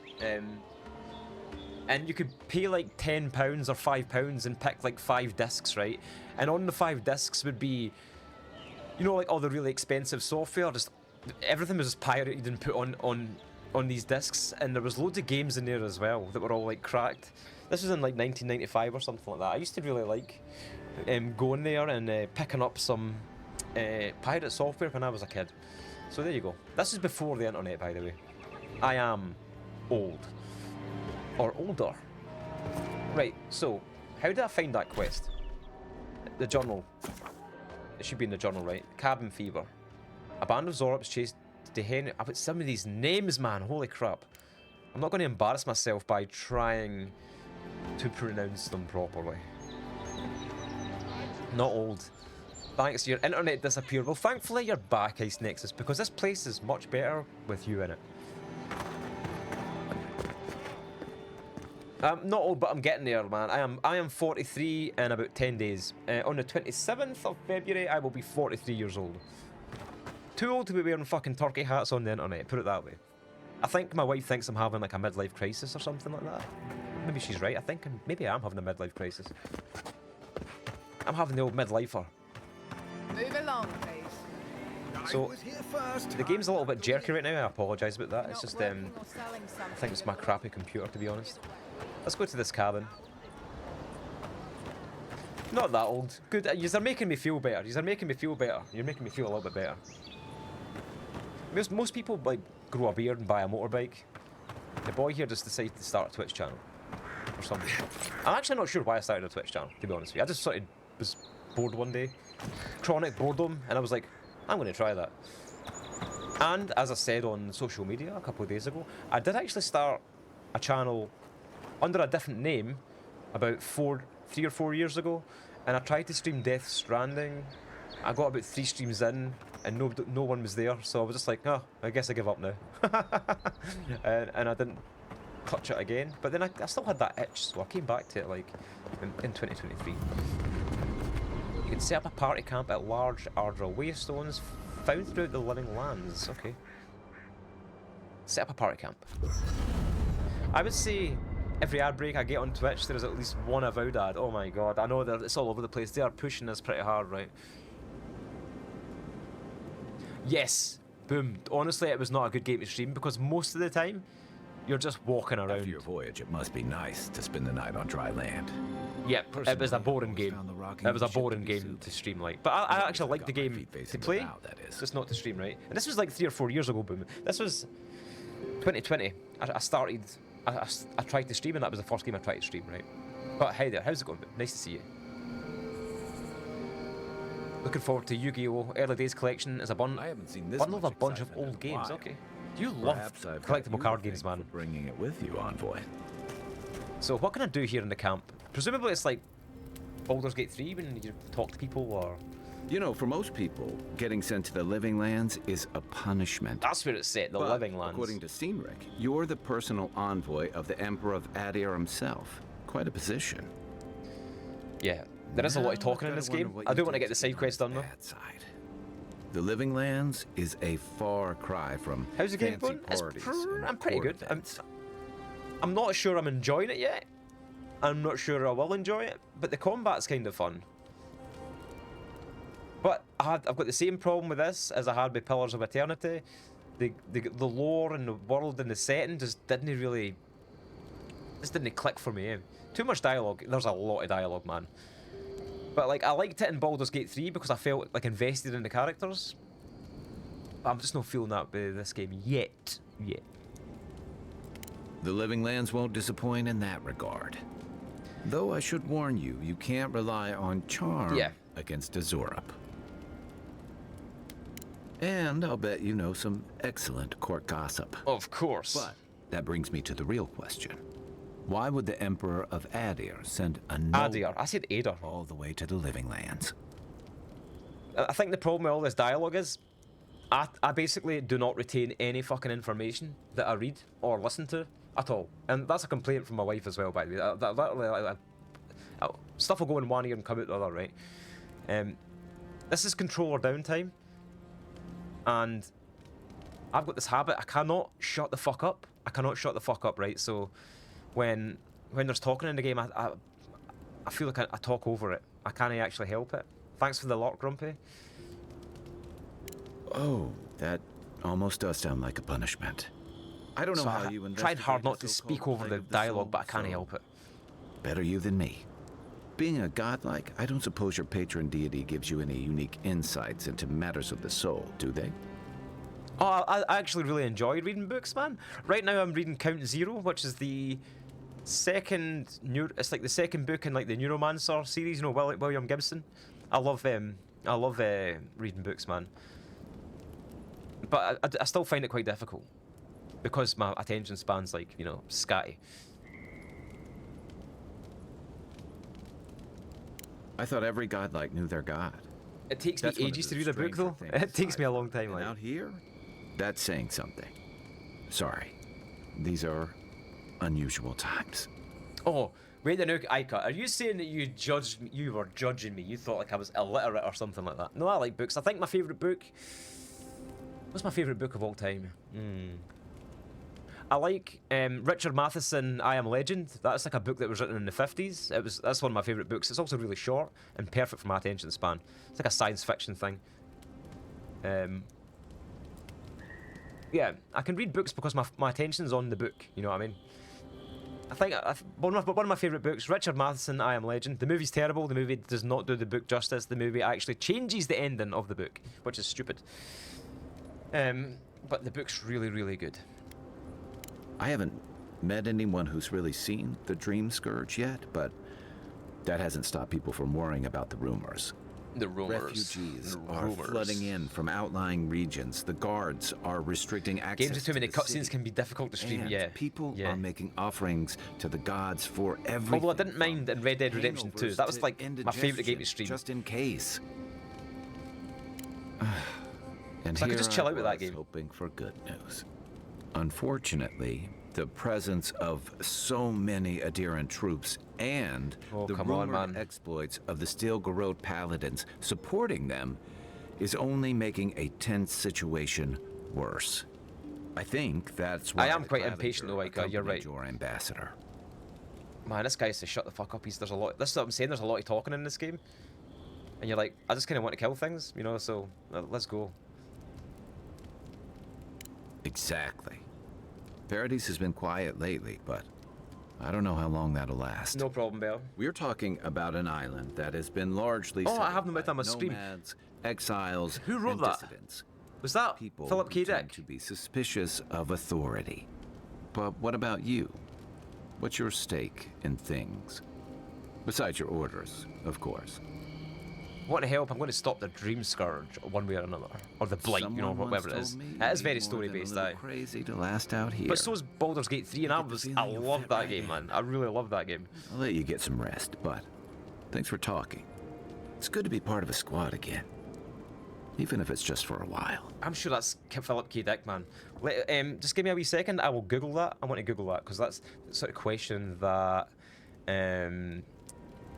And you could pay like £10 or £5 and pick like 5 discs, right? And on the 5 discs would be, you know, like all the really expensive software. Just everything was just pirated and put on these discs. And there was loads of games in there as well that were all like cracked. This was in like 1995 or something like that. I used to really like going there and picking up some pirate software when I was a kid. So there you go. This is before the internet, by the way. I am old. Or older. Right, so, how did I find that quest? The journal. It should be in the journal, right? Cabin fever. A band of Zorps chased Dehen. I've got some of these names, man. Holy crap. I'm not going to embarrass myself by trying to pronounce them properly. Not old. Thanks, your internet disappeared. Well, thankfully you're back, Ice Nexus, because this place is much better with you in it. Not old, but I'm getting there, man. I am 43 in about 10 days. On the 27th of February, I will be 43 years old. Too old to be wearing fucking turkey hats on the internet, put it that way. I think my wife thinks I'm having like a midlife crisis or something like that. Maybe she's right. Maybe I am having a midlife crisis. I'm having the old midlifer. Move along, please. So, the game's a little bit jerky right now. I apologise about that. It's just, I think it's my crappy computer, to be honest. Let's go to this cabin. Not that old. Good. You're making me feel better. You're making me feel better. You're making me feel a little bit better. Most people like grow a beard and buy a motorbike. The boy here just decided to start a Twitch channel or something. I'm actually not sure why I started a Twitch channel, to be honest with you. I just sort of was bored one day, chronic boredom, and I was like, I'm going to try that. And as I said on social media a couple of days ago, I did actually start a channel under a different name about 3 or 4 years ago, and I tried to stream Death Stranding. I got about 3 streams in, and no one was there, so I was just like, oh, I guess I give up now. and I didn't touch it again, but then I still had that itch, so I came back to it like in 2023. You can set up a party camp at large Ardra waystones found throughout the living lands. Okay. Set up a party camp. I would say every ad break I get on Twitch, there is at least one Avowed ad. Oh my god, I know it's all over the place. They are pushing this pretty hard, right? Yes, boom. Honestly, it was not a good game to stream because most of the time, you're just walking around. After your voyage, it must be nice to spend the night on dry land. Yep, it was a boring game. It was a boring game to stream, like. But I actually like the game to play, just not to stream, right? And this was like 3 or 4 years ago, boom. This was 2020. I tried to stream, and that was the first game I tried to stream, right? But hey there, how's it going? Nice to see you. Looking forward to Yu-Gi-Oh! Early Days Collection as a bundle of a bunch of old games. Okay. You love collectible card games, man. Bringing it with you, Envoy. So what can I do here in the camp? Presumably it's like Baldur's Gate 3 when you talk to people, or... You know, for most people, getting sent to the Living Lands is a punishment. That's where it's set, the Living Lands. According to Steenrick, you're the personal envoy of the Emperor of Adir himself. Quite a position. Yeah, there is a lot of talking in this game. I do want to get the side quest done though. The Living Lands is a far cry from how's the game going? I'm pretty good. I'm not sure I'm enjoying it yet. I'm not sure I will enjoy it, but the combat's kind of fun. But I've got the same problem with this as I had with Pillars of Eternity. the lore and the world and the setting just didn't really, just didn't click for me. Too much dialogue. There's a lot of dialogue, man. But like I liked it in Baldur's Gate 3 because I felt like invested in the characters. But I'm just not feeling that with this game yet. The Living Lands won't disappoint in that regard. Though I should warn you, you can't rely on charm against Azorup. And I'll bet you know some excellent court gossip. Of course. But that brings me to the real question. Why would the Emperor of Adir send a noble I said Adir. all the way to the Living Lands? I think the problem with all this dialogue is I basically do not retain any fucking information that I read or listen to at all. And that's a complaint from my wife as well, by the way. Stuff will go in one ear and come out the other, right? This is controller downtime. And I've got this habit, I cannot shut the fuck up. Right? So when there's talking in the game, I feel like I talk over it. I can't actually help it. Thanks for the lot, Grumpy. Oh, that almost does sound like a punishment. I don't know how you tried hard not to speak over the dialogue, but I can't help it. Better you than me. Being a godlike, I don't suppose your patron deity gives you any unique insights into matters of the soul, do they? Oh, I actually really enjoy reading books, man. Right now I'm reading Count Zero, which is the second it's like the second book in like the Neuromancer series, you know, William Gibson. I love reading books, man. But I still find it quite difficult because my attention span's like, you know, scatty. I thought every godlike knew their god. It takes me ages to read a book, though. It takes me a long time. Out here, that's saying something. Sorry, these are unusual times. Oh, wait a minute, Aika. Are you saying that you were judging me? You thought like I was illiterate or something like that? No, I like books. I think my favourite book... What's my favourite book of all time? I like Richard Matheson, I Am Legend. That's like a book that was written in the 50s. That's one of my favourite books. It's also really short and perfect for my attention span. It's like a science fiction thing. Yeah, I can read books because my attention's on the book. You know what I mean? I think one of my favourite books, Richard Matheson, I Am Legend. The movie's terrible. The movie does not do the book justice. The movie actually changes the ending of the book, which is stupid. But the book's really, really good. I haven't met anyone who's really seen the Dream Scourge yet, but that hasn't stopped people from worrying about the rumors. The rumors. Refugees are flooding in from outlying regions. The guards are restricting access. Games with too many cutscenes can be difficult to stream. And people are making offerings to the gods for everything. Although I didn't mind in Red Dead Redemption 2. That was like my favourite game to stream. Just in case. And so I could just chill out with that game. Hoping for good news. Unfortunately, the presence of so many Adiran troops and the rumored exploits of the Steel Garrote Paladins supporting them is only making a tense situation worse. I think that's why I am quite impatient though, Ika, you're right. Your ambassador. Man, this guy says shut the fuck up. There's a lot. This is what I'm saying. There's a lot of talking in this game, and you're like, I just kind of want to kill things, you know. So let's go. Exactly. Paradise has been quiet lately, but I don't know how long that'll last. No problem, Bell. We're talking about an island that has been largely I have them with on my stream. Nomads, exiles, who wrote and that? Dissidents. Was that People Philip K. tend Dick? to be suspicious of authority. But what about you? What's your stake in things? Besides your orders, of course. Want to help? I'm going to stop the Dream Scourge one way or another, or the Blight, you know, whatever it is. It is very story based, crazy to last out here. But so is Baldur's Gate 3, and I love that game, man. I really love that game. I'll let you get some rest, but thanks for talking. It's good to be part of a squad again, even if it's just for a while. I'm sure that's Philip K. Dick, man. Just give me a wee second. I will Google that. I want to Google that because that's the sort of question that.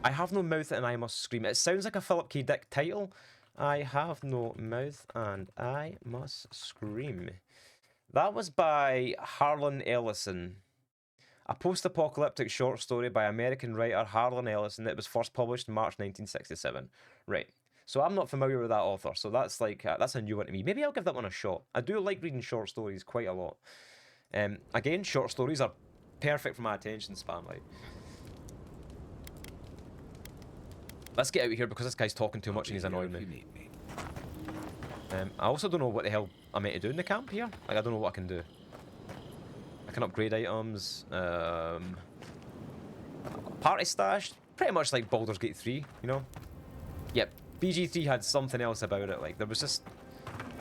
I have no mouth and I must scream. It sounds like a Philip K. Dick title. I have no mouth and I must scream. That was by Harlan Ellison. A post-apocalyptic short story by American writer Harlan Ellison that was first published in March 1967. Right. So I'm not familiar with that author, so that's like that's a new one to me. Maybe I'll give that one a shot. I do like reading short stories quite a lot. Again, short stories are perfect for my attention span. Like, let's get out of here because this guy's talking too much and he's annoying me. I also don't know what the hell I'm meant to do in the camp here. Like, I don't know what I can do. I can upgrade items. Party stash, pretty much like Baldur's Gate 3, you know? Yep, BG3 had something else about it. Like, there was just...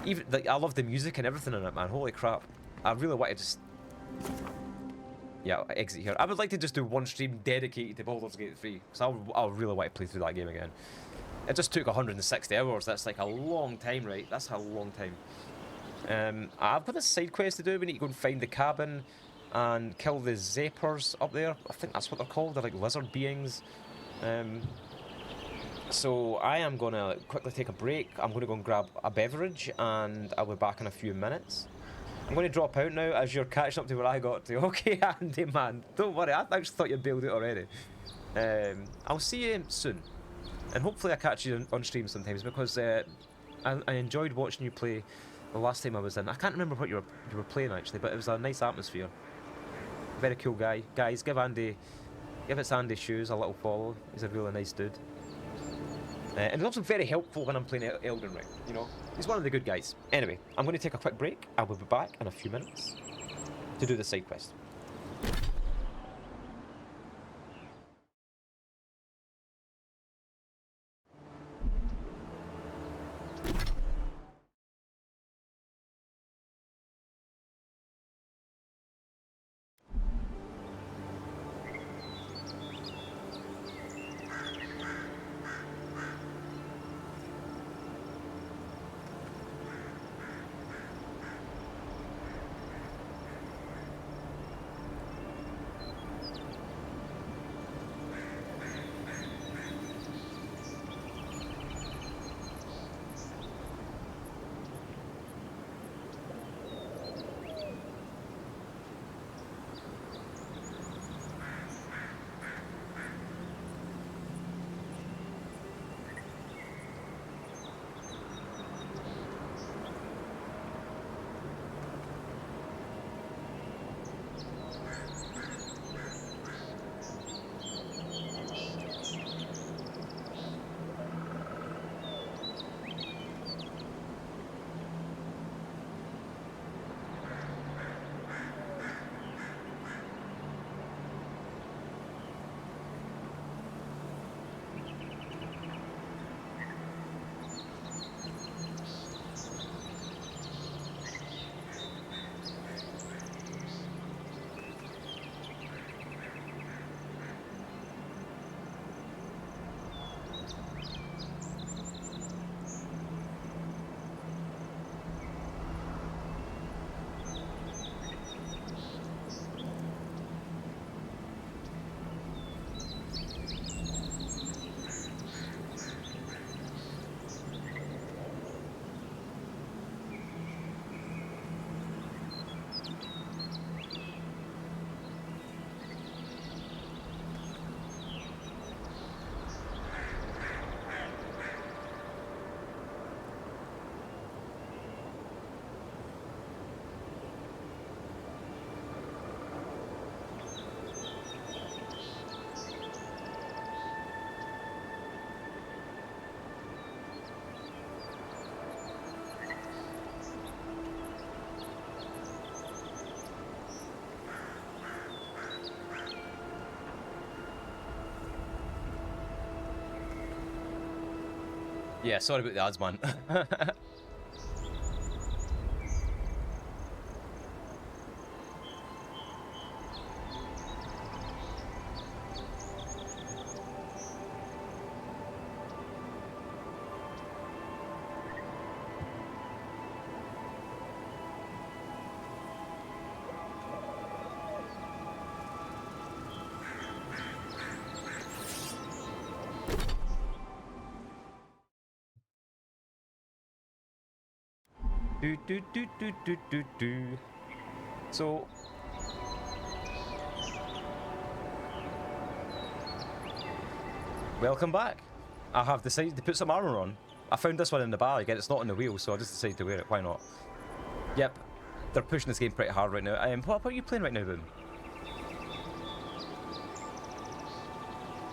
even like, I love the music and everything in it, man. Holy crap. I really want to just... yeah, exit here. I would like to just do one stream dedicated to Baldur's Gate 3, because I really want to play through that game again. It just took 160 hours. That's like a long time, right? That's a long time. I've got a side quest to do. We need to go and find the cabin and kill the Zappers up there. I think that's what they're called. They're like lizard beings. So I am going to quickly take a break. I'm going to go and grab a beverage and I'll be back in a few minutes. I'm going to drop out now as you're catching up to where I got to. Okay, Andy, man. Don't worry. I actually thought you'd bailed it already. I'll see you soon. And hopefully I catch you on stream sometimes, because I enjoyed watching you play the last time I was in. I can't remember what you were playing actually, but it was a nice atmosphere. Very cool guy. Guys, give it's Andy's shoes a little follow. He's a really nice dude. And he's also very helpful when I'm playing Elden Ring, you know? He's one of the good guys. Anyway, I'm going to take a quick break. I will be back in a few minutes to do the side quest. Yeah, sorry about the ads, man. So welcome back. I have decided to put some armor on I found this one in the bag, and it's not on the wheel, so I just decided to wear it. Why not? Yep, they're pushing this game pretty hard right now. What are you playing right now, Boom?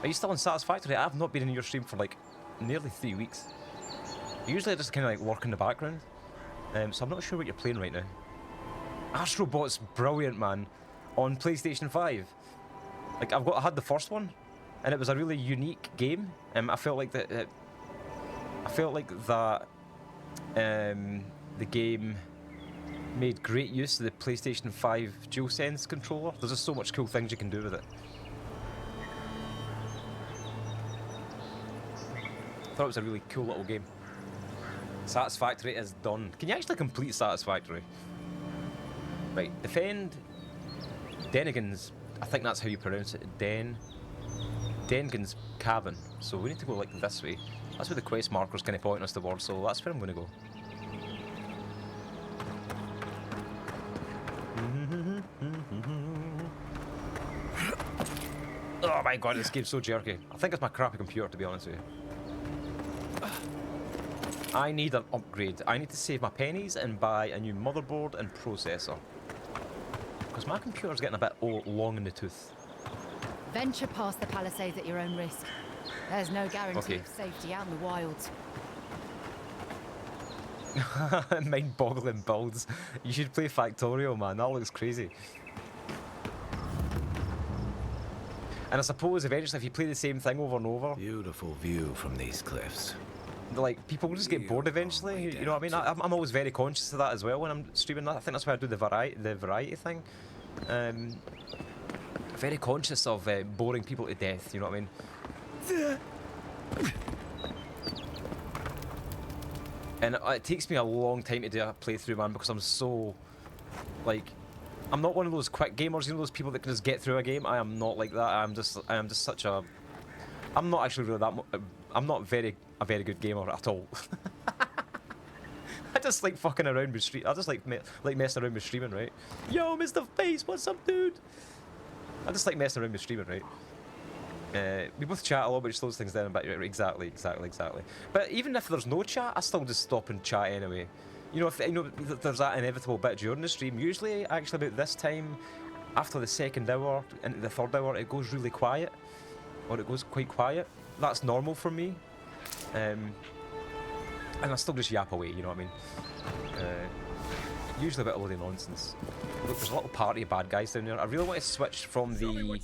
Are you still on Satisfactory? I've not been in your stream for like nearly 3 weeks. Usually I just kind of like work in the background, so I'm not sure what you're playing right now. Astrobot's brilliant, man, on PlayStation 5. Like I had the first one, and it was a really unique game. I felt like that. The game made great use of the PlayStation 5 DualSense controller. There's just so much cool things you can do with it. I thought it was a really cool little game. Satisfactory is done. Can you actually complete Satisfactory? Right, defend Denigan's, I think that's how you pronounce it, Denigan's cabin. So we need to go like this way. That's where the quest marker's kind of pointing us towards, so that's where I'm going to go. Oh my god, this game's so jerky. I think it's my crappy computer, to be honest with you. I need an upgrade. I need to save my pennies and buy a new motherboard and processor. Because my computer's getting a bit long in the tooth. Venture past the palisades at your own risk. There's no guarantee of safety out in the wilds. Mind-boggling builds. You should play Factorio, man. That looks crazy. And I suppose eventually if you play the same thing over and over... Beautiful view from these cliffs. Like, people will just get bored eventually, you know what I mean? I'm always very conscious of that as well when I'm streaming that. I think that's why I do the variety thing. Very conscious of boring people to death, you know what I mean? And it takes me a long time to do a playthrough, man, because I'm so, like, I'm not one of those quick gamers, you know, those people that can just get through a game. I am not like that. I am just such a, I'm not actually really that, I'm not a very good gamer at all. I just like fucking around with stream. I just like messing around with streaming, right? Yo, Mr. Face, what's up, dude? I just like messing around with streaming, right? We both chat a lot, which slows things down a bit. Exactly. But even if there's no chat, I still just stop and chat anyway. You know, if there's that inevitable bit during the stream. Usually, actually, about this time, after the second hour and the third hour, it goes really quiet, or it goes quite quiet. That's normal for me. And I still just yap away, you know what I mean? Usually a bit of bloody nonsense. Look, there's a little party of bad guys down there. I really want to switch from the...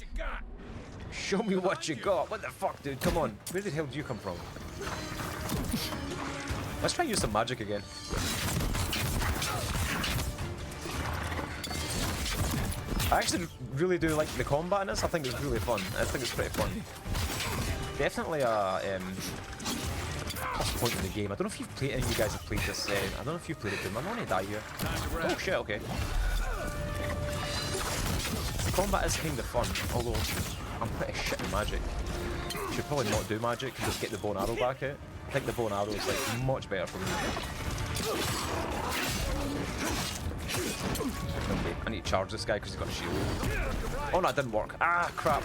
Show me what you got. What the fuck, dude? Come on. Where the hell do you come from? Let's try and use some magic again. I actually really do like the combat in this. I think it's really fun. I think it's pretty fun. Definitely what's the point of the game? I don't know if you've played, any of you guys have played this. I don't know if you've played it, Doom. I'm gonna die here. Oh shit, okay. The combat is kind of fun, although I'm pretty shit at magic. Should probably not do magic and just get the bow and arrow back out. I think the bow and arrow is like much better for me. Okay, I need to charge this guy because he's got a shield. Oh no, it didn't work. Ah, crap.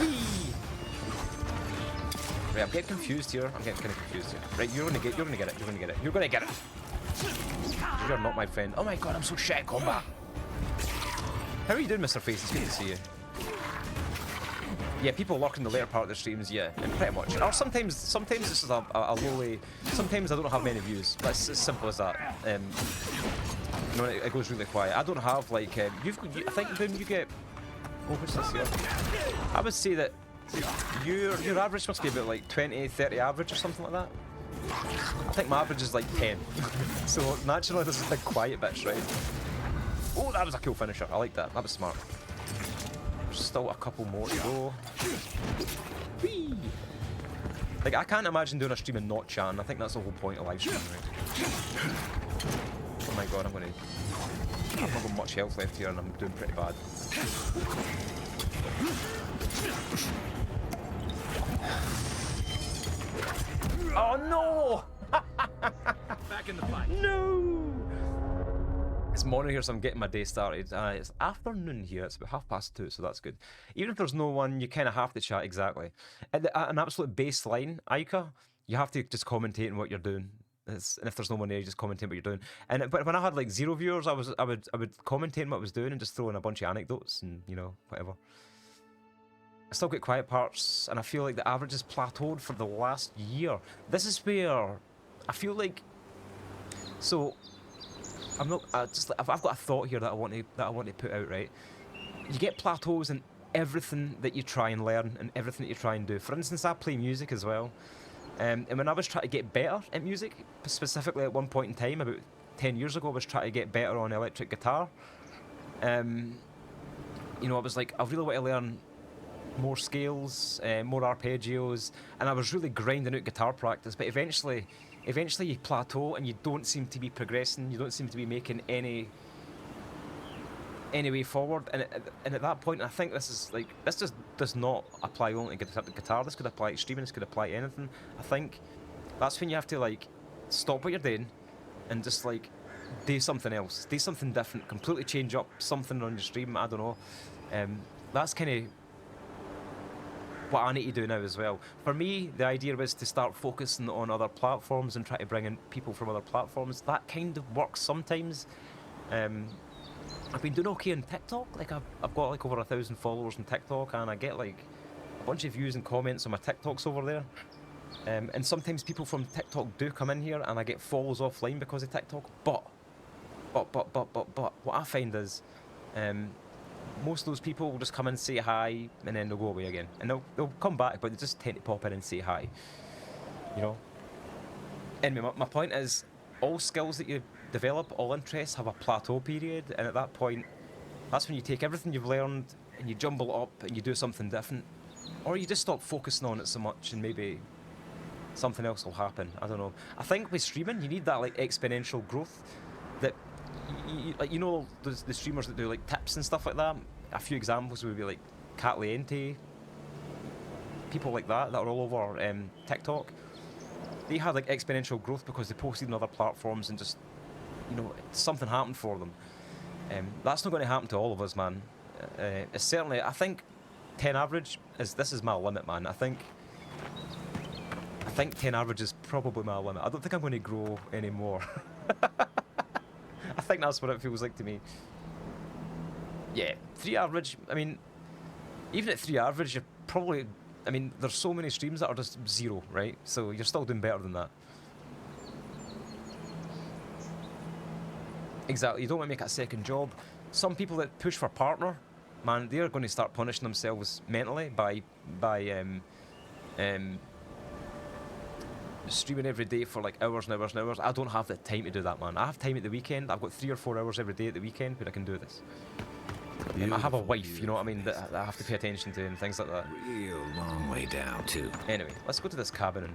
Whee! Right, I'm getting confused here. I'm getting kind of confused here. Right, you're gonna get it. You're not my friend. Oh my god, I'm so shit at combat. How are you doing, Mr. Face? It's good to see you. Yeah, people lurk in the later part of the streams, yeah, and pretty much. Or sometimes this is a lowly. Sometimes I don't have many views. That's as simple as that. You know, it goes really quiet. I don't have like I think Boom, you get. Oh, what's this here? I would say that your average must be about like 20, 30 average or something like that. I think my average is like 10. So naturally this is a big quiet bitch, right? Oh, that was a cool finisher. I like that. That was smart. There's still a couple more to go. Whee! Like, I can't imagine doing a stream and not chatting. I think that's the whole point of live streaming, right? Oh my god, I've not got much health left here and I'm doing pretty bad. Oh no! Back in the fight. No! It's morning here, so I'm getting my day started. It's afternoon here. It's about 2:30, so that's good. Even if there's no one, you kind of have to chat, exactly. At an absolute baseline, Ica, you have to just commentate on what you're doing. And if there's no one there, you just commentate what you're doing. But when I had like 0 viewers, I would commentate on what I was doing and just throw in a bunch of anecdotes and, you know, whatever. I still get quiet parts, and I feel like the average has plateaued for the last year. This is where I feel like, so I'm not I've got a thought here that I want to put out, right? You get plateaus in everything that you try and learn and everything that you try and do. For instance, I play music as well, and when I was trying to get better at music, specifically at one point in time about 10 years ago, I was trying to get better on electric guitar. You know, I was like, I really want to learn more scales, more arpeggios, and I was really grinding out guitar practice, but eventually you plateau and you don't seem to be progressing, you don't seem to be making any way forward, and at that point, I think this just does not apply only to guitar, this could apply to streaming, this could apply to anything. I think that's when you have to like stop what you're doing and just like do something else, do something different, completely change up something on your stream, I don't know. That's kind of what I need to do now as well. For me, the idea was to start focusing on other platforms and try to bring in people from other platforms. That kind of works sometimes. I've been doing okay on TikTok. Like I've got like over 1,000 followers on TikTok, and I get like a bunch of views and comments on my TikToks over there. And sometimes people from TikTok do come in here, and I get follows offline because of TikTok. But what I find is, most of those people will just come and say hi, and then they'll go away again. And they'll come back, but they just tend to pop in and say hi. You know? Anyway, my point is, all skills that you develop, all interests have a plateau period, and at that point, that's when you take everything you've learned and you jumble it up and you do something different. Or you just stop focusing on it so much and maybe something else will happen. I don't know. I think with streaming, you need that like exponential growth that like, you know, the streamers that do like tips and stuff like that. A few examples would be like Cat Liente, people like that are all over TikTok. They had like exponential growth because they posted on other platforms and just, you know, something happened for them. That's not going to happen to all of us, man. It's certainly, I think 10 average this is my limit, man. I think 10 average is probably my limit. I don't think I'm going to grow anymore. I think that's what it feels like to me. Yeah, 3 average, I mean, even at 3 average, you're probably, I mean, there's so many streams that are just 0, right? So you're still doing better than that. Exactly, you don't want to make it a second job. Some people that push for partner, man, they're going to start punishing themselves mentally by streaming every day for like hours and hours and hours. I don't have the time to do that, man. I have time at the weekend. I've got 3 or 4 hours every day at the weekend where I can do this. I have a wife, you know what I mean, that I have to pay attention to and things like that. Real long way down too. Anyway, let's go to this cabin and...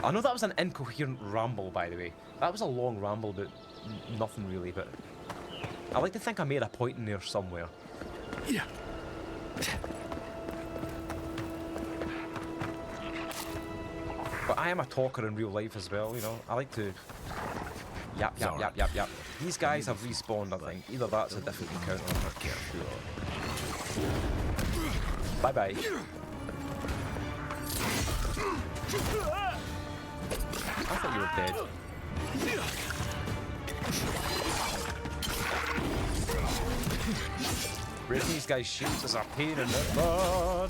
I know that was an incoherent ramble, by the way. That was a long ramble, but nothing really, but... I like to think I made a point in there somewhere. Yeah. But I am a talker in real life as well, you know. I like to yap. These guys have respawned, I think. Either that's a different encounter. I'm not careful. Bye-bye. I thought you were dead. Breaking these guys' shields is a pain in the butt.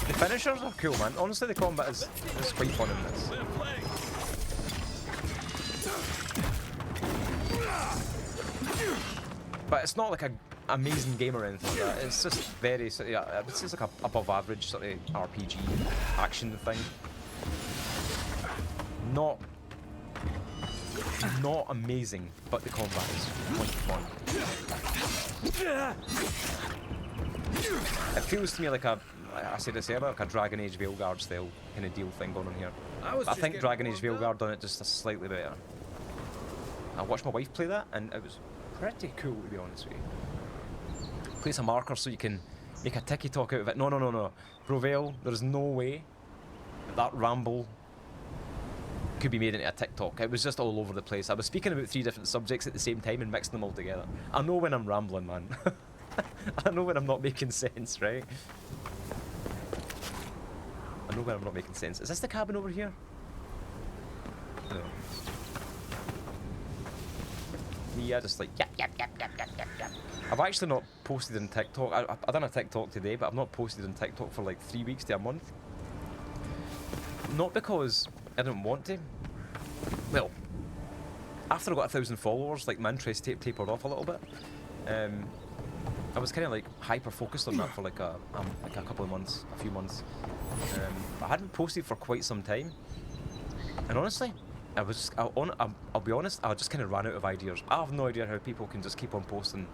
The finishers are cool, man. Honestly, the combat is quite fun in this. But it's not like an amazing game or anything like that. It's just very, yeah, it's just like a above average sort of RPG action thing. Not amazing, but the combat is quite fun. It feels to me like I said this earlier, like a Dragon Age Veilguard style kind of deal thing going on here. I think Dragon Age Veilguard done it just slightly better. I watched my wife play that, and it was pretty cool, to be honest with you. Place a marker so you can make a tiki-talk out of it. No. Brovail, there's no way that ramble could be made into a TikTok. It was just all over the place. I was speaking about 3 different subjects at the same time and mixing them all together. I know when I'm rambling, man. I know when I'm not making sense, right? I know when I'm not making sense. Is this the cabin over here? No. Me, I just like, yep. I've actually not posted on TikTok. I done a TikTok today, but I've not posted on TikTok for like 3 weeks to a month. Not because I didn't want to. Well, after I got 1,000 followers, like my interest tapered off a little bit. I was kind of like hyper focused on that for like a couple of months, a few months. I hadn't posted for quite some time, and honestly, I'll be honest, I just kind of ran out of ideas. I have no idea how people can just keep on posting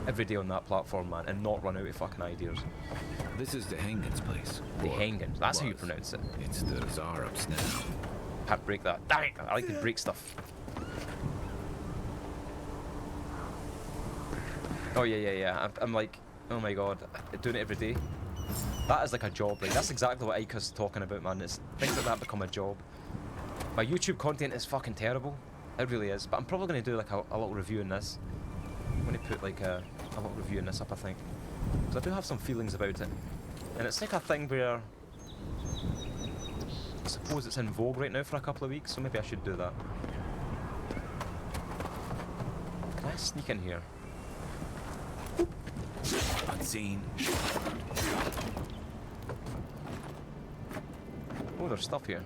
every day on that platform, man, and not run out of fucking ideas. This is the Hengen's place. The Hengens, that's how you pronounce it. It's the Zarup's now. Can't break that. Damn it, I like to break stuff. Oh yeah. I'm like, oh my god, doing it every day. That is like a job, like that's exactly what Ika's talking about, man. It's things like that become a job. My YouTube content is fucking terrible. It really is. But I'm probably gonna do like a little review in this. I'm gonna put like a little review in this up, I think. Because I do have some feelings about it. And it's like a thing where I suppose it's in vogue right now for a couple of weeks, so maybe I should do that. Can I sneak in here? Unseen. Oh, there's stuff here.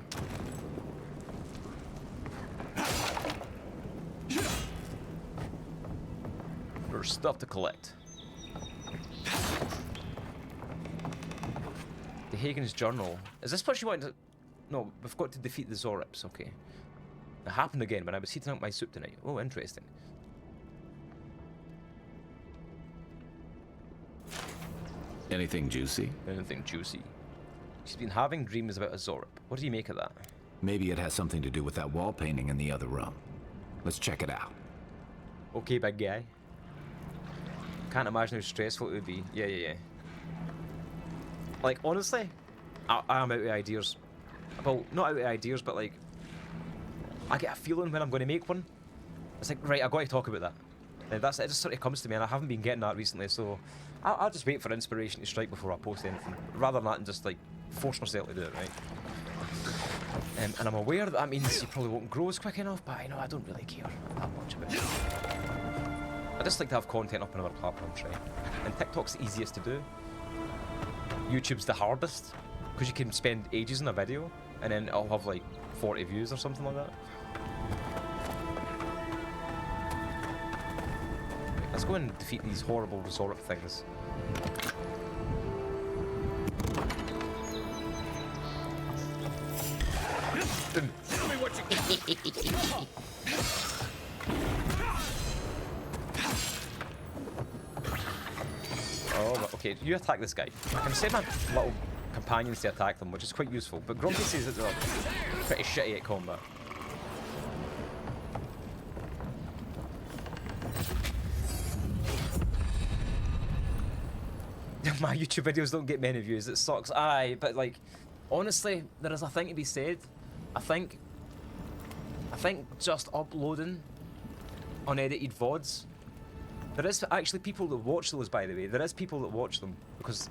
There's stuff to collect. The Hagen's journal. Is this what she wanted to... No, we've got to defeat the Zorips, okay. It happened again when I was heating up my soup tonight. Oh, interesting. Anything juicy? Anything juicy. She's been having dreams about a Zorip. What do you make of that? Maybe it has something to do with that wall painting in the other room. Let's check it out. Okay, big guy. Can't imagine how stressful it would be. Yeah. Like, honestly, I am out of ideas. Well, not out of ideas, but like, I get a feeling when I'm going to make one. It's like, right, I've got to talk about that. And it just sort of comes to me, and I haven't been getting that recently, so I'll just wait for inspiration to strike before I post anything, rather than that and just like force myself to do it, right? And I'm aware that means you probably won't grow as quick enough, but I don't really care that much about it. I just like to have content up on other platforms, right? And TikTok's the easiest to do. YouTube's the hardest, because you can spend ages in a video, and then I'll have like 40 views or something like that. Let's go and defeat these horrible resort things. Tell me what you Oh, okay, you attack this guy. I can send my little companions to attack them, which is quite useful, but Grumpy says that they're pretty shitty at combat. My YouTube videos don't get many views, it sucks. Aye, but like, honestly, there is a thing to be said. I think just uploading unedited VODs, there is actually people that watch those, by the way. There is people that watch them, because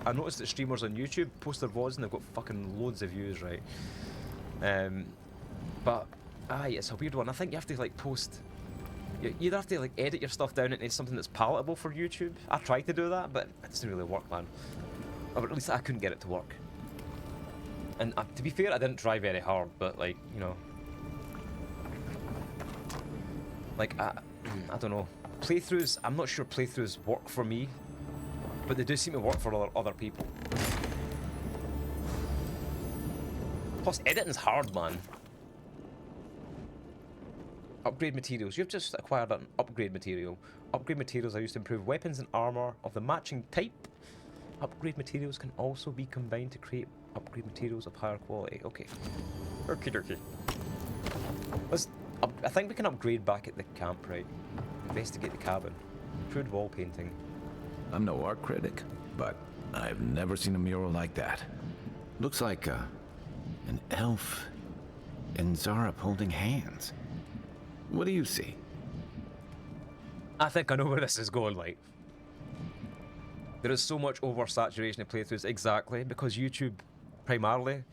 I noticed that streamers on YouTube post their VODs and they've got fucking loads of views, right? But, aye, it's a weird one. I think you have to like post... You either have to like edit your stuff down into something that's palatable for YouTube. I tried to do that, but it doesn't really work, man. Or at least I couldn't get it to work. And to be fair, I didn't try very hard, but like, you know, like I don't know. Playthroughs, I'm not sure playthroughs work for me, but they do seem to work for other people. Plus, editing's hard, man. Upgrade materials. You've just acquired an upgrade material. Upgrade materials are used to improve weapons and armor of the matching type. Upgrade materials can also be combined to create upgrade materials of higher quality. Okay. Okie dokie. I think we can upgrade back at the camp, right? Investigate the cabin. Improved wall painting. I'm no art critic, but I've never seen a mural like that. Looks like an elf and Zarep holding hands. What do you see? I think I know where this is going, like. There is so much oversaturation of playthroughs, exactly, because YouTube primarily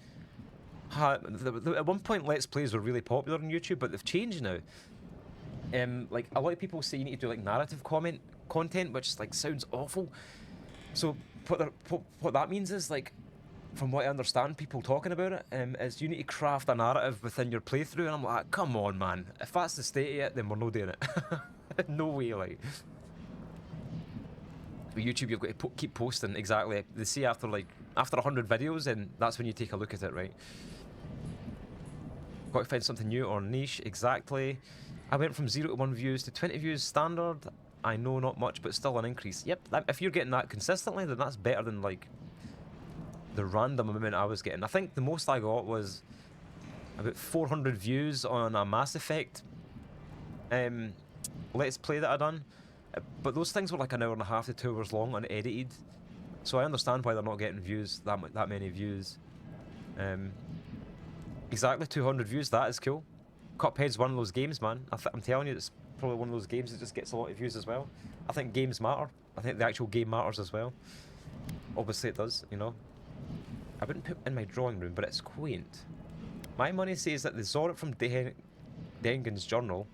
at one point Let's Plays were really popular on YouTube, but they've changed now. Like, a lot of people say you need to do like narrative content, which like sounds awful. So what that means is, like, from what I understand, people talking about it, is you need to craft a narrative within your playthrough, and I'm like, come on, man. If that's the state of it, then we're not doing it. No way, like. With YouTube, you've got to keep posting, exactly. They say after 100 videos, and that's when you take a look at it, right? Got to find something new or niche, exactly. I went from 0 to 1 views to 20 views standard. I know, not much, but still an increase. Yep, if you're getting that consistently, then that's better than, like, the random amount I was getting. I think the most I got was about 400 views on a Mass Effect Let's Play that I done. But those things were like an hour and a half to 2 hours long, unedited. So I understand why they're not getting views, that many views. Exactly, 200 views, that is cool. Cuphead's one of those games, man. I'm telling you, it's probably one of those games that just gets a lot of views as well. I think games matter. I think the actual game matters as well. Obviously it does, you know. I wouldn't put it in my drawing room, but it's quaint. My money says that the Zorip from Dengen's journal,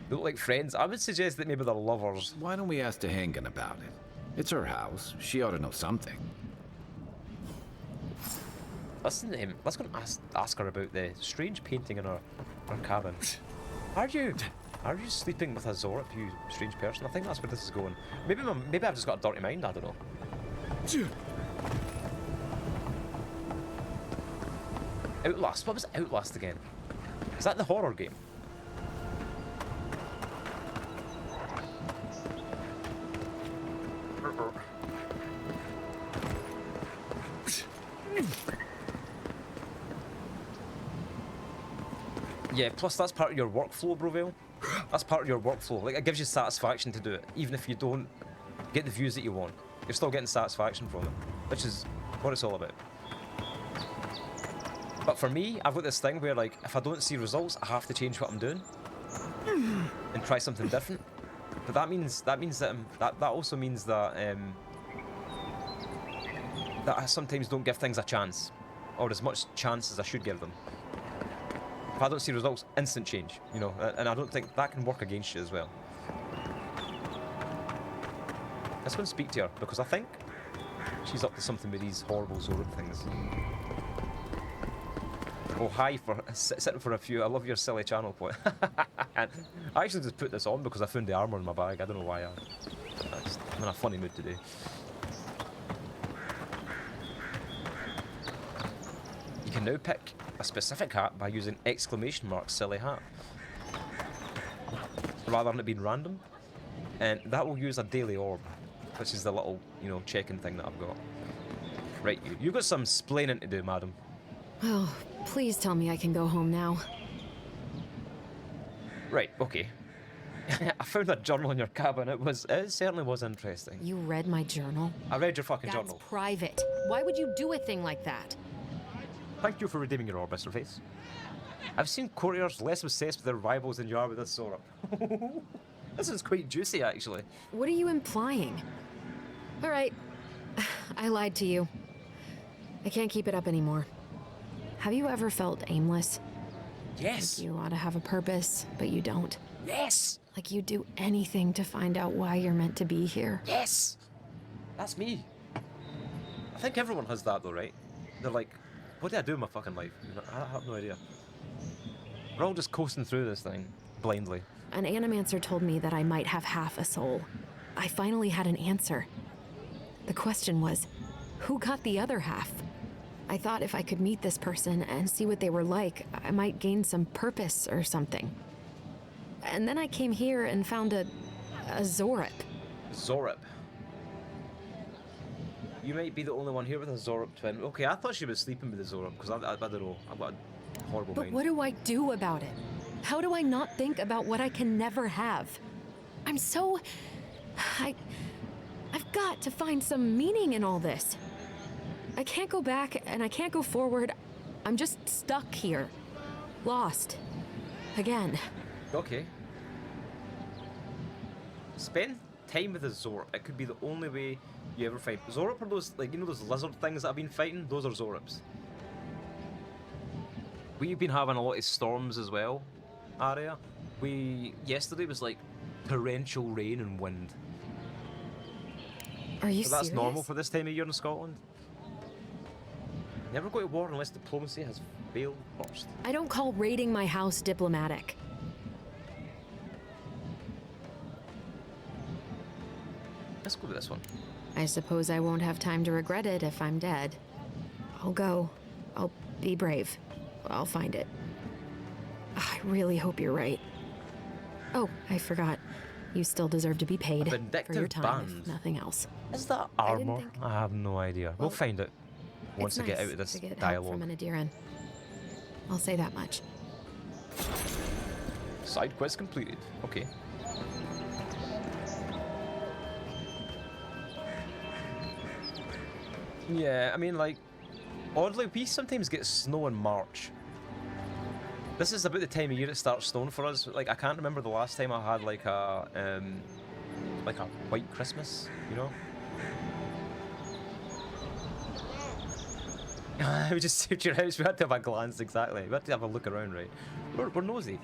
they look like friends. I would suggest that maybe they're lovers. Why don't we ask Dehengen about it? It's her house. She ought to know something. Listen to him. Let's go and ask her about the strange painting in her cabin. Are you sleeping with a Zorip, you strange person? I think that's where this is going. Maybe I've just got a dirty mind. I don't know. Outlast. What was Outlast again? Is that the horror game? Yeah, plus that's part of your workflow, Brovale. That's part of your workflow. Like, it gives you satisfaction to do it. Even if you don't get the views that you want, you're still getting satisfaction from it, which is what it's all about. But for me, I've got this thing where, like, if I don't see results, I have to change what I'm doing and try something different. But that also means that that I sometimes don't give things a chance, or as much chance as I should give them. If I don't see results, instant change, you know, and I don't think that can work against you as well. Let's go and speak to her, because I think she's up to something with these horrible Zorip things. Oh, hi for sitting for a few. I love your silly channel point. And I actually just put this on because I found the armor in my bag. I don't know why. I'm in a funny mood today. You can now pick a specific hat by using !silly hat, rather than it being random, and that will use a daily orb, which is the little, you know, check-in thing that I've got. Right, you got some splaining to do, madam. Oh, please tell me I can go home now. Right, okay. I found a journal in your cabin. It certainly was interesting. You read my journal? I read your fucking journal. That's private. Why would you do a thing like that? Thank you for redeeming your orb, Mr. Face. I've seen courtiers less obsessed with their rivals than you are with this Zorip. This is quite juicy, actually. What are you implying? All right. I lied to you. I can't keep it up anymore. Have you ever felt aimless? Yes. Like you ought to have a purpose, but you don't. Yes. Like you'd do anything to find out why you're meant to be here. Yes. That's me. I think everyone has that though, right? They're like, what do I do in my fucking life? I have no idea. We're all just coasting through this thing, blindly. An animancer told me that I might have half a soul. I finally had an answer. The question was, who got the other half? I thought if I could meet this person and see what they were like, I might gain some purpose or something. And then I came here and found a Zorip. Zorip? You might be the only one here with a Zorip twin. Okay, I thought she was sleeping with the Zorip, because I don't know, I've got a horrible mind. But what do I do about it? How do I not think about what I can never have? I'm so... I've got to find some meaning in all this. I can't go back and I can't go forward. I'm just stuck here. Lost. Again. Okay. Spend time with a Zorp. It could be the only way you ever fight. Zorp are those, like, you know those lizard things that I've been fighting? Those are Zorps. We've been having a lot of storms as well, Arya. Yesterday was like torrential rain and wind. Are you so that's serious? normal for this time of year in Scotland. Never go to war unless diplomacy has failed first. I don't call raiding my house diplomatic. Let's go with this one. I suppose I won't have time to regret it if I'm dead. I'll go. I'll be brave. I'll find it. I really hope you're right. Oh, I forgot. You still deserve to be paid for your time, if nothing else. Is that armor? I have no idea. We'll find it once I get out of this dialogue. From an Adiran. I'll say that much. Side quest completed. Okay. Yeah, I mean, like, oddly, we sometimes get snow in March. This is about the time of year it starts snowing for us. Like, I can't remember the last time I had like a white Christmas, you know? We just saved your house. We had to have a glance, exactly. We had to have a look around, right? We're nosy.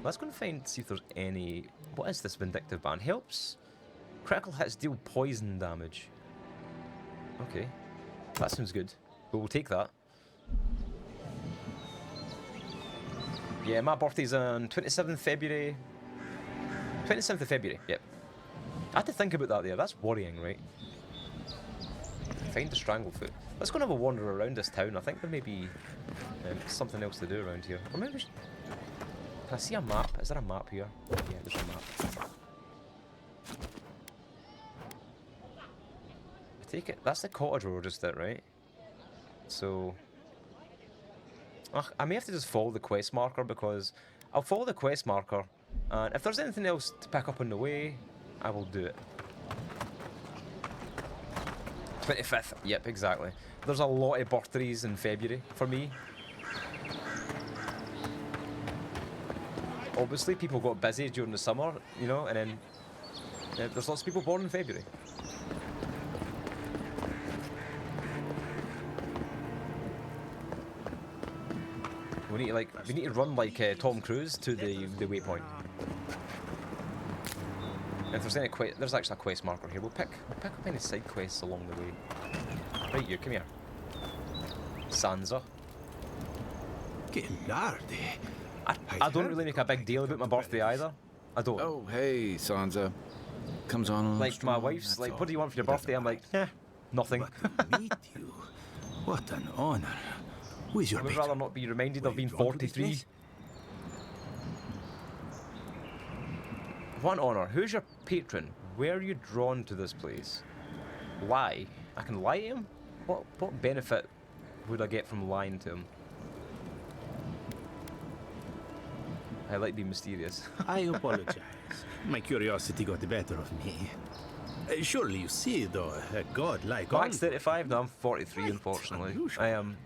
Let's go and see if there's any... What is this vindictive ban? Helps critical hits deal poison damage. Okay. That sounds good. But we'll take that. Yeah, my birthday's on 27th February. 27th of February, yep. I had to think about that there. That's worrying, right? Find the Stranglefoot. Let's go and have a wander around this town. I think there may be something else to do around here. Or maybe... Can I see a map? Is there a map here? Yeah, there's a map. I take it... That's the cottage we were just at, right? So... I may have to just follow the quest marker because I'll follow the quest marker and if there's anything else to pick up on the way, I will do it. 25th, yep, exactly. There's a lot of birthdays in February for me. Obviously, people got busy during the summer, you know, and then there's lots of people born in February. We need to run like Tom Cruise to the waypoint. If there's any there's actually a quest marker here. We'll pick up any side quests along the way. Right, you come here, Sansa. I don't really make a big deal about my birthday either. I don't. Oh, hey, Sansa. Comes on. Like my wife's like, what do you want for your birthday? I'm like, nothing. Meet you. What an honor. Who is your I would rather not be reminded of being 43. What an honor. Who's your patron? Where are you drawn to this place? Lie. I can lie to him? What benefit would I get from lying to him? I like being mysterious. I apologize. My curiosity got the better of me. Surely you see, though, a god like... Max 35? No, I'm 43, unfortunately. I am...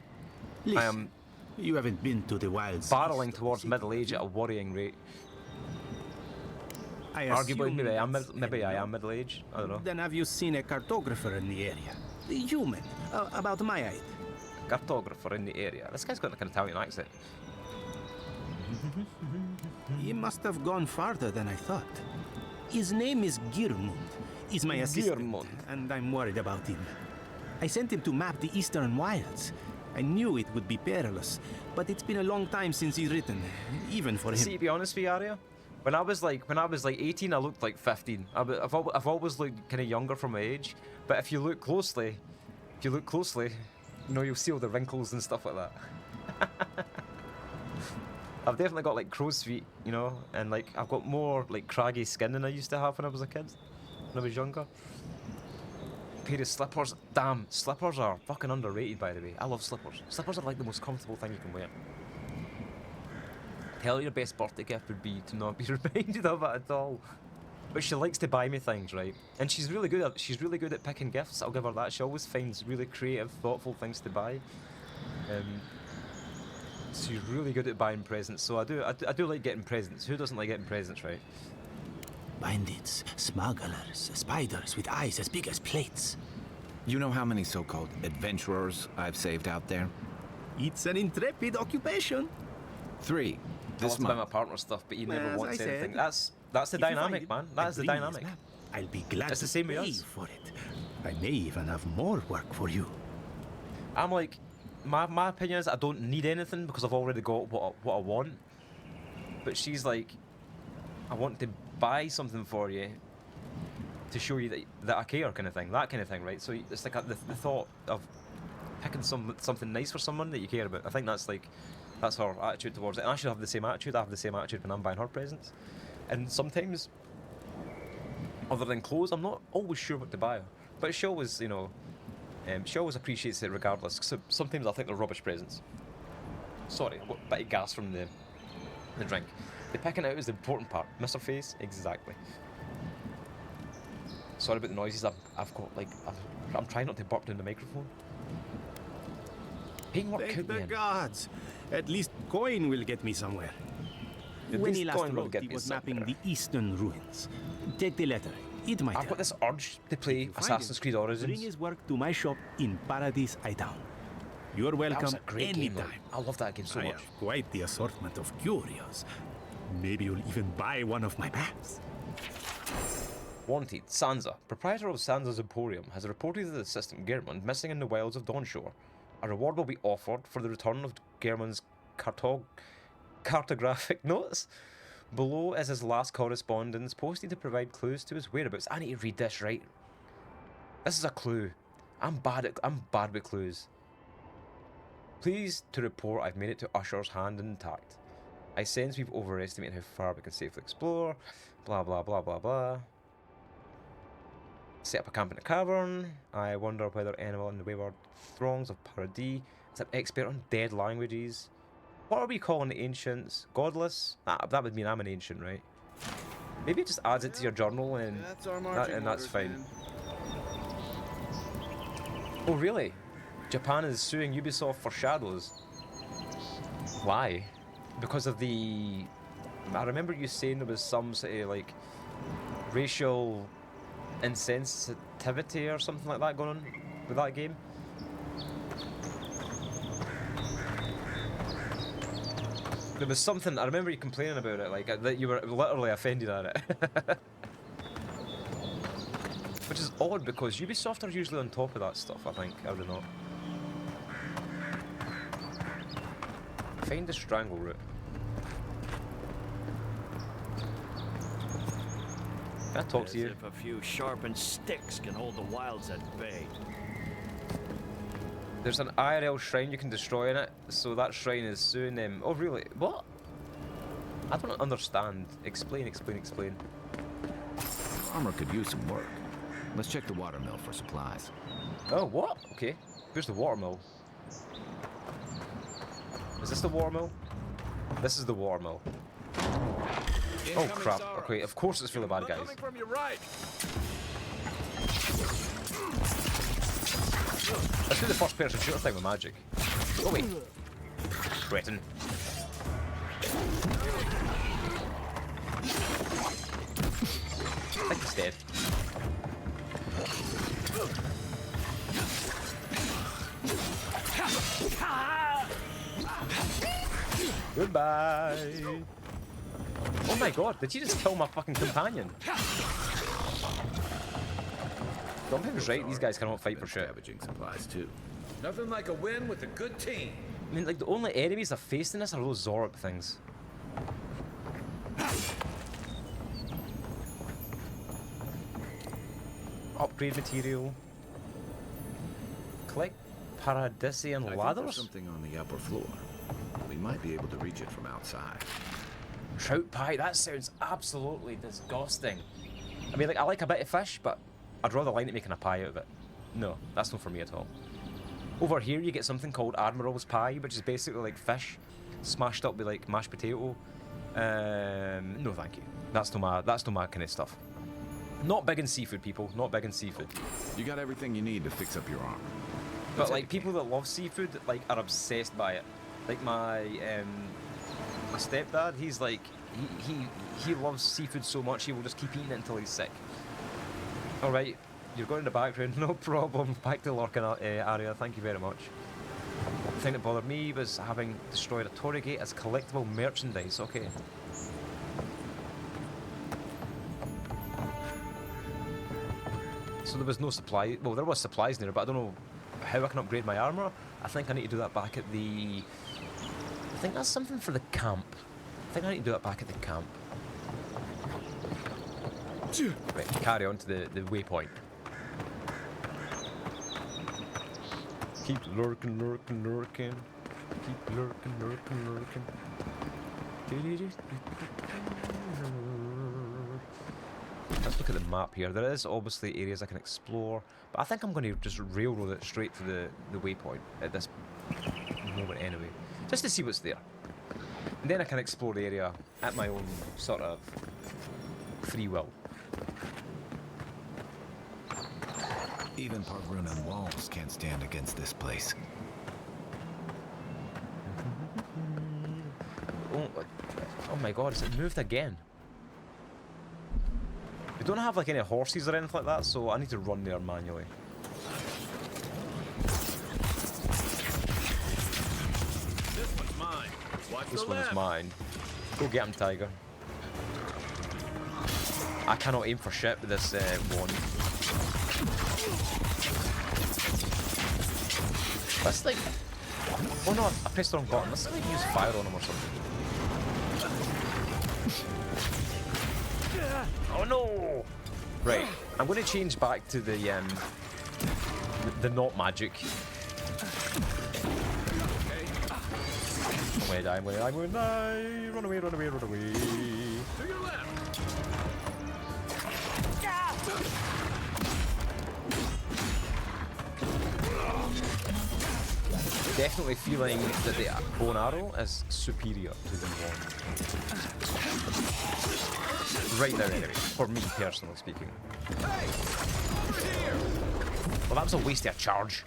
You haven't been to the wilds. Barreling towards middle age at a worrying rate. Arguably, maybe I am middle age. I don't know. Then have you seen a cartographer in the area? A human, about my height. Cartographer in the area. This guy's got like an Italian accent. He must have gone farther than I thought. His name is Girmund. He's my assistant, and I'm worried about him. I sent him to map the eastern wilds. I knew it would be perilous, but it's been a long time since he's written, even for him. See, to be honest with you, Arya, when I was like 18, I looked like 15. I've always looked kind of younger for my age, but if you look closely, you know, you'll see all the wrinkles and stuff like that. I've definitely got like crow's feet, you know, and like I've got more like craggy skin than I used to have when I was a kid, when I was younger. Pair of slippers. Damn, slippers are fucking underrated, by the way. I love slippers. Slippers are like the most comfortable thing you can wear. Tell her your best birthday gift would be to not be reminded of it at all. But she likes to buy me things, right? And she's really good at picking gifts. I'll give her that. She always finds really creative, thoughtful things to buy. So you're really good at buying presents. So I do like getting presents. Who doesn't like getting presents, right? Bandits, smugglers, spiders with eyes as big as plates. You know how many so-called adventurers I've saved out there? It's an intrepid occupation. 3. This month. My partner stuff, but he never wants anything. That's the dynamic, man. That is the dynamic. I'll be glad it's to the same pay with us. for it. I may even have more work for you. I'm like, my opinion is I don't need anything because I've already got what I want. But she's like, I want to buy something for you to show you that I care, kind of thing. That kind of thing, right? So it's like the thought of picking something nice for someone that you care about. I think that's her attitude towards it. And I should have the same attitude. I have the same attitude when I'm buying her presents. And sometimes, other than clothes, I'm not always sure what to buy her. But she always, you know, she always appreciates it regardless. So sometimes I think they're rubbish presents. Sorry, what bit of gas from the drink. The picking out is the important part. Miss her face? Exactly. Sorry about the noises. I've got like I'm trying not to burp down the microphone. Thank the gods. At least coin will get me somewhere. When he last wrote, he was mapping the eastern ruins. Take the letter. It might I've got this urge to play Assassin's Creed Origins. Bring his work to my shop in Paradise Town. You're welcome that was a great anytime. Game, I love that game so much. I have quite the assortment of curios. Maybe you'll even buy one of my maps. Wanted, Sansa. Proprietor of Sansa's Emporium has reported that the assistant Gehrman missing in the wilds of Dawnshore. A reward will be offered for the return of Gehrman's cartographic notes. Below is his last correspondence posted to provide clues to his whereabouts. I need to read this, right? This is a clue. I'm bad with clues. Pleased to report I've made it to Usher's hand intact. I sense we've overestimated how far we can safely explore. Blah blah blah blah blah. Set up a camp in a cavern. I wonder whether anyone in the wayward throngs of Paradis is an expert on dead languages. What are we calling the ancients? Godless? That would mean I'm an ancient, right? Maybe it just adds it to your journal and that's fine. Oh really? Japan is suing Ubisoft for Shadows. Why? Because of the... I remember you saying there was some sort of like racial insensitivity or something like that going on with that game. There was something, I remember you complaining about it, like that you were literally offended at it. Which is odd because Ubisoft are usually on top of that stuff, I think, are they not? Find the strangle route. Can I talk to you? As if a few sharpened sticks can hold the wilds at bay. There's an IRL shrine you can destroy in it, so that shrine is soon. Oh really? What? I don't understand. Explain. Armor could use some work. Let's check the watermill for supplies. Oh what? Okay. Where's the watermill? Is this the watermill? This is the watermill. Oh crap! Okay, of course it's full of bad guys. From your right. Let's do the first person shooter thing with magic. Oh wait. Cretin. I think he's dead. Goodbye. Oh my god, did you just kill my fucking companion? Something's right, these guys cannot fight for shit. Scavenging supplies too. Nothing like a win with a good team. I mean, like, the only enemies I've faced in this are those Zorb things. Upgrade material. Collect Paradisian ladders? There's something on the upper floor. We might be able to reach it from outside. Trout pie, that sounds absolutely disgusting. I mean, like, I like a bit of fish, but I'd rather like making a pie out of it. No, that's not for me at all. Over here, you get something called Admiral's Pie, which is basically like fish smashed up with like mashed potato. No, thank you. That's not my kind of stuff. Not big in seafood, people. Not big in seafood. You got everything you need to fix up your arm. But like people that love seafood like are obsessed by it. Like my stepdad, he's like he loves seafood so much he will just keep eating it until he's sick. All right, you're going in the background, no problem. Back to the lurking area. Thank you very much. The thing that bothered me was having destroyed a Torii gate as collectible merchandise. Okay. So there was no supply. Well, there was supplies in there, but I don't know how I can upgrade my armor. I think I need to do that back at the... I think that's something for the camp. I think I need to do that back at the camp. Right, carry on to the waypoint. Keep lurking, lurking, lurking. Keep lurking, lurking, lurking. Let's look at the map here. There is obviously areas I can explore, but I think I'm going to just railroad it straight to the waypoint at this moment anyway, just to see what's there. And then I can explore the area at my own sort of free will. Even Pargrunan walls can't stand against this place. Oh my god, has it moved again? We don't have like any horses or anything like that, so I need to run there manually. This one's mine. Watch This the one's left. mine. Go get him, Tiger. I cannot aim for shit with this wand. That's like... Oh no, I pressed the wrong button. Let's like use fire on him or something. Oh no! Right, I'm going to change back to the not magic. I'm gonna die, I'm gonna die! Run away, run away, run away! To your left. Definitely feeling that the bow and arrow is superior to the wand. Right now anyway, for me personally speaking. Well, that was a waste of a charge.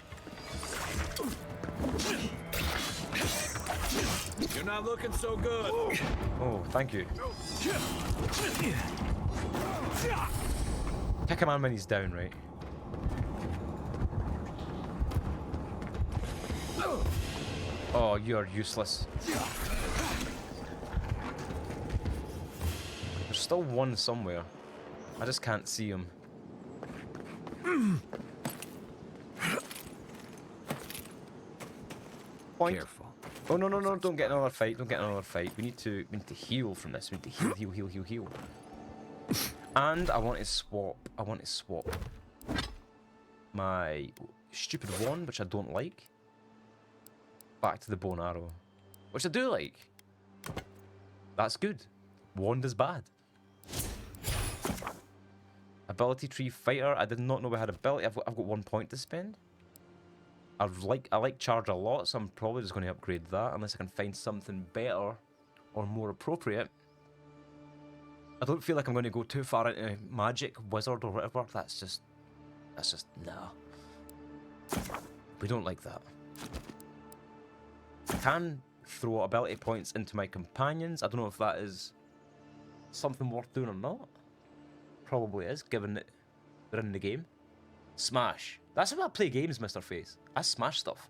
You're not looking so good. Oh, thank you. Kick a man when he's down, right? Oh, you're useless. There's still one somewhere. I just can't see him. Point. Careful. Oh no no no! Don't get another fight! Don't get another fight! We need to heal from this. We need to heal. And I want to swap. My stupid wand, which I don't like, back to the bow and arrow, which I do like. That's good. Wand is bad. Ability tree fighter. I did not know we had ability. I've got 1 point to spend. I like charge a lot, so I'm probably just going to upgrade that unless I can find something better or more appropriate. I don't feel like I'm going to go too far into magic, wizard, or whatever. That's just nah. We don't like that. I can throw ability points into my companions. I don't know if that is something worth doing or not. Probably is, given that they're in the game. Smash. That's how I play games, Mr. Face. I smash stuff.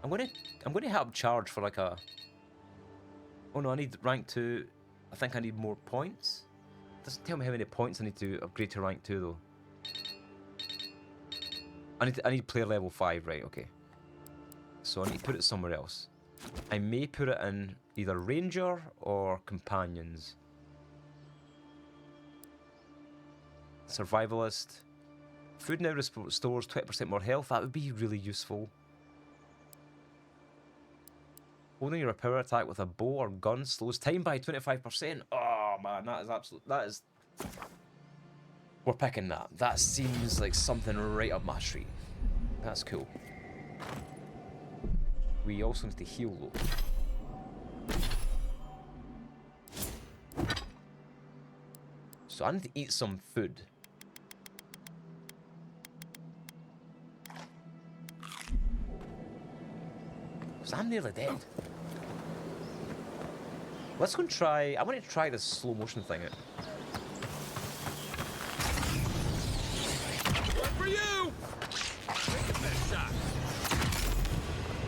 I'm gonna help charge for like a... Oh no, I need rank 2. I think I need more points. Doesn't tell me how many points I need to upgrade to rank 2 though. I need player level 5, right, okay. So I need to put it somewhere else. I may put it in either Ranger or Companions. Survivalist. Food now restores 20% more health. That would be really useful. Holding your power attack with a bow or gun slows time by 25%. Oh man, that is absolute. That is. We're picking that. That seems like something right up my street. That's cool. We also need to heal though. So I need to eat some food. I'm nearly dead. Let's go and try... I want to try this slow motion thing out. For you!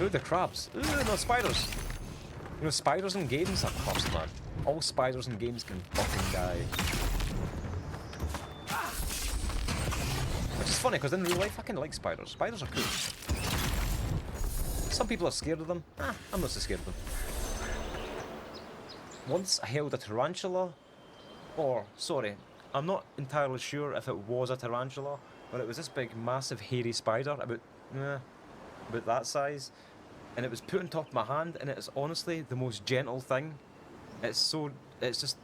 Ooh, the crabs. Ooh, no, spiders. You know, spiders in games are cursed, man. All spiders in games can fucking die. Which is funny, because in real life I kind of like spiders. Spiders are cool. Some people are scared of them. I'm not so scared of them. Once I held a tarantula, or, sorry, I'm not entirely sure if it was a tarantula, but it was this big, massive, hairy spider, about that size, and it was put on top of my hand, and it is honestly the most gentle thing. It's just,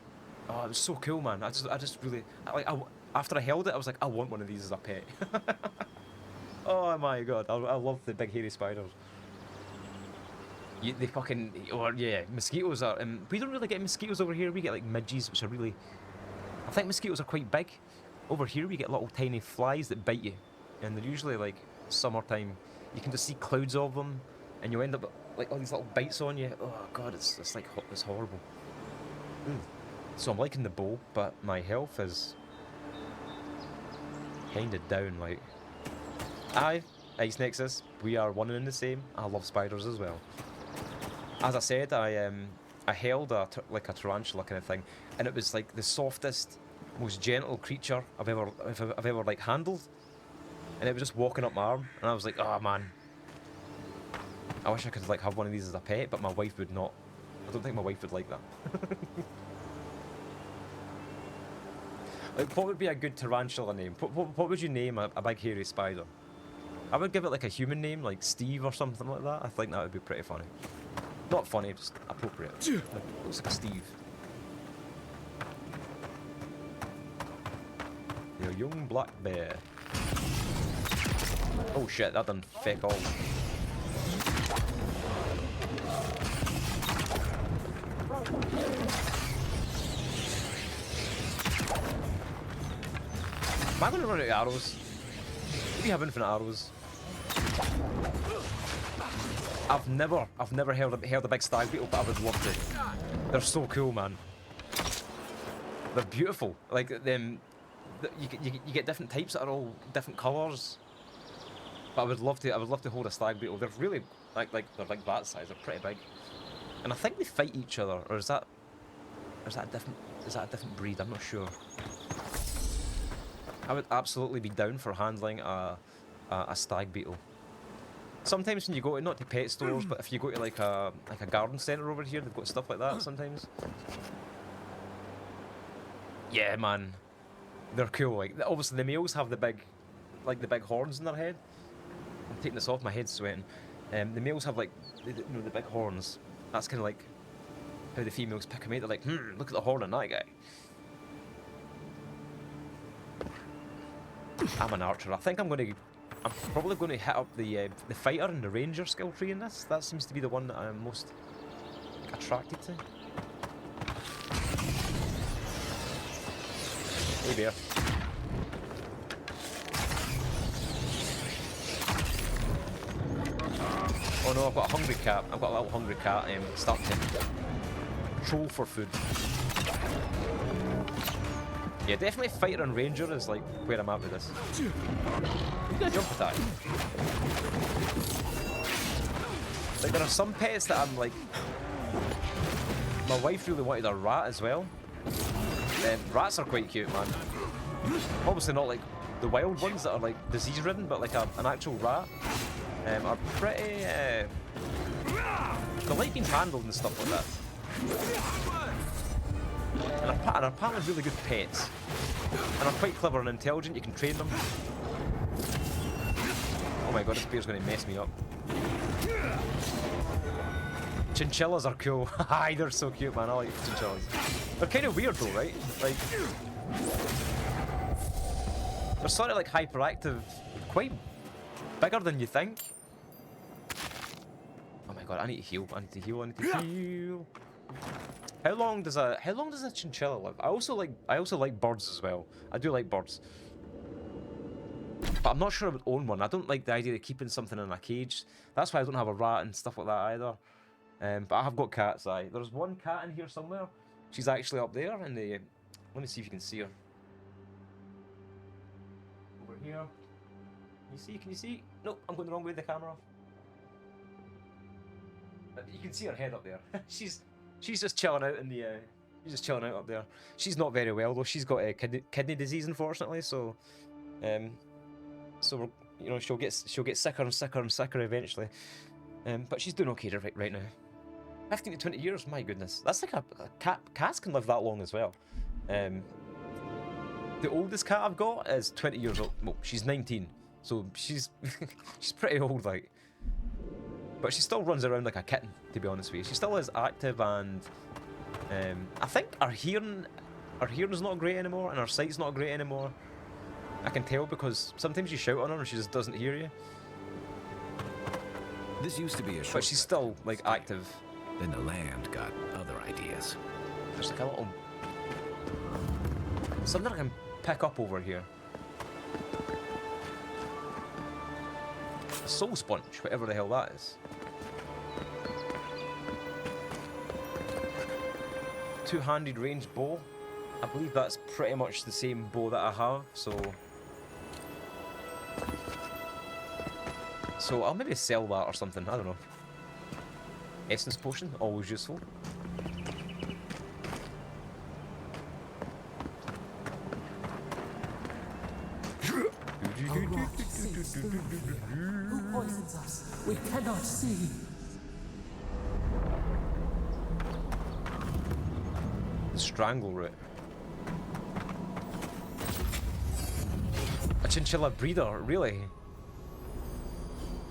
oh, it was so cool, man. I just really, after I held it, I was like, I want one of these as a pet. Oh my god, I love the big hairy spiders. They fucking, or yeah, mosquitoes are, we don't really get mosquitoes over here. We get like midges, which are really, I think mosquitoes are quite big. Over here we get little tiny flies that bite you, and they're usually like summertime. You can just see clouds of them, and you end up like all these little bites on you. Oh god, it's like, it's horrible. So I'm liking the bow, but my health is kinda down. Like, Ice Nexus, we are one and the same. I love spiders as well. As I said, I held a tarantula kind of thing, and it was like the softest, most gentle creature I've ever like handled, and it was just walking up my arm, and I was like, oh man, I wish I could like have one of these as a pet, but my wife would not. I don't think my wife would like that. Like, what would be a good tarantula name? What would you name a big hairy spider? I would give it like a human name, like Steve or something like that. I think that would be pretty funny. Not funny, just appropriate. Looks like a Steve. Your young black bear. Oh shit, that done feck all. Am I gonna run out of arrows? What do you have infinite arrows? I've never held a big stag beetle, but I would love to. They're so cool, man. They're beautiful. Like you get different types that are all different colours. But I would love to hold a stag beetle. They're really they're like that size. They're pretty big. And I think they fight each other, or is that a different breed? I'm not sure. I would absolutely be down for handling a stag beetle. Sometimes when you go to, not to pet stores, but if you go to like a garden centre over here, they've got stuff like that sometimes. Yeah, man, they're cool. Like, obviously the males have the big horns in their head. I'm taking this off, my head's sweating. The males have like the big horns. That's kind of like how the females pick them out. They're like, look at the horn on that guy. I'm an archer. I think I'm probably going to hit up the fighter and the ranger skill tree in this. That seems to be the one that I'm most attracted to. Hey bear. Oh no, I've got a hungry cat. I've got a little hungry cat starting to troll for food. Yeah, definitely fighter and ranger is like where I'm at with this. You got a jump attack. Like, there are some pets that I'm like, my wife really wanted a rat as well. Rats are quite cute, man. Obviously not like the wild ones that are like disease ridden, but like an actual rat are pretty. They like being handled and stuff like that. And are apparently really good pets. And are quite clever and intelligent. You can train them. Oh my god, this bear's going to mess me up. Chinchillas are cool. Hi, they're so cute, man. I like chinchillas. They're kind of weird though, right? Like, they're sort of like hyperactive, quite bigger than you think. Oh my god, I need to heal. I need to heal. How long does a chinchilla live? I also like birds as well. I do like birds. But I'm not sure I would own one. I don't like the idea of keeping something in a cage. That's why I don't have a rat and stuff like that either. But I have got cats, aye. There's one cat in here somewhere. She's actually up there in the... Let me see if you can see her. Over here. Can you see? Can you see? Nope, I'm going the wrong way with the camera. You can see her head up there. She's just chilling out in the... she's just chilling out up there. She's not very well though. She's got kidney disease, unfortunately. So, we're, you know, she'll get sicker and sicker and sicker eventually. But she's doing okay right now. 15 to 20 years, my goodness. That's like a cat. Cats can live that long as well. The oldest cat I've got is 20 years old. Well, she's 19, so she's she's pretty old, like. But she still runs around like a kitten, to be honest with you. She still is active, and I think our hearing's not great anymore, and our sight's not great anymore. I can tell because sometimes you shout on her and she just doesn't hear you. This used to be a shortcut. But she's still like active. Then the land got other ideas. There's like a little something I can pick up over here. A soul sponge, whatever the hell that is. Two-handed ranged bow. I believe that's pretty much the same bow that I have, so I'll maybe sell that or something, I don't know. Essence potion, always useful. Who poisons us? We cannot see. The strangle root. A chinchilla breeder, really?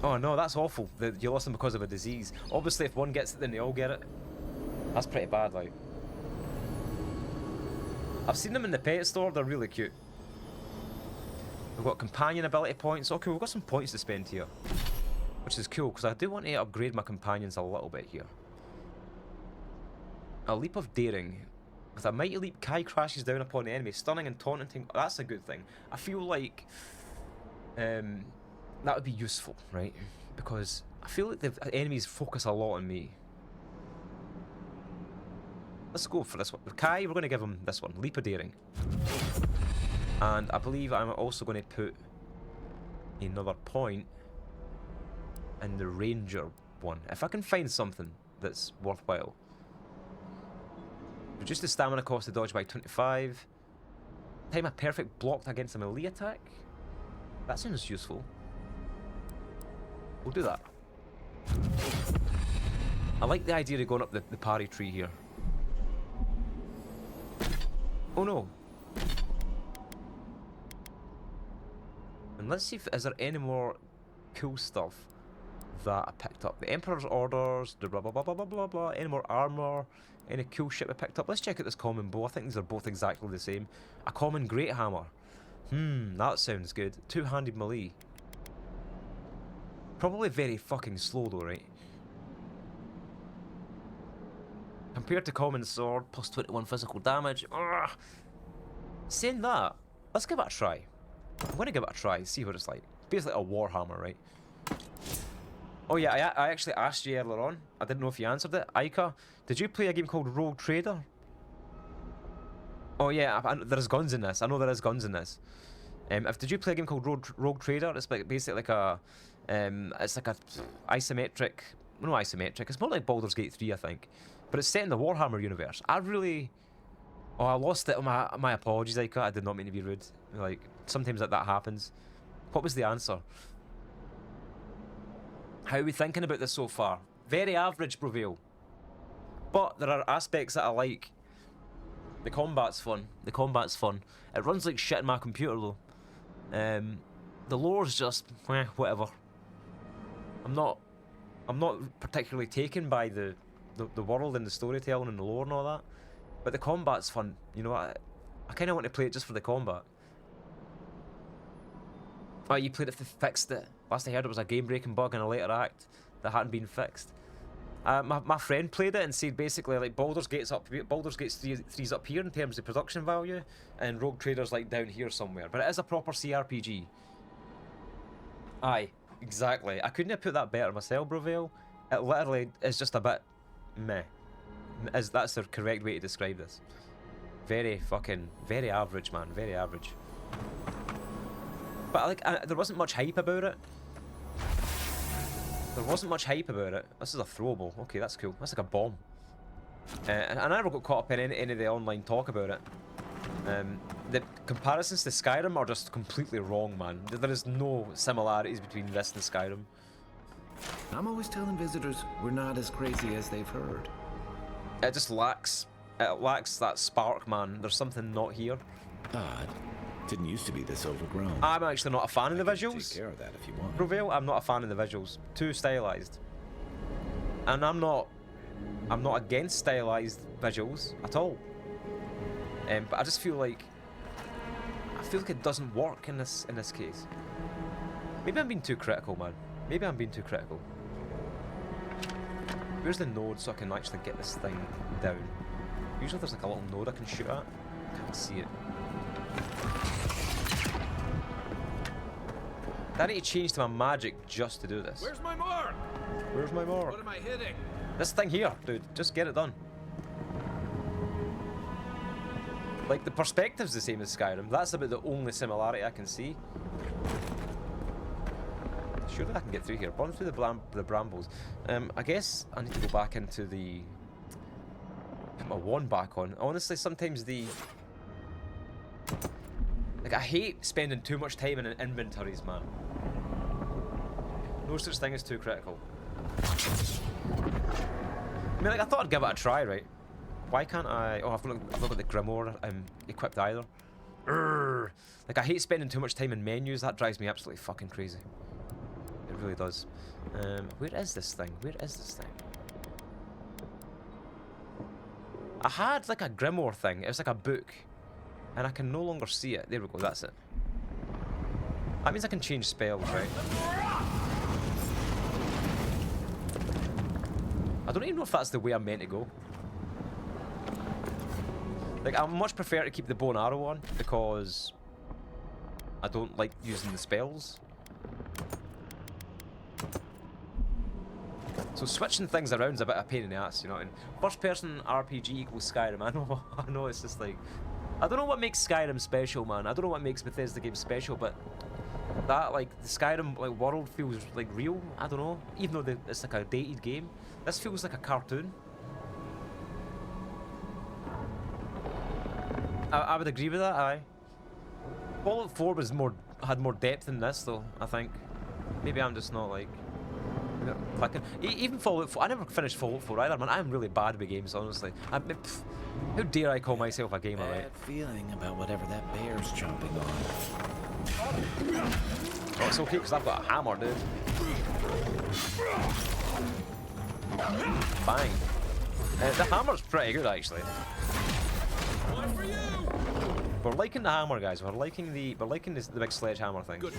Oh no, that's awful. You lost them because of a disease. Obviously, if one gets it, then they all get it. That's pretty bad, like. I've seen them in the pet store. They're really cute. We've got companion ability points. Okay, we've got some points to spend here, which is cool because I do want to upgrade my companions a little bit here. A leap of daring. With a mighty leap, Kai crashes down upon the enemy, stunning and taunting. That's a good thing. I feel like that would be useful, right? Because I feel like the enemies focus a lot on me. Let's go for this one. With Kai, we're going to give him this one, leap of daring. And I believe I'm also going to put another point in the ranger one. If I can find something that's worthwhile. Reduce the stamina cost to dodge by 25. Time a perfect block against a melee attack. That sounds useful. We'll do that. I like the idea of going up the parry tree here. Oh no. And let's see if is there any more cool stuff that I picked up. The Emperor's Orders, the blah blah blah blah blah blah blah. Any more armor? Any cool shit I picked up? Let's check out this common bow. I think these are both exactly the same. A common great hammer. That sounds good. Two-handed melee. Probably very fucking slow though, right? Compared to common sword, plus 21 physical damage. Ugh. Saying that, let's give it a try. I'm gonna give it a try, see what it's like. It's basically a warhammer, right? Oh yeah, I actually asked you earlier on. I didn't know if you answered it. Aika, did you play a game called Rogue Trader? Oh yeah, there's guns in this. I know there is guns in this. Did you play a game called Rogue Trader? It's basically like a, it's like a isometric. No, isometric. It's more like Baldur's Gate 3, I think. But it's set in the Warhammer universe. I lost it. My apologies, Aika. I did not mean to be rude. Like sometimes that happens. What was the answer? How are we thinking about this so far? Very average, Brovale. But there are aspects that I like. The combat's fun. It runs like shit in my computer though. The lore's just whatever. I'm not particularly taken by the world and the storytelling and the lore and all that. But the combat's fun. You know, I kind of want to play it just for the combat. Oh, you played it to fix it. Last I heard it was a game-breaking bug in a later act that hadn't been fixed. My friend played it and said basically like Baldur's Gate 3's up here in terms of production value, and Rogue Trader's like down here somewhere. But it is a proper CRPG. Aye, exactly. I couldn't have put that better myself, Brovale. It literally is just a bit meh. That's the correct way to describe this. Very average, man. Very average. But like, there wasn't much hype about it. There wasn't much hype about it. This is a throwable. Okay, that's cool. That's like a bomb. And I never got caught up in any of the online talk about it. The comparisons to Skyrim are just completely wrong, man. There is no similarities between this and Skyrim. I'm always telling visitors we're not as crazy as they've heard. It just lacks. It lacks that spark, man. There's something not here. Odd. Didn't used to be this overgrown. I'm actually not a fan of the visuals. Take care of that if you want. Brovale, I'm not a fan of the visuals. Too stylized. And I'm not against stylized visuals at all. But I just feel like it doesn't work in this case. Maybe I'm being too critical, man. Maybe I'm being too critical. Where's the node so I can actually get this thing down? Usually there's like a little node I can shoot at. Can't see it. I need to change to my magic just to do this. Where's my mark? Where's my mark? What am I hitting? This thing here, dude. Just get it done. Like, the perspective's the same as Skyrim. That's about the only similarity I can see. Surely I can get through here. Burn through the brambles. I guess I need to go back into the... Put my wand back on. Honestly, sometimes the... Like, I hate spending too much time in inventories, man. No such thing as too critical. I mean, like, I thought I'd give it a try, right? Why can't I... Oh, I've not got the Grimoire equipped either. Urgh. Like, I hate spending too much time in menus. That drives me absolutely fucking crazy. It really does. Where is this thing? Where is this thing? I had, like, a Grimoire thing. It was like a book. And I can no longer see it. There we go, that's it. That means I can change spells, right? I don't even know if that's the way I'm meant to go. Like, I much prefer to keep the bow and arrow on, because I don't like using the spells. So switching things around is a bit of a pain in the ass, you know. And first person RPG equals Skyrim. I know it's just like... I don't know what makes Skyrim special, man. I don't know what makes Bethesda games special, but that, like, the Skyrim like world feels like real. I don't know. Even though it's like a dated game, this feels like a cartoon. I would agree with that. Aye. Fallout 4 was had more depth in this, though. I think. Maybe I'm just not like clicking. Even Fallout 4. I never finished Fallout 4 either, man. I'm really bad with games, honestly. How dare I call myself a gamer, right? Bad feeling about whatever that bear's chomping on. Oh, it's okay, because I've got a hammer, dude. Bang. The hammer's pretty good, actually. We're liking the hammer, guys. We're liking the big sledgehammer thing. Good.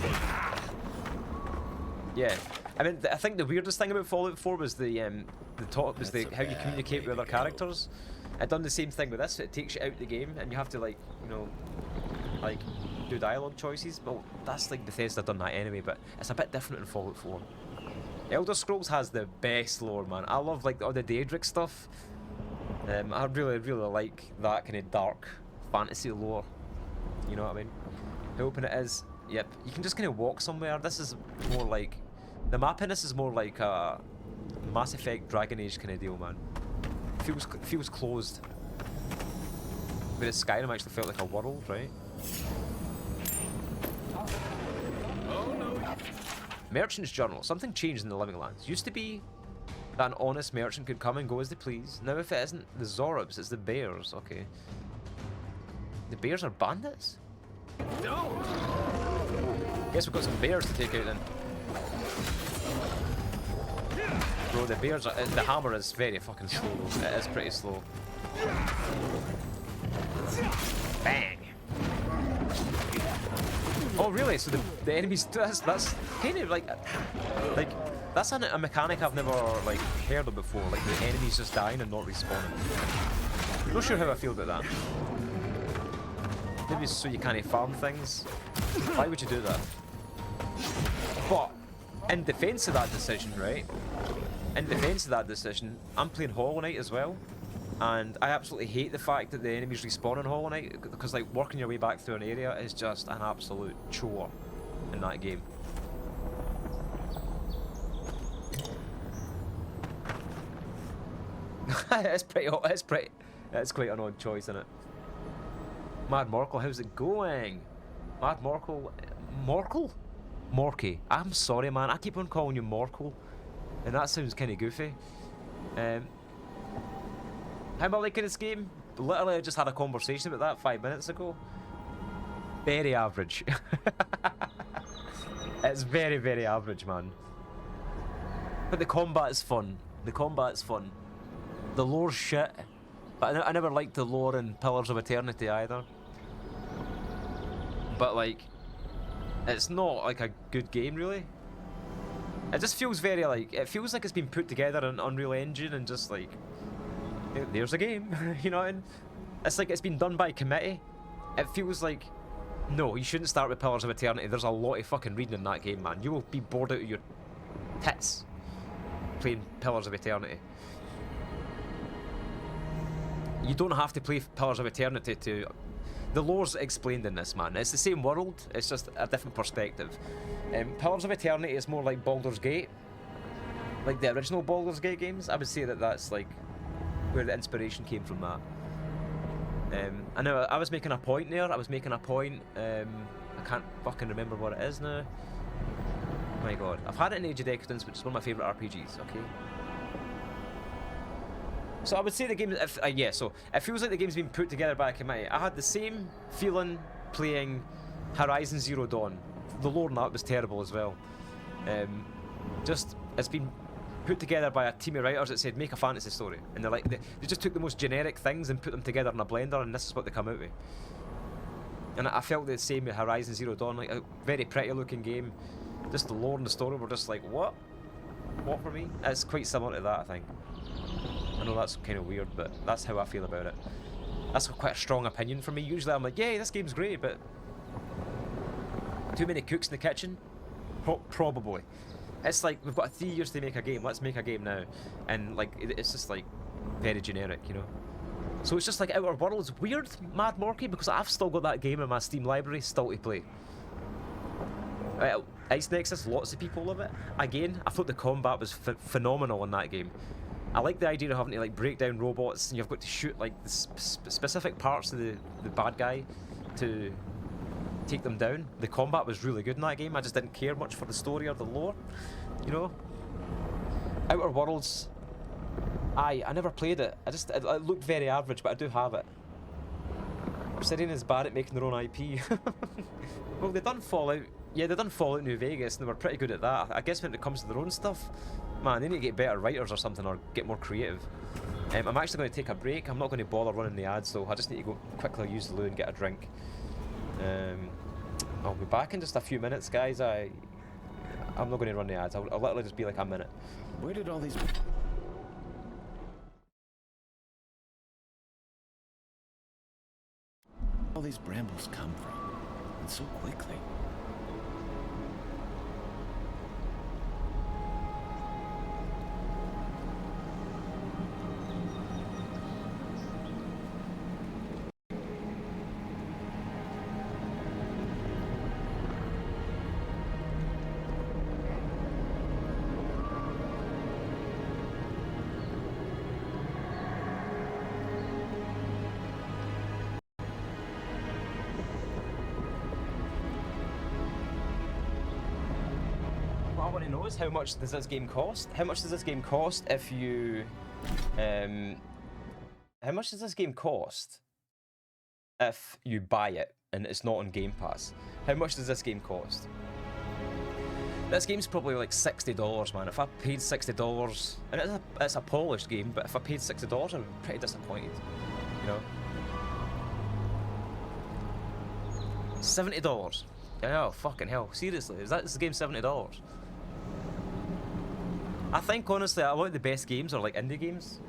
Yeah. I mean, I think the weirdest thing about Fallout 4 was how you communicate with other characters. I'd done the same thing with this. It takes you out the game, and you have to, like, you know, like, do dialogue choices. Well, that's like Bethesda done that anyway, but it's a bit different in Fallout 4. Elder Scrolls has the best lore, man. I love, like, all the Daedric stuff. I really like that kind of dark fantasy lore. You know what I mean? How open it is. Yep. You can just kind of walk somewhere. This is more like... The map in this is more like a Mass Effect Dragon Age kind of deal, man. Feels closed. Whereas Skyrim actually felt like a world, right? Merchant's Journal. Something changed in the Living Lands. Used to be that an honest merchant could come and go as they please. Now if it isn't the Zorobs, it's the bears. Okay. The bears are bandits? No. Guess we've got some bears to take out then. Bro, the bears are... The hammer is very fucking slow though. It is pretty slow. Bang! Oh really? So the enemies... That's kind of like... That's a mechanic I've never, like, heard of before. Like, the enemies just dying and not respawning. Not sure how I feel about that. Maybe so you can't farm things. Why would you do that? But in defense of that decision, right? In defense of that decision, I'm playing Hollow Knight as well, and I absolutely hate the fact that the enemies respawn in Hollow Knight, because like working your way back through an area is just an absolute chore in that game. It's quite an odd choice, isn't it? Mad Morkel, how's it going? Mad Morkel, Morky. I'm sorry, man. I keep on calling you Morkel, and that sounds kind of goofy. How am I liking this game? Literally, I just had a conversation about that 5 minutes ago. Very average. It's very, very average, man. But the combat is fun. The combat's fun. The lore's shit. But I never liked the lore in Pillars of Eternity either. But like, it's not like a good game really. It just feels very like, it feels like it's been put together in Unreal Engine and just like, there's a game, you know, and it's like it's been done by committee. It feels like, no, you shouldn't start with Pillars of Eternity. There's a lot of fucking reading in that game, man. You will be bored out of your tits playing Pillars of Eternity. You don't have to play Pillars of Eternity to... The lore's explained in this, man. It's the same world, it's just a different perspective. Pillars of Eternity is more like Baldur's Gate. Like the original Baldur's Gate games. I would say that that's like where the inspiration came from that. I know I was making a point there. I can't fucking remember what it is now. My god. I've had it in Age of Decadence, which is one of my favourite RPGs, okay? So I would say the game, yeah, so it feels like the game's been put together by a committee. I had the same feeling playing Horizon Zero Dawn. The lore in that was terrible as well. Just, it's been put together by a team of writers that said, make a fantasy story. And they're like, they just took the most generic things and put them together in a blender, and this is what they come out with. And I felt the same with Horizon Zero Dawn, like a very pretty looking game. Just the lore and the story were just like, what? What for me? It's quite similar to that, I think. I know that's kind of weird, but that's how I feel about it. That's quite a strong opinion for me. Usually I'm like, yeah, this game's great, but too many cooks in the kitchen? Probably. It's like, we've got 3 years to make a game, let's make a game now. And like, it's just like, very generic, you know? So it's just like Outer Worlds. Weird, Mad Morky, because I've still got that game in my Steam library, still to play. Ice Nexus, lots of people love it. Again, I thought the combat was phenomenal in that game. I like the idea of having to like break down robots, and you've got to shoot like the specific parts of the bad guy to take them down. The combat was really good in that game. I just didn't care much for the story or the lore, you know. Outer Worlds, I never played it. It looked very average, but I do have it. Obsidian is bad at making their own IP. Well, they've done Fallout. Yeah, they've done Fallout New Vegas, and they were pretty good at that. I guess when it comes to their own stuff, man, they need to get better writers or something, or get more creative. I'm actually going to take a break. I'm not going to bother running the ads, though. I just need to go quickly use the loo and get a drink. I'll be back in just a few minutes, guys. I'm not going to run the ads. I'll literally just be like a minute. Where did all these brambles come from? And so quickly. How much does this game cost? How much does this game cost if you... how much does this game cost if you buy it and it's not on Game Pass? How much does this game cost? This game's probably like $60, man. If I paid $60, and it's a polished game, but if I paid $60, I'd be pretty disappointed, you know? $70. Oh, fucking hell. Seriously, is this game $70? I think honestly, a lot of the best games are like indie games.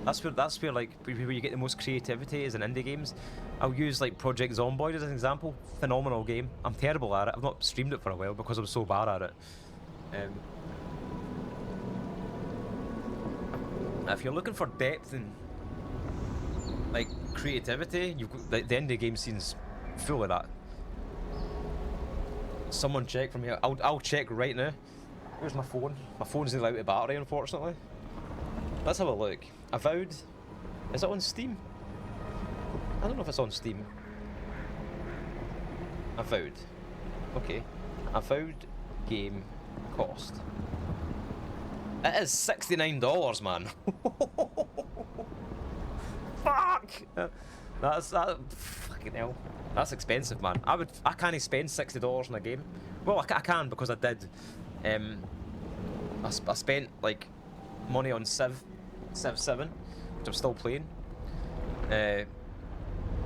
That's where like where you get the most creativity is in indie games. I'll use like Project Zomboid as an example. Phenomenal game. I'm terrible at it. I've not streamed it for a while because I'm so bad at it. If you're looking for depth and like creativity, you've got, the indie game scene's full of that. Someone check from here. I'll check right now. Where's my phone? My phone's out of battery, unfortunately. Let's have a look. Avowed. Is it on Steam? I don't know if it's on Steam. Avowed. Okay. Avowed game cost. It is $69, man. Fuck! That's fucking hell. That's expensive, man. I can't spend $60 on a game. Well, I can because I did. I spent like money on Civ 7, which I'm still playing.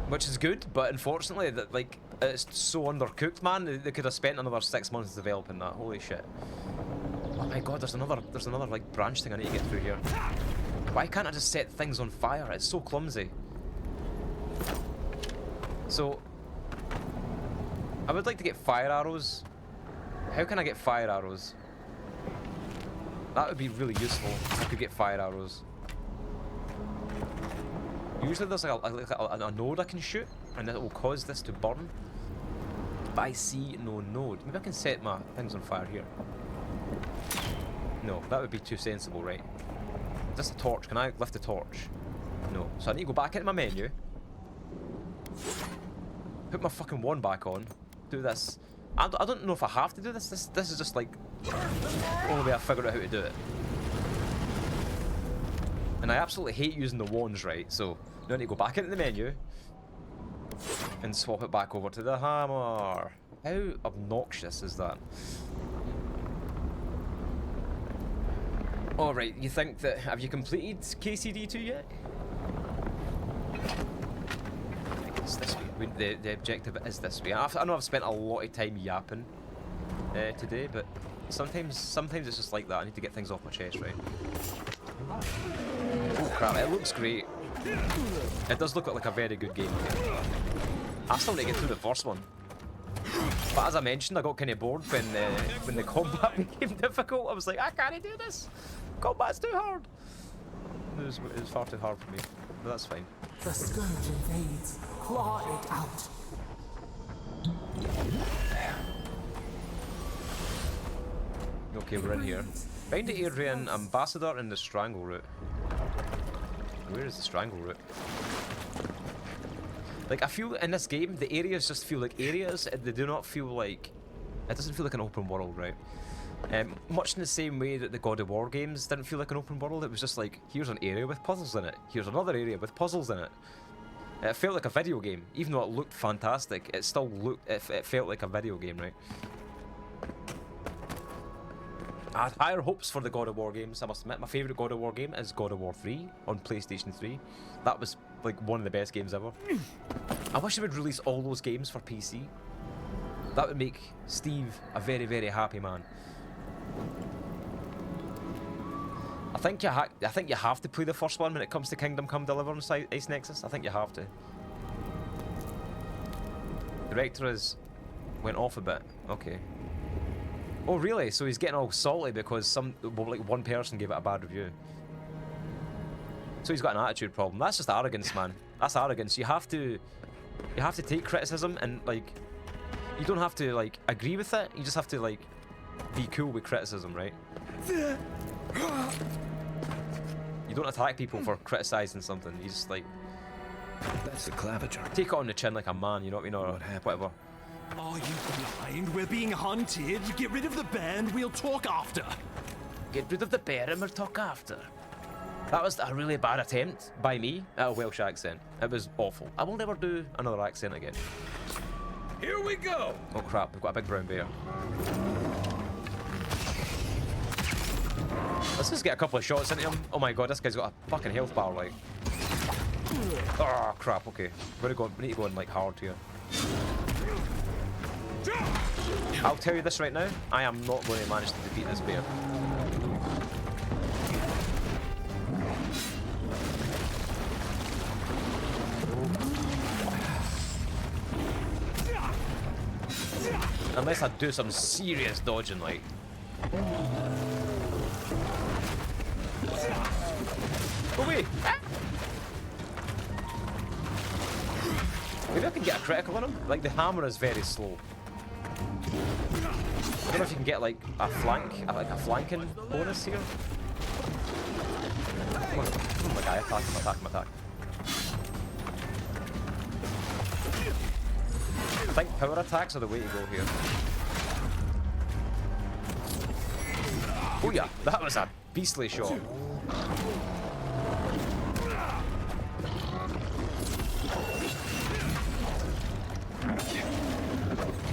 Which is good, but unfortunately, that like it's so undercooked, man. They could have spent another 6 months developing that. Holy shit! Oh my god, there's another like branch thing I need to get through here. Why can't I just set things on fire? It's so clumsy. So, I would like to get fire arrows. How can I get fire arrows? That would be really useful. I could get fire arrows. Usually there's like a node I can shoot, and it will cause this to burn. But I see no node. Maybe I can set my things on fire here. No, that would be too sensible, right? Just a torch. Can I lift the torch? No. So I need to go back into my menu. Put my fucking wand back on. Do this. I don't know if I have to do this. This is just like the only way I figured out how to do it. And I absolutely hate using the wands, right? So now I need to go back into the menu and swap it back over to the hammer. How obnoxious is that? Alright, you think that... Have you completed KCD2 yet? It's this way. The objective is this way. I know I've spent a lot of time yapping today, but sometimes it's just like that. I need to get things off my chest, right? Oh crap, it looks great. It does look like a very good game. I still need to get through the first one. But as I mentioned, I got kind of bored when the combat became difficult. I was like, I can't do this. Combat's too hard. It was far too hard for me, but that's fine. The scourge invades. Claw it out. Okay, we're in here. Find the Adrian Ambassador in the Strangle Route. Where is the Strangle Route? Like, I feel in this game, the areas just feel like areas. They do not feel like... It doesn't feel like an open world, right? Much in the same way that the God of War games didn't feel like an open world. It was just like, here's an area with puzzles in it. Here's another area with puzzles in it. It felt like a video game. Even though it looked fantastic, it still looked... It felt like a video game, right? I had higher hopes for the God of War games, I must admit. My favourite God of War game is God of War 3 on PlayStation 3. That was like one of the best games ever. I wish they would release all those games for PC. That would make Steve a very, very happy man. I think you have to play the first one when it comes to Kingdom Come Deliverance Ice Nexus. I think you have to. The director went off a bit. Okay. Oh really? So he's getting all salty because one person gave it a bad review. So he's got an attitude problem. That's just arrogance, man. That's arrogance. You have to take criticism and like, you don't have to like agree with it. You just have to like be cool with criticism, right? You don't attack people for criticizing something. You just like, that's the claviger. Take it on the chin like a man. You know what I mean? Or whatever. Are you blind? We're being hunted. Get rid of the bear and we'll talk after. Get rid of the bear and we'll talk after. That was a really bad attempt by me at a Welsh accent. It was awful. I will never do another accent again. Here we go! Oh crap, we've got a big brown bear. Let's just get a couple of shots into him. Oh my god, this guy's got a fucking health bar, like. Oh crap, okay. We need to go in like hard here. I'll tell you this right now, I am not going to manage to defeat this bear. Unless I do some serious dodging, like. Go away! Ah! Maybe I can get a critical on him. Like, the hammer is very slow. I don't know if you can get like a flanking bonus here. Come on, my guy, attack him, attack him, attack. I think power attacks are the way to go here. Oh yeah, that was a beastly shot.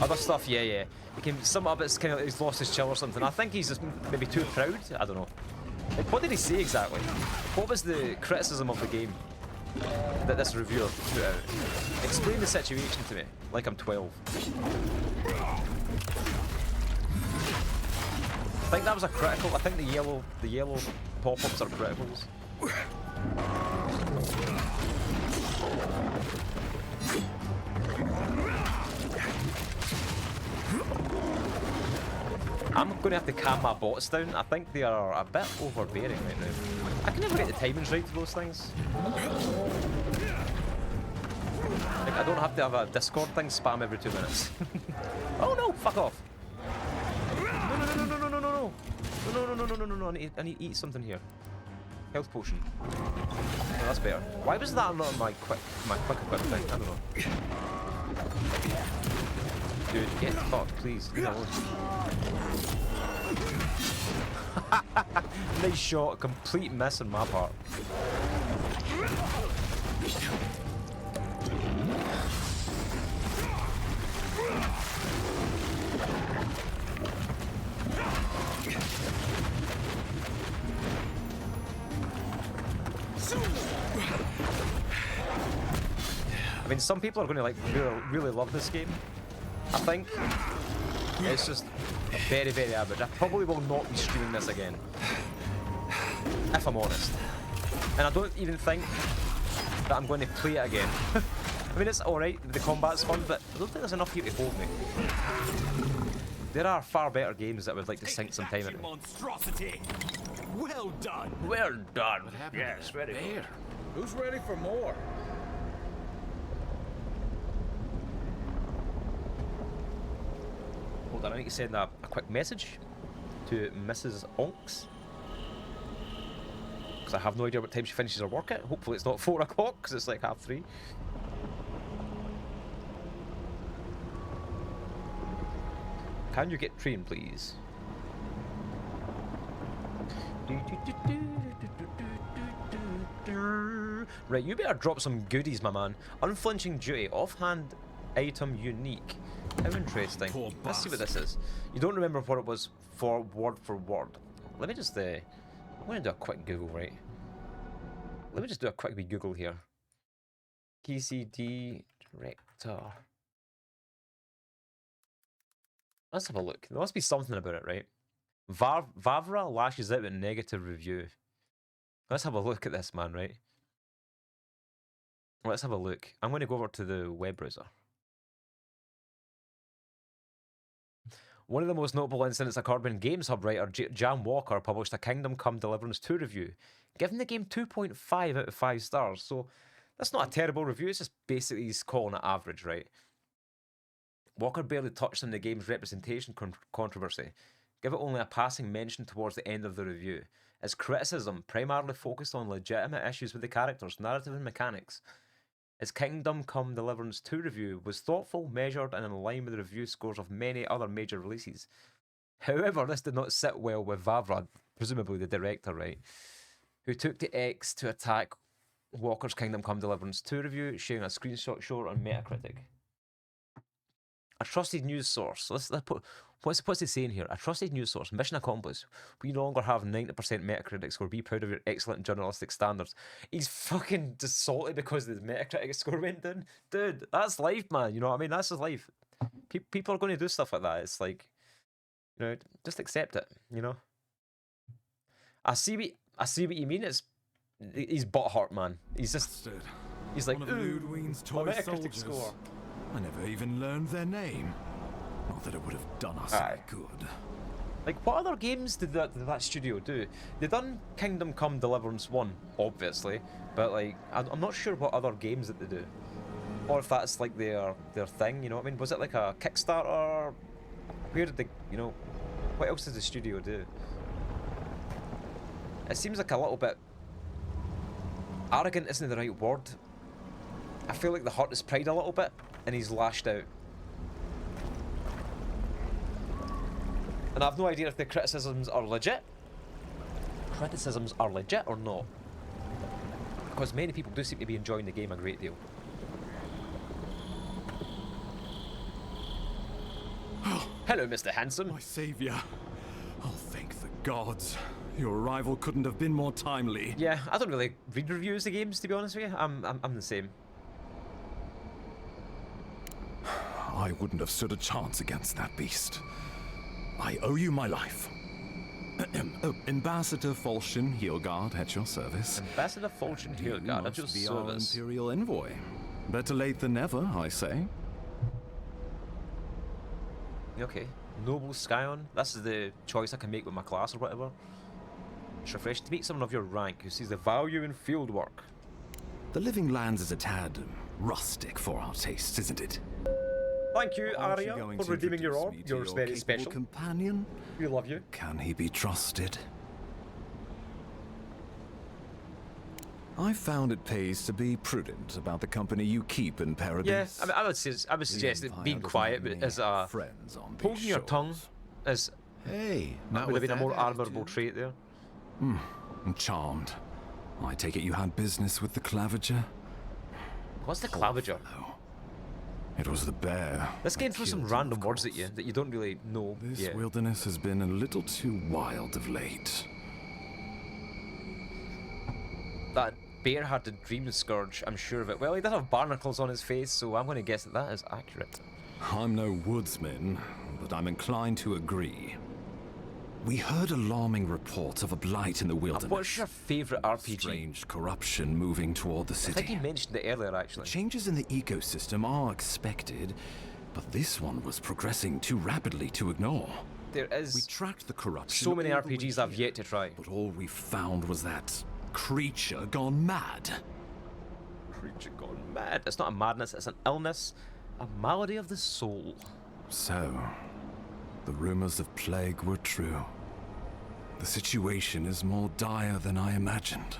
Other stuff, yeah, yeah. Some of it's kind of he's lost his chill or something. I think he's just maybe too proud. I don't know. Like, what did he say exactly? What was the criticism of the game that this reviewer put out? Explain the situation to me, like I'm 12. I think that was a critical. I think the yellow pop-ups are criticals. I'm going to have to calm my bots down. I think they are a bit overbearing right now. I can never get the timings right for those things. Like, I don't have to have a Discord thing spam every 2 minutes. Oh no, fuck off. No. I need to eat something here. Health potion. Oh, that's better. Why was that not on my quick equip thing? I don't know. Dude, get fucked, please. Leave me alone. Nice shot, complete miss on my part. I mean, some people are going to like really love this game. I think it's just very, very average. I probably will not be streaming this again, if I'm honest. And I don't even think that I'm going to play it again. I mean, it's alright, the combat's fun, but I don't think there's enough here to hold me. There are far better games that I would like to sink some time into. Monstrosity! Well done! Well done! Yes, ready. Who's ready for more? Hold on, I need to send a quick message to Mrs. Onks. Because I have no idea what time she finishes her work at. Hopefully it's not 4 o'clock, because it's like 3:30. Can you get trained, please? Right, you better drop some goodies, my man. Unflinching duty, offhand item unique. How interesting. Let's see what this is. You don't remember what it was for word. Let me just I'm gonna do a quick Google, right? Let me just do a quick wee Google here. PCD director. Let's have a look. There must be something about it, right? Vavra lashes out with negative review. Let's have a look at this, man, right? Let's have a look. I'm going to go over to the web browser. One of the most notable incidents occurred when Games Hub writer Jam Walker published a Kingdom Come Deliverance 2 review, giving the game 2.5 out of 5 stars. So that's not a terrible review, it's just basically he's calling it average, right? Walker barely touched on the game's representation controversy, give it only a passing mention towards the end of the review. His criticism primarily focused on legitimate issues with the characters, narrative and mechanics. His Kingdom Come Deliverance 2 review was thoughtful, measured, and in line with the review scores of many other major releases. However, this did not sit well with Vavra, presumably the director, right? Who took to X to attack Walker's Kingdom Come Deliverance 2 review, sharing a screenshot showed on Metacritic. A trusted news source. Let's put what's he saying here? A trusted news source. Mission accomplished. We no longer have 90% Metacritic score. Be proud of your excellent journalistic standards. He's fucking just salty because the Metacritic score went down. Dude, that's life, man. You know what I mean? That's his life. People are going to do stuff like that. It's like, you know, just accept it. You know. I see what you mean. He's butthurt, man. He's just. He's like, ooh, my Metacritic score. I never even learned their name. Not that it would have done us any good. Like, what other games did that studio do? They done Kingdom Come Deliverance 1, obviously, but like, I'm not sure what other games that they do, or if that's like their thing. You know what I mean? Was it like a Kickstarter? Where did they, you know, what else does the studio do? It seems like a little bit arrogant isn't the right word. I feel like they hurt his pride a little bit, and he's lashed out. And I have no idea if the criticisms are legit. Criticisms are legit or not. Because many people do seem to be enjoying the game a great deal. Hello, Mr. Handsome. My savior. Oh, thank the gods. Your arrival couldn't have been more timely. Yeah, I don't really read reviews of games, to be honest with you. I'm the same. I wouldn't have stood a chance against that beast. I owe you my life. Ambassador Falchion Heelguard at your service. Ambassador Falchion Heelguard at your service. Our Imperial envoy. Better late than never, I say. Okay. Noble Scion. This is the choice I can make with my class or whatever. It's refreshing to meet someone of your rank who sees the value in field work. The Living Lands is a tad rustic for our tastes, isn't it? Thank you, Arya, for redeeming your orb. You're very special. Companion. We love you. Can he be trusted? I found it pays to be prudent about the company you keep in Paradise. Yeah, I mean, I would suggest that being quiet is a holding your tongue is. Hey, that would have been a more admirable trait there. I'm charmed. I take it you had business with the Claviger. What's the Claviger? It was the bear. This game throws some random words at you that you don't really know. This wilderness has been a little too wild of late. That bear had the dream scourge, I'm sure of it. Well, he does have barnacles on his face, so I'm going to guess that that is accurate. I'm no woodsman, but I'm inclined to agree. We heard alarming reports of a blight in the wilderness. What's your favourite RPG? Strange corruption moving toward the city. I think you mentioned it earlier, actually. The changes in the ecosystem are expected, but this one was progressing too rapidly to ignore. There is. We tracked the corruption. So many RPGs I've yet to try. But all we found was that creature gone mad. Creature gone mad? It's not a madness, it's an illness. A malady of the soul. So, the rumors of plague were true. The situation is more dire than I imagined.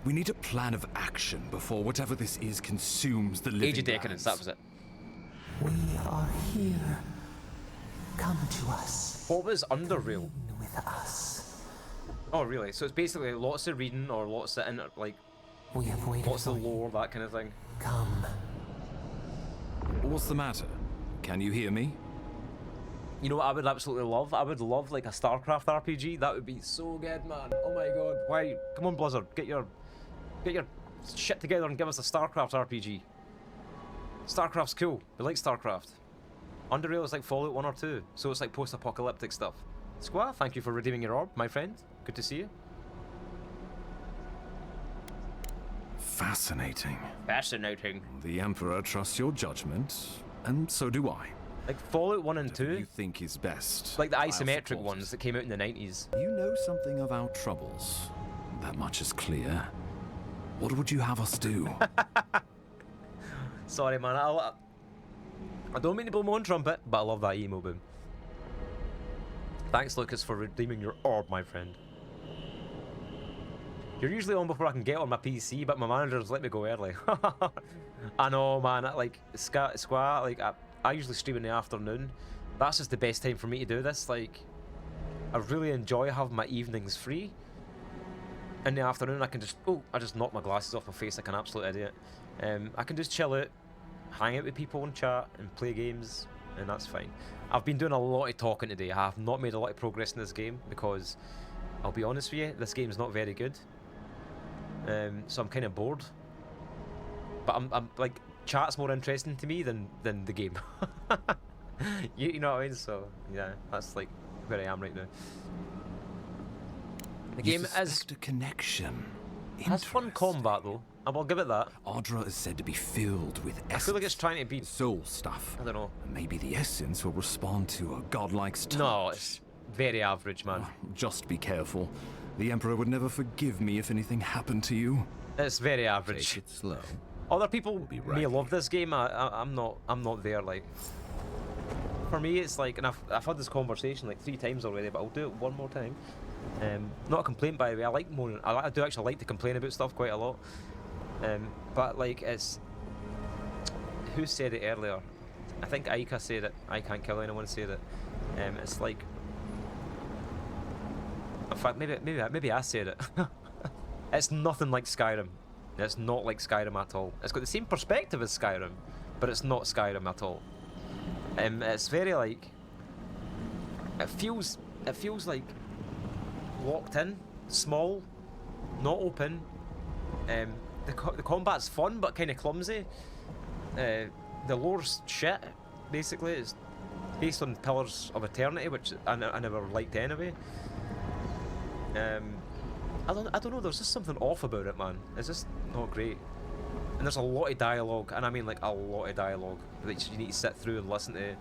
We need a plan of action before whatever this is consumes the living Age of Decadence, that was it. We are here. Come to us. What was Underrail? With us. Oh, really? So it's basically lots of reading or lots of like we have waited lots of lore, that kind of thing. Come. What's the matter? Can you hear me? You know what I would absolutely love? I would love like a StarCraft RPG. That would be so good, man. Oh my god. Why? Come on, Blizzard. Get your shit together and give us a StarCraft RPG. StarCraft's cool. We like StarCraft. Underrail is like Fallout 1 or 2, so it's like post-apocalyptic stuff. Squaw, thank you for redeeming your orb, my friend. Good to see you. Fascinating. Fascinating. The Emperor trusts your judgment, and so do I. Like Fallout 1 and 2? You think is best. Like the isometric ones that came out in the 90s. You know something of our troubles. That much is clear. What would you have us do? Sorry, man. I don't mean to blow my own trumpet, but I love that emo boom. Thanks, Lucas, for redeeming your orb, my friend. You're usually on before I can get on my PC, but my managers let me go early. I know, man. Like, Squaw, like, I usually stream in the afternoon. That's just the best time for me to do this. Like, I really enjoy having my evenings free. In the afternoon, I can just, I just knocked my glasses off my face like an absolute idiot. I can just chill out, hang out with people and chat and play games, and that's fine. I've been doing a lot of talking today. I have not made a lot of progress in this game because, I'll be honest with you, this game's not very good. So I'm kind of bored. But I'm like, chat's more interesting to me than the game. you know what I mean? So yeah, that's like where I am right now. The game is a connection. Has fun combat though. I will give it that. Ardra is said to be filled with essence. I feel like it's trying to be soul stuff. I don't know. Maybe the essence will respond to a godlike touch. No, it's very average, man. Just be careful. The Emperor would never forgive me if anything happened to you. It's very average. Take it slow. Other people may love this game. I'm not there. Like, for me, it's like, and I've had this conversation like 3 times already, but I'll do it one more time. Not a complaint, by the way. I like moaning. I do actually like to complain about stuff quite a lot. But like, it's, who said it earlier? I think Aika said it. I can't kill anyone said it. It's like, in fact, maybe I said it. It's nothing like Skyrim. It's not like Skyrim at all. It's got the same perspective as Skyrim, but it's not Skyrim at all. It's very like, it feels like locked in, small, not open. The combat's fun but kind of clumsy. The lore's shit. Basically, it's based on Pillars of Eternity, which I never liked anyway. I don't know. There's just something off about it, man. It's just not great. And there's a lot of dialogue, and I mean like a lot of dialogue that you need to sit through and listen to.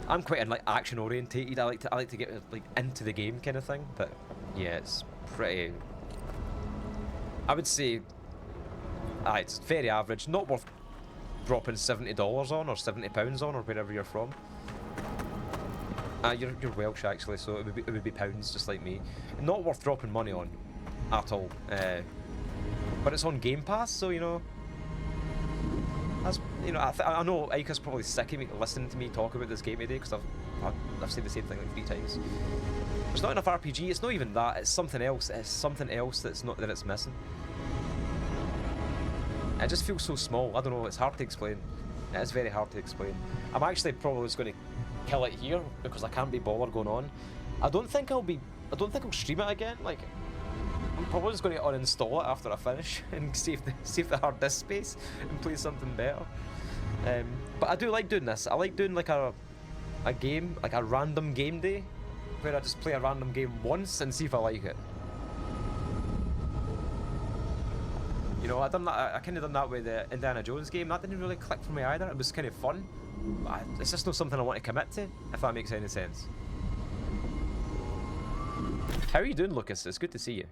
I'm quite like action orientated. I like to get like into the game kind of thing. But yeah, it's pretty. I would say, it's very average. Not worth dropping $70 on or £70 on or wherever you're from. You're Welsh actually, so it would be pounds, just like me. Not worth dropping money on, at all. But it's on Game Pass, so you know. That's, you know, I know Aika's probably sick of me listening to me talk about this game today because I've said the same thing like 3 times. There's not enough RPG. It's not even that. It's something else. It's something else that it's missing. It just feels so small. I don't know. It's hard to explain. It is very hard to explain. I'm actually probably just going to kill it here because I can't be bothered going on. I don't think I'll stream it again. Like, I'm probably just going to uninstall it after I finish and save the hard disk space and play something better. But I do like doing this. I like doing like a game, like a random game day, where I just play a random game once and see if I like it. You know, I kind of done that with the Indiana Jones game. That didn't really click for me either. It was kind of fun. It's just not something I want to commit to, if that makes any sense. How are you doing, Lucas? It's good to see you.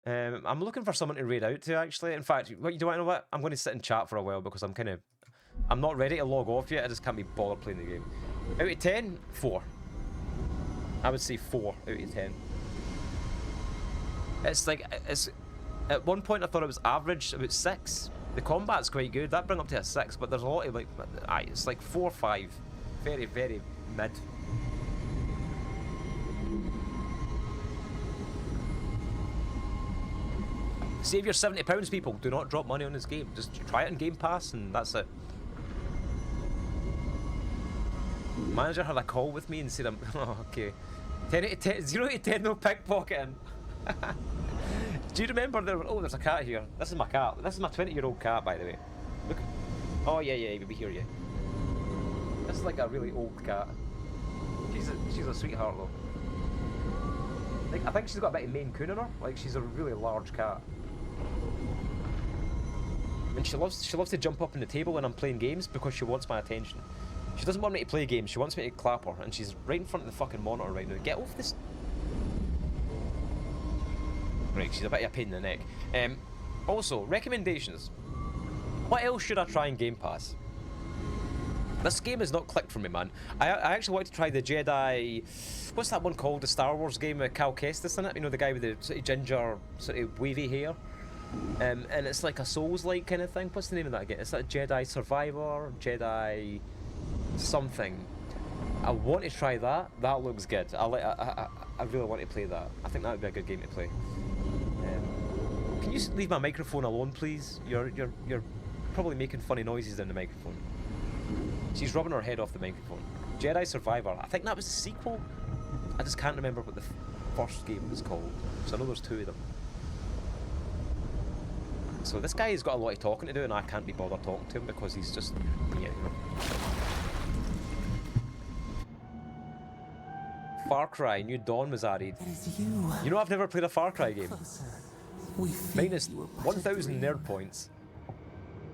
I'm looking for someone to raid out to, actually. In fact, what you do want to know what? I'm going to sit and chat for a while because I'm not ready to log off yet. I just can't be bothered playing the game. Out of 10, 4. I would say 4 out of 10. It's at one point I thought it was average, about 6. The combat's quite good. That brings up to a 6, but there's a lot of like, it's like 4 or 5. Very, very mid. Save your £70, people. Do not drop money on this game. Just try it in Game Pass and that's it. Manager had a call with me and said, oh, okay. 10 out of 10, 0 out of 10, no pickpocketing. Do you remember there's a cat here. This is my cat. This is my 20-year-old cat, by the way. Look. Oh, yeah, we hear you. This is like a really old cat. She's a sweetheart, though. Like, I think she's got a bit of Maine Coon in her. Like, she's a really large cat. And she loves to jump up on the table when I'm playing games because she wants my attention. She doesn't want me to play games, she wants me to clap her, and she's right in front of the fucking monitor right now. Get off this. Right, she's a bit of a pain in the neck. Also, recommendations. What else should I try in Game Pass? This game has not clicked for me, man. I actually wanted to try the Jedi... What's that one called? The Star Wars game with Cal Kestis in it? You know, the guy with the sort of ginger, sort of wavy hair? And it's like a Souls-like kind of thing. What's the name of that again? It's like Jedi Survivor, Jedi... something. I want to try that. That looks good. I really want to play that. I think that would be a good game to play. Can you leave my microphone alone, please? You're probably making funny noises down the microphone. She's rubbing her head off the microphone. Jedi Survivor. I think that was the sequel. I just can't remember what the first game was called. So I know there's 2 of them. So this guy has got a lot of talking to do, and I can't be bothered talking to him because he's just... yeah. Far Cry New Dawn was added. You know, I've never played a Far Cry game. Minus 1,000 nerd points.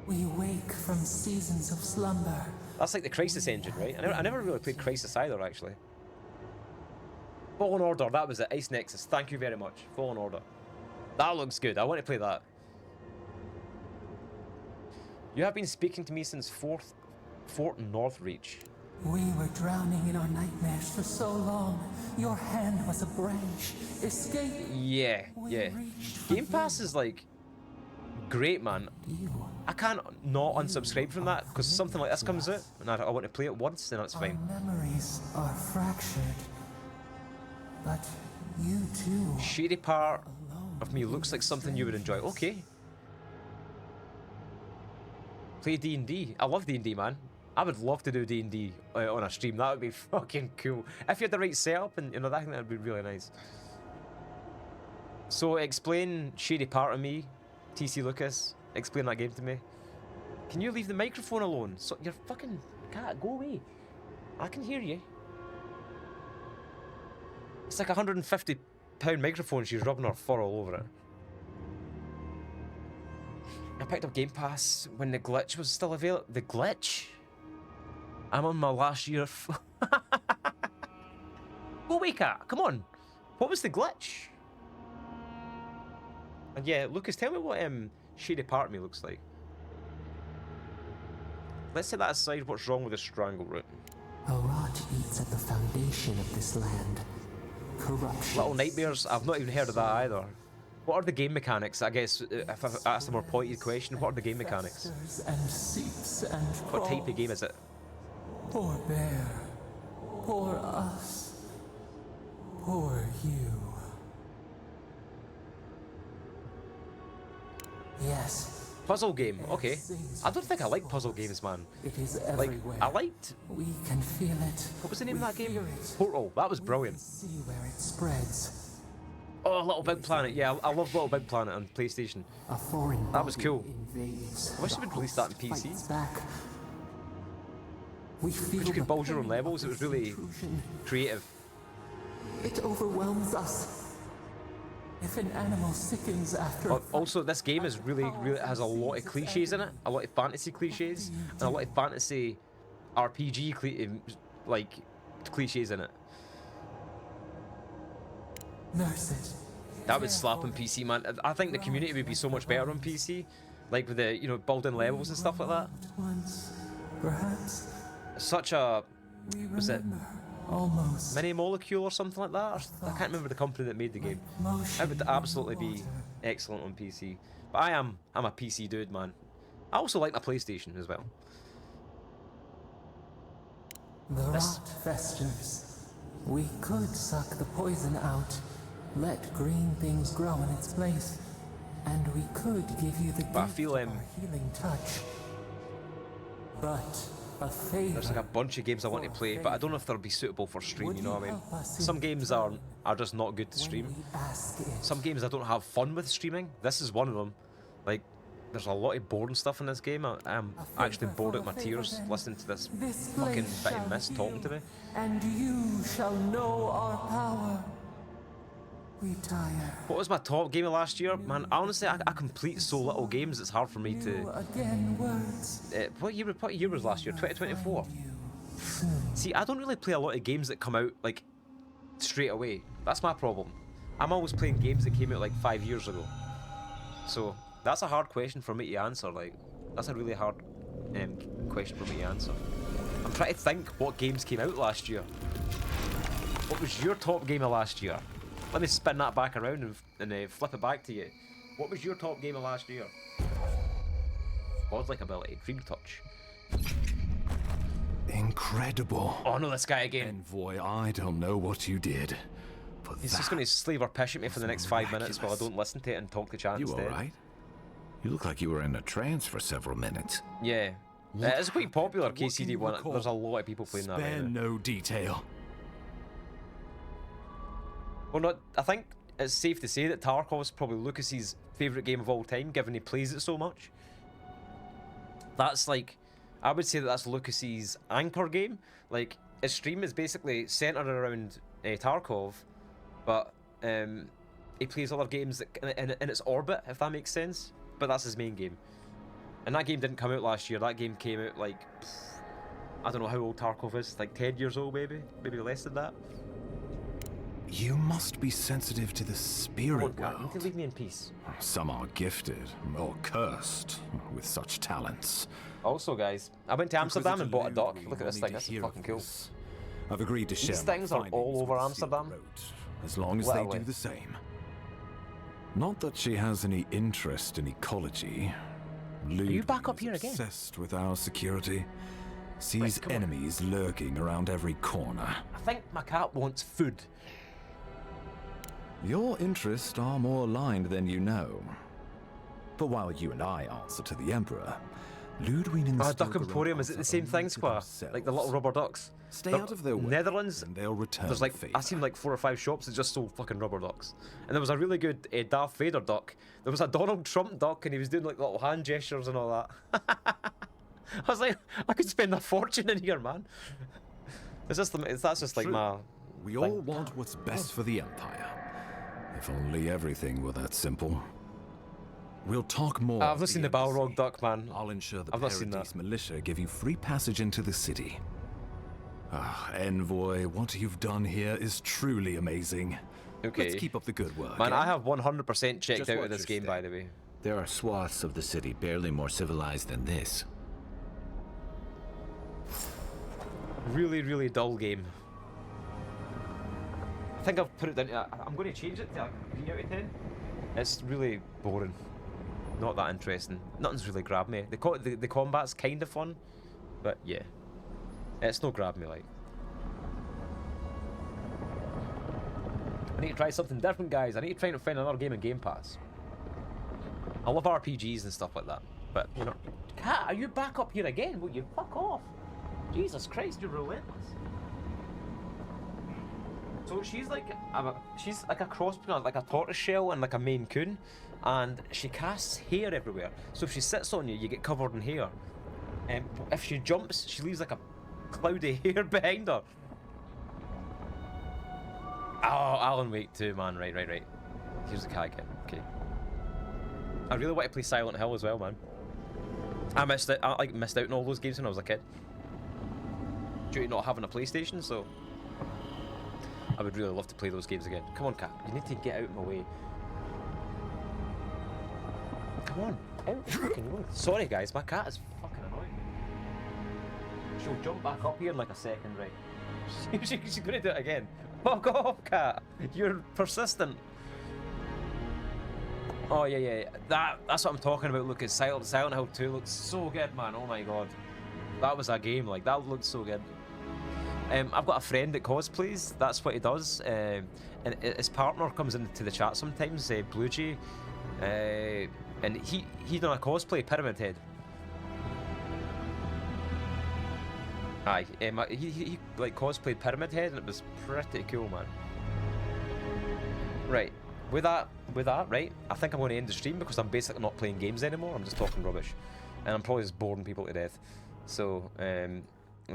We wake from seasons of slumber That's like the Crisis engine, right? I never really played Crisis either, actually. Fallen Order, that was it. Ice Nexus, thank you very much. Fallen Order. That looks good. I want to play that. You have been speaking to me since Fort Northreach. We were drowning in our nightmares for so long. Your hand was a branch. Escape. Yeah. Game Pass is like great, man. I can't not unsubscribe from that because something like this comes out and I want to play it once, then that's fine. Our memories are fractured, but you too. Shady part of me looks like something you would enjoy. Okay. Play D&D. I love D&D, man. I would love to do D&D on a stream. That would be fucking cool. If you had the right setup and, you know, that would be really nice. So explain shady part of me, TC Lucas. Explain that game to me. Can you leave the microphone alone? So you're fucking cat, go away. I can hear you. It's like a £150 microphone she's rubbing her fur all over it. I picked up Game Pass when the glitch was still available. The glitch? I'm on my last year. Go away, cat. Come on. What was the glitch? And yeah, Lucas, tell me what shady part of me looks like. Let's set that aside. What's wrong with the strangle root? A rot eats at the foundation of this land. Corruption. Little Nightmares. I've not even heard of that either. What are the game mechanics? I guess if I ask a more pointed question, what are the game mechanics? And seeps and what type of game is it? Poor bear. Poor us. Poor you. Yes. Puzzle game, okay. I don't think I like puzzle games, man. It is like, everywhere. I liked... We can feel it. What was the name of that game? Portal, that was brilliant. See where it spreads. Oh, Little Big Planet, yeah, I love Little Big Planet on PlayStation. A foreign that was cool. Invades. I wish they would release that on PC. Back. We feel you could build your own levels, it was really creative. It overwhelms us. If an animal sickens after... Also, this game is really has a lot of cliches in it. A lot of fantasy cliches. And a lot of fantasy RPG cliches in it. Nurse it. That would slap on PC, man. I think the community would be so much better on PC. Like with the, you know, building levels and stuff like that. Once, perhaps. Such a... Was it... Almost. Mini Molecule or something like that? I can't remember the company that made the game. It would absolutely be excellent on PC. But I'm a PC dude, man. I also like my PlayStation as well. The rot festers. We could suck the poison out, let green things grow in its place, and we could give you the gift of our healing touch. But there's like a bunch of games I want to play, but I don't know if they'll be suitable for stream, you know what I mean? Some games are just not good to stream. Some games I don't have fun with streaming. This is one of them. Like, there's a lot of boring stuff in this game. I'm actually bored out my tears listening to this fucking bit of mist talking to me. And you shall know our power. We tire. What was my top game of last year? Man, honestly, I complete so little games, it's hard for me to... Again, words. What year was last year? 2024? See, I don't really play a lot of games that come out, like, straight away. That's my problem. I'm always playing games that came out, like, 5 years ago. So, that's a hard question for me to answer, like, that's a really hard question for me to answer. I'm trying to think what games came out last year. What was your top game of last year? Let me spin that back around and flip it back to you. What was your top game of last year? Godlike ability, Dream Touch. Incredible. Oh no, this guy again. Envoy, I don't know what you did. But he's just going to slave or pish at me for the next 5 minutes while I don't listen to it and talk to chat instead. You alright? You look like you were in a trance for several minutes. Yeah. It's quite popular, KCD1. There's a lot of people playing that right now. No detail. Well, no, I think it's safe to say that Tarkov's probably Lucas's favourite game of all time, given he plays it so much. That's like, I would say that's Lucas's anchor game. Like, his stream is basically centred around Tarkov, but he plays other games that, in its orbit, if that makes sense. But that's his main game. And that game didn't come out last year. That game came out like I don't know how old Tarkov is, like 10 years old maybe less than that. You must be sensitive to the spirit world. You need to leave me in peace. Some are gifted, or cursed, with such talents. Also, guys, I went to Amsterdam and bought a dock. Look at this thing, that's fucking cool. I've agreed to share. These things are all over Amsterdam. As long as they do the same. Not that she has any interest in ecology. Are you back up here again? Obsessed with our security. Sees enemies lurking around every corner. I think my cat wants food. Your interests are more aligned than you know. But while you and I answer to the Emperor, Ludwig and the Duck Emporium, is it the same thing, Squire? Like the little rubber ducks? Stay out of their way, Netherlands, and they'll return there's like, favor. I've seen like 4 or 5 shops that just sold fucking rubber ducks. And there was a really good Darth Vader duck. There was a Donald Trump duck and he was doing like little hand gestures and all that. I was like, I could spend a fortune in here, man. That's just like my... We all want what's best for the Empire. If only everything were that simple. We'll talk more. I've not seen the Balrog duck, man. I'll ensure the I've not seen Paradise that. militia give you free passage into the city. Envoy, what you've done here is truly amazing. Okay. Let's keep up the good work. Man, I have 100% checked out of this game, by the way. There are swaths of the city barely more civilized than this. Really, really dull game. I think I've put it down. I'm going to change it to a 3 out of 10. It's really boring. Not that interesting. Nothing's really grabbed me. The combat's kind of fun, but yeah, it's no grab me like. I need to try something different, guys. I need to try and find another game in Game Pass. I love RPGs and stuff like that, but you know. Cat, are you back up here again? Will you fuck off? Jesus Christ, you're relentless. So she's like a cross between like a tortoiseshell and like a Maine Coon, and she casts hair everywhere. So if she sits on you, you get covered in hair. And if she jumps, she leaves like a cloudy hair behind her. Oh, Alan Wake 2, man. Right. Here's the cat again. Okay. I really want to play Silent Hill as well, man. I missed out on all those games when I was a kid, due to not having a PlayStation. So I would really love to play those games again. Come on, cat. You need to get out of my way. Come on. Out the fucking way. Sorry, guys. My cat is fucking annoying. She'll jump back up here in like a second, right? She's gonna do it again. Fuck off, cat. You're persistent. Oh, yeah. That's what I'm talking about. Look, Silent Hill 2 looks so good, man. Oh my god. That was a game. Like, that looked so good. I've got a friend that cosplays. That's what he does. And his partner comes into the chat sometimes, Blue Jay. And he done a cosplay, Pyramid Head. Aye, he like cosplayed Pyramid Head, and it was pretty cool, man. Right, with that, right, I think I'm going to end the stream because I'm basically not playing games anymore. I'm just talking rubbish, and I'm probably just boring people to death. So,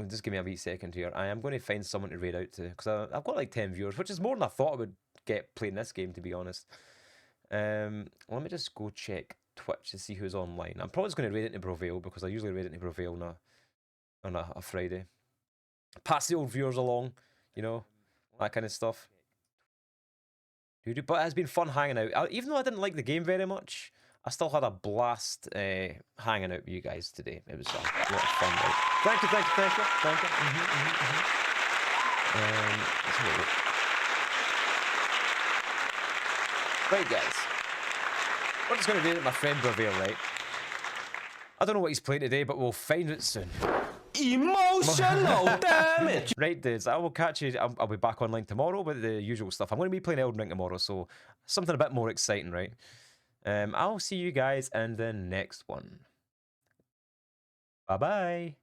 just give me a wee second here. I am going to find someone to raid out to, because I've got like 10 viewers, which is more than I thought I would get playing this game, to be honest. Let me just go check Twitch to see who's online. I'm probably just going to raid it to Brovale, because I usually raid it to Brovale on a Friday. Pass the old viewers along, you know, that kind of stuff. But it has been fun hanging out. Even though I didn't like the game very much, I still had a blast hanging out with you guys today. It was a lot of fun, right? Thank you. Let's have a look. Right, guys. We're just going to do it with my friend Bravale, right? I don't know what he's playing today, but we'll find it soon. Emotional damage! Right, dudes, I will catch you. I'll be back online tomorrow with the usual stuff. I'm going to be playing Elden Ring tomorrow, so something a bit more exciting, right? I'll see you guys in the next one. Bye-bye.